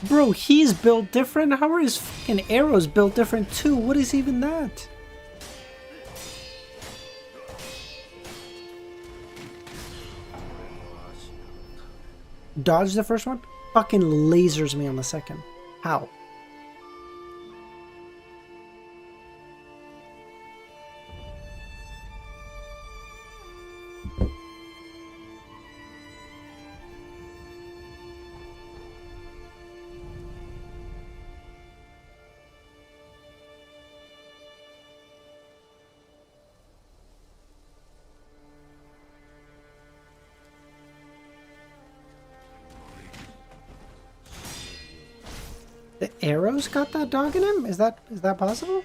Bro, he's built different? How are his fucking arrows built different too? What is even that? Dodge the first one? Fucking lasers me on the second. How? The arrows got that dog in him? Is that possible?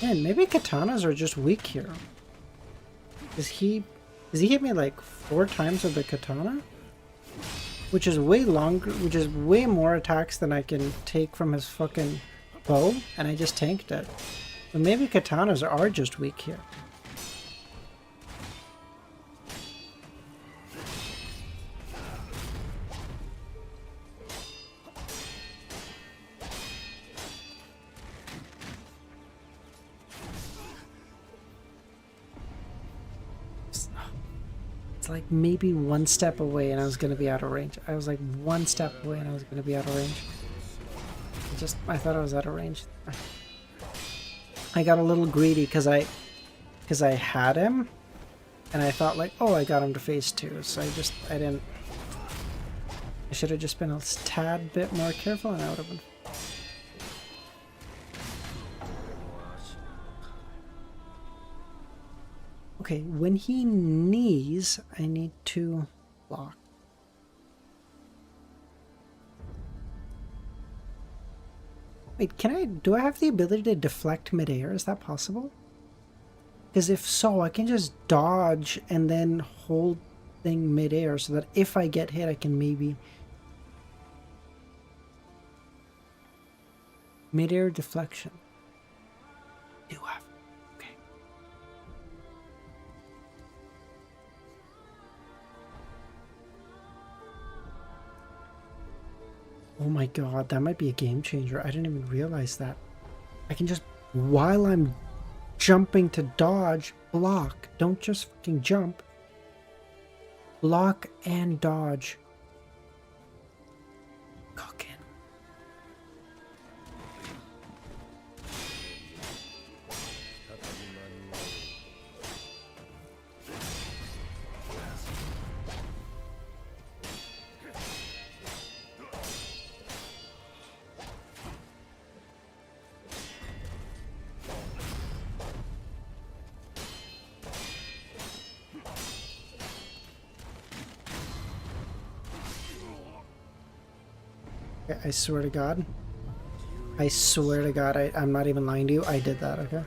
Man, maybe katanas are just weak here. Does he hit me like 4 times with the katana? Which is way longer, which is way more attacks than I can take from his fucking bow, and I just tanked it. But maybe katanas are just weak here. It's like maybe 1 step away and I was going to be out of range. I was like 1 step away and I was going to be out of range. I thought I was out of range. I got a little greedy because I had him, and I thought like, oh, I got him to phase 2, so I didn't. I should have just been a tad bit more careful, and I would have been. Okay, when he knees, I need to block. Wait, do I have the ability to deflect midair? Is that possible? Because if so, I can just dodge and then hold thing midair so that if I get hit, I can maybe... Midair deflection. Do have... Okay. Oh my god, that might be a game changer. I didn't even realize that. I can just, while I'm jumping to dodge, block. Don't just fucking jump. Block and dodge. Cooking. I swear to God. I swear to God, I'm not even lying to you. I did that, okay?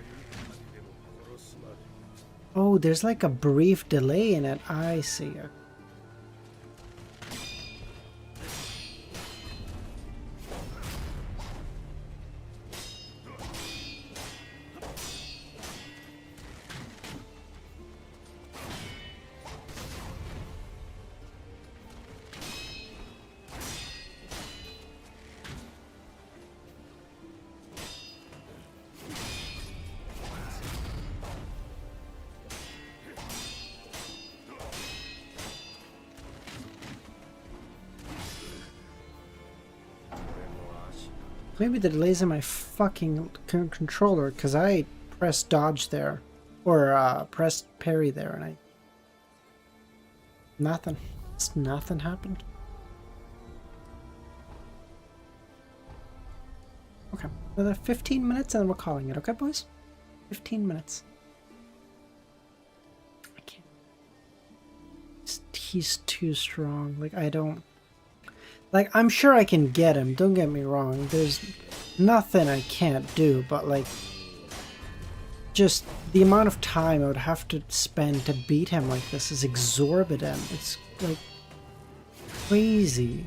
Oh, there's like a brief delay in it. I see. Maybe the delay's in my fucking controller, because I pressed dodge there. Or pressed parry there, and nothing. Just nothing happened. Okay, another 15 minutes and then we're calling it, okay, boys? 15 minutes. I can't. He's too strong. Like, I don't... Like, I'm sure I can get him, don't get me wrong. There's nothing I can't do, but like... Just the amount of time I would have to spend to beat him like this is exorbitant. It's like... crazy.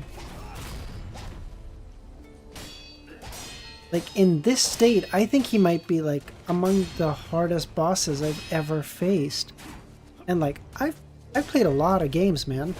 Like, in this state, I think he might be like among the hardest bosses I've ever faced. And like, I've played a lot of games, man.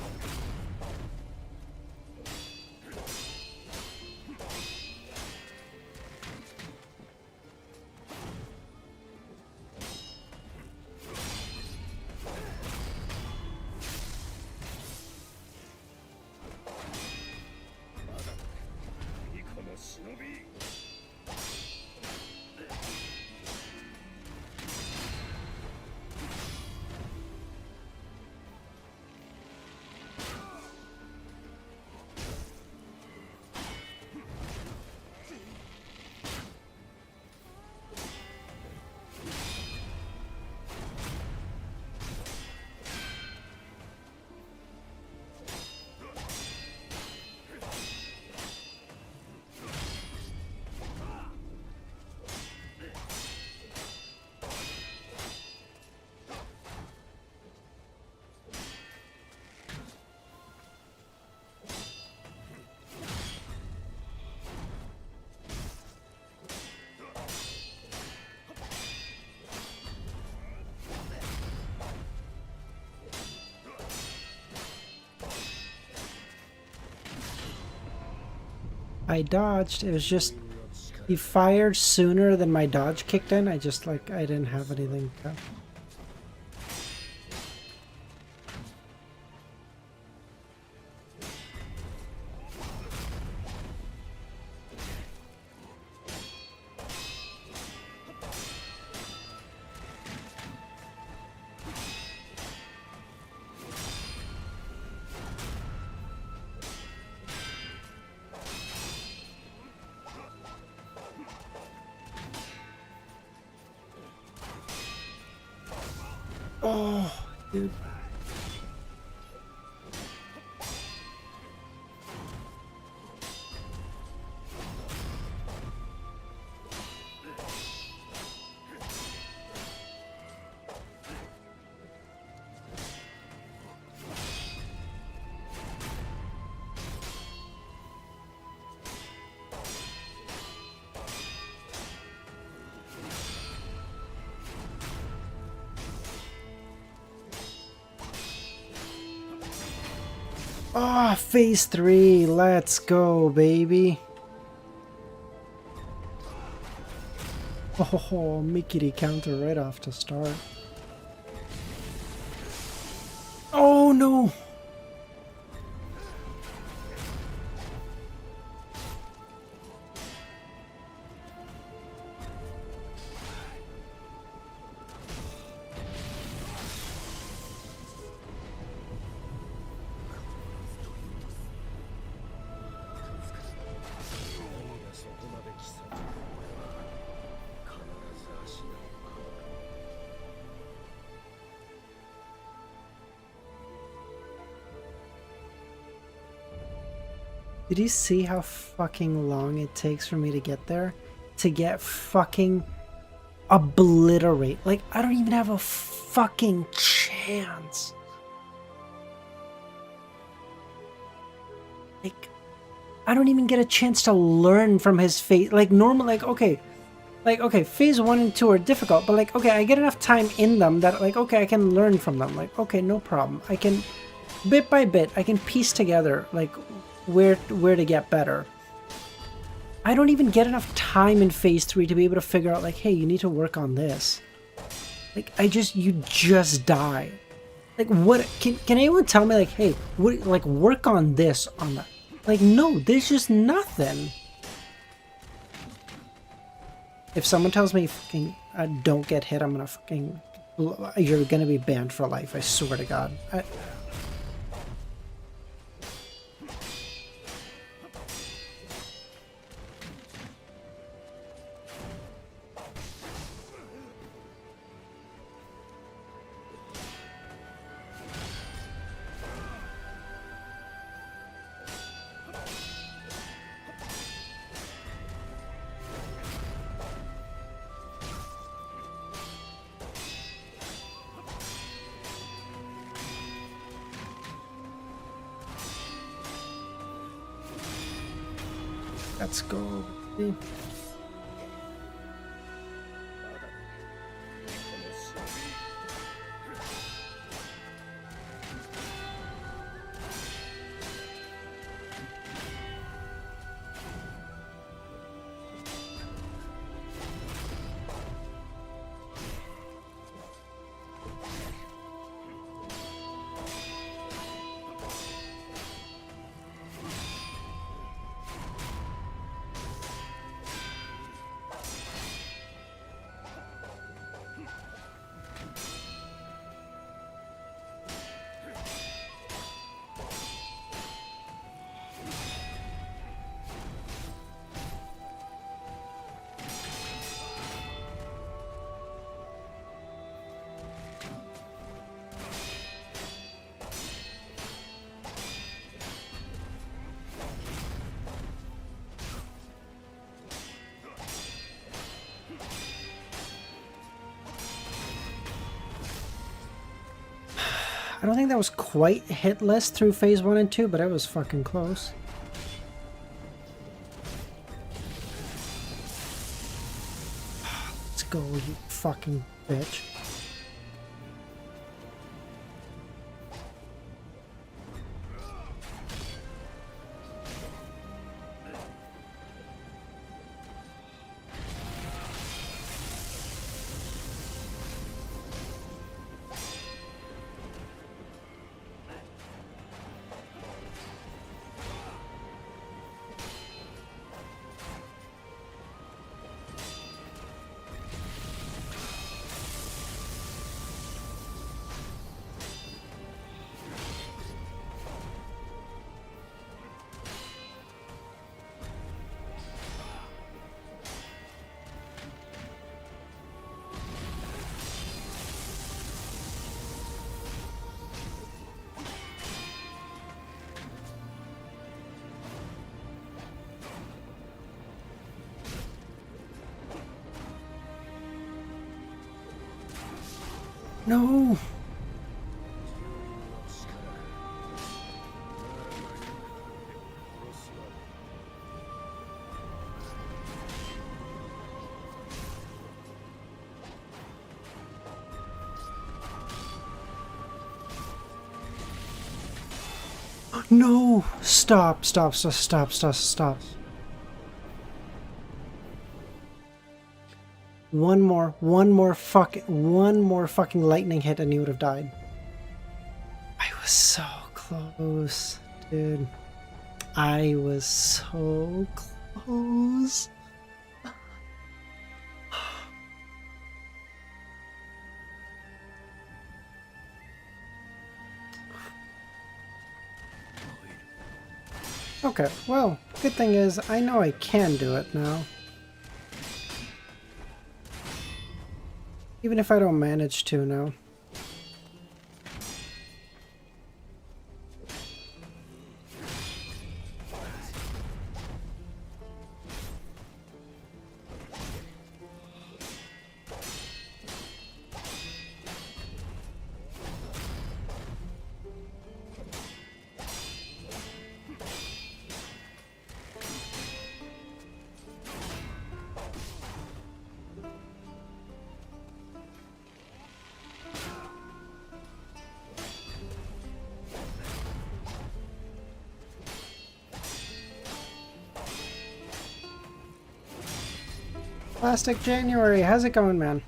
I dodged. It was just... He fired sooner than my dodge kicked in. I just, like, I didn't have anything to... Oh, dude. Ah, phase 3. Let's go, baby. Oh, Mickey counter right off the start. Oh no. Did you see how fucking long it takes for me to get there? To get fucking obliterate. Like, I don't even have a fucking chance. Like, I don't even get a chance to learn from his fate. Like, normal, like, okay, phase 1 and 2 are difficult, but like, okay, I get enough time in them that, like, okay, I can learn from them. Like, okay, no problem. I can, bit by bit, I can piece together, like, where to get better. I don't even get enough time in phase 3 to be able to figure out, like, hey, you need to work on this. Like, you just die. Like, what, can anyone tell me, like, hey, what, like, work on this, on that? Like, no, there's just nothing. If someone tells me fucking don't get hit, I'm gonna fucking, you're gonna be banned for life, I swear to God. Let's go. I don't think that was quite hitless through phase 1 and 2, but it was fucking close. Let's go, you fucking bitch. No! No! Stop, stop, stop, stop, stop, stop. One more fucking lightning hit and you would have died. I was so close, dude. I was so close. Okay, well, good thing is I know I can do it now. Even if I don't manage to now. Plastic January, how's it going, man?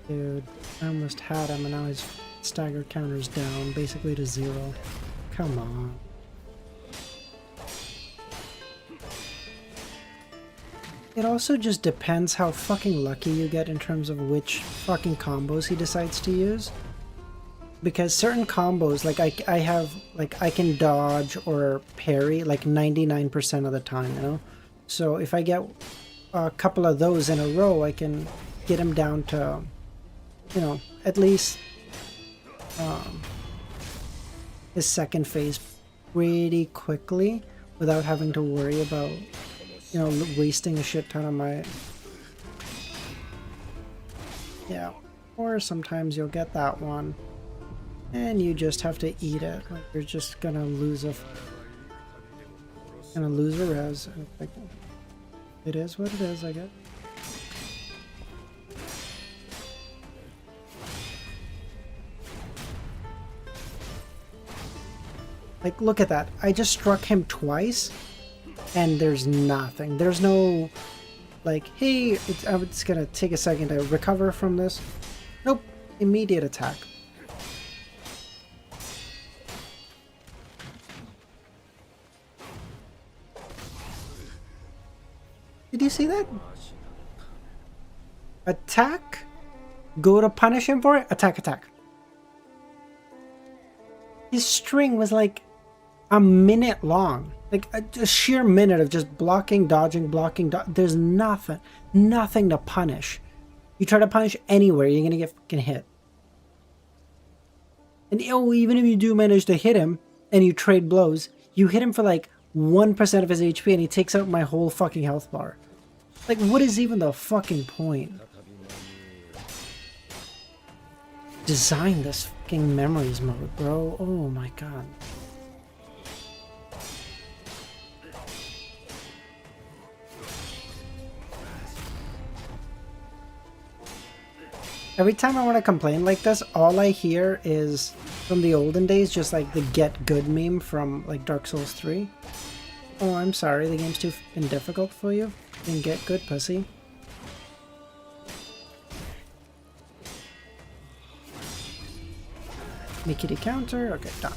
Dude, I almost had him and now his stagger counter's down, basically to 0. Come on. It also just depends how fucking lucky you get in terms of which fucking combos he decides to use. Because certain combos, like I have, like I can dodge or parry like 99% of the time, you know? So if I get a couple of those in a row, I can get him down to, you know, at least his second phase pretty quickly without having to worry about, you know, wasting a shit ton of my... Yeah. Or sometimes you'll get that one and you just have to eat it. Like you're just gonna lose a res. Like, it is what it is, I guess. Like, look at that. I just struck him twice and there's nothing. There's no, like, hey, it's gonna take a second to recover from this. Nope. Immediate attack. Did you see that? Attack? Go to punish him for it? Attack, attack. His string was like a minute long. Like a sheer minute of just blocking, dodging, blocking, there's nothing to punish. You try to punish anywhere, you're gonna get fucking hit. And even if you do manage to hit him and you trade blows, you hit him for like 1% of his HP and he takes out my whole fucking health bar. Like, what is even the fucking point? Design this fucking memories mode, bro. Oh my god. Every time I want to complain like this, all I hear is from the olden days, just like the get good meme from like Dark Souls 3. Oh, I'm sorry, the game's too fucking difficult for you. Then get good, pussy. Mikity counter, okay, done.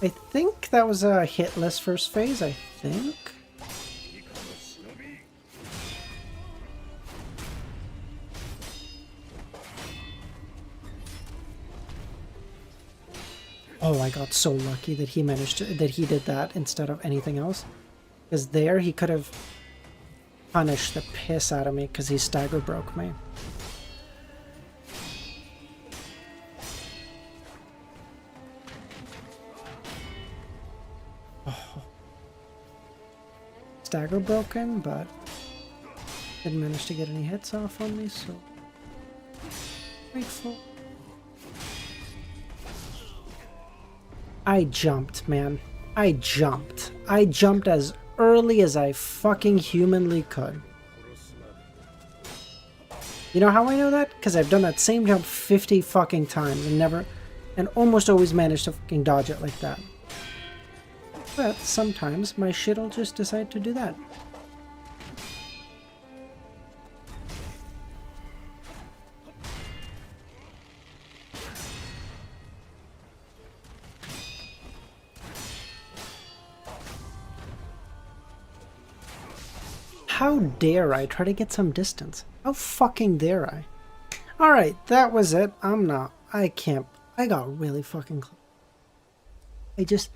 I think that was a hitless first phase, I think. Oh, I got so lucky that he managed to, that he did that instead of anything else. Because there he could have punished the piss out of me because he stagger broke me. Stagger broken, but didn't manage to get any hits off on me, so grateful. I jumped, man. I jumped. I jumped as early as I fucking humanly could. You know how I know that? Because I've done that same jump 50 fucking times and almost always managed to fucking dodge it like that. But sometimes my shit'll just decide to do that. How dare I try to get some distance? How fucking dare I? Alright, that was it. I got really fucking close.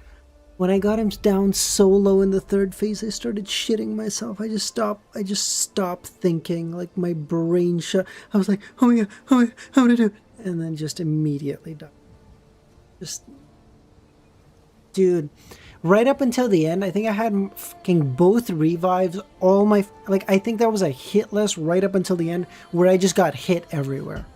When I got him down so low in the third phase, I started shitting myself. I just stopped thinking, like my brain shut. I was like, oh my god, how am I gonna do it? And then just immediately died. Dude, right up until the end, I think I had fucking both revives, I think that was a hit list right up until the end, where I just got hit everywhere.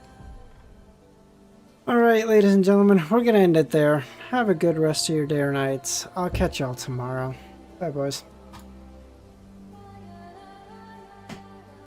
Alright, ladies and gentlemen, we're gonna end it there. Have a good rest of your day or nights. I'll catch y'all tomorrow. Bye, boys.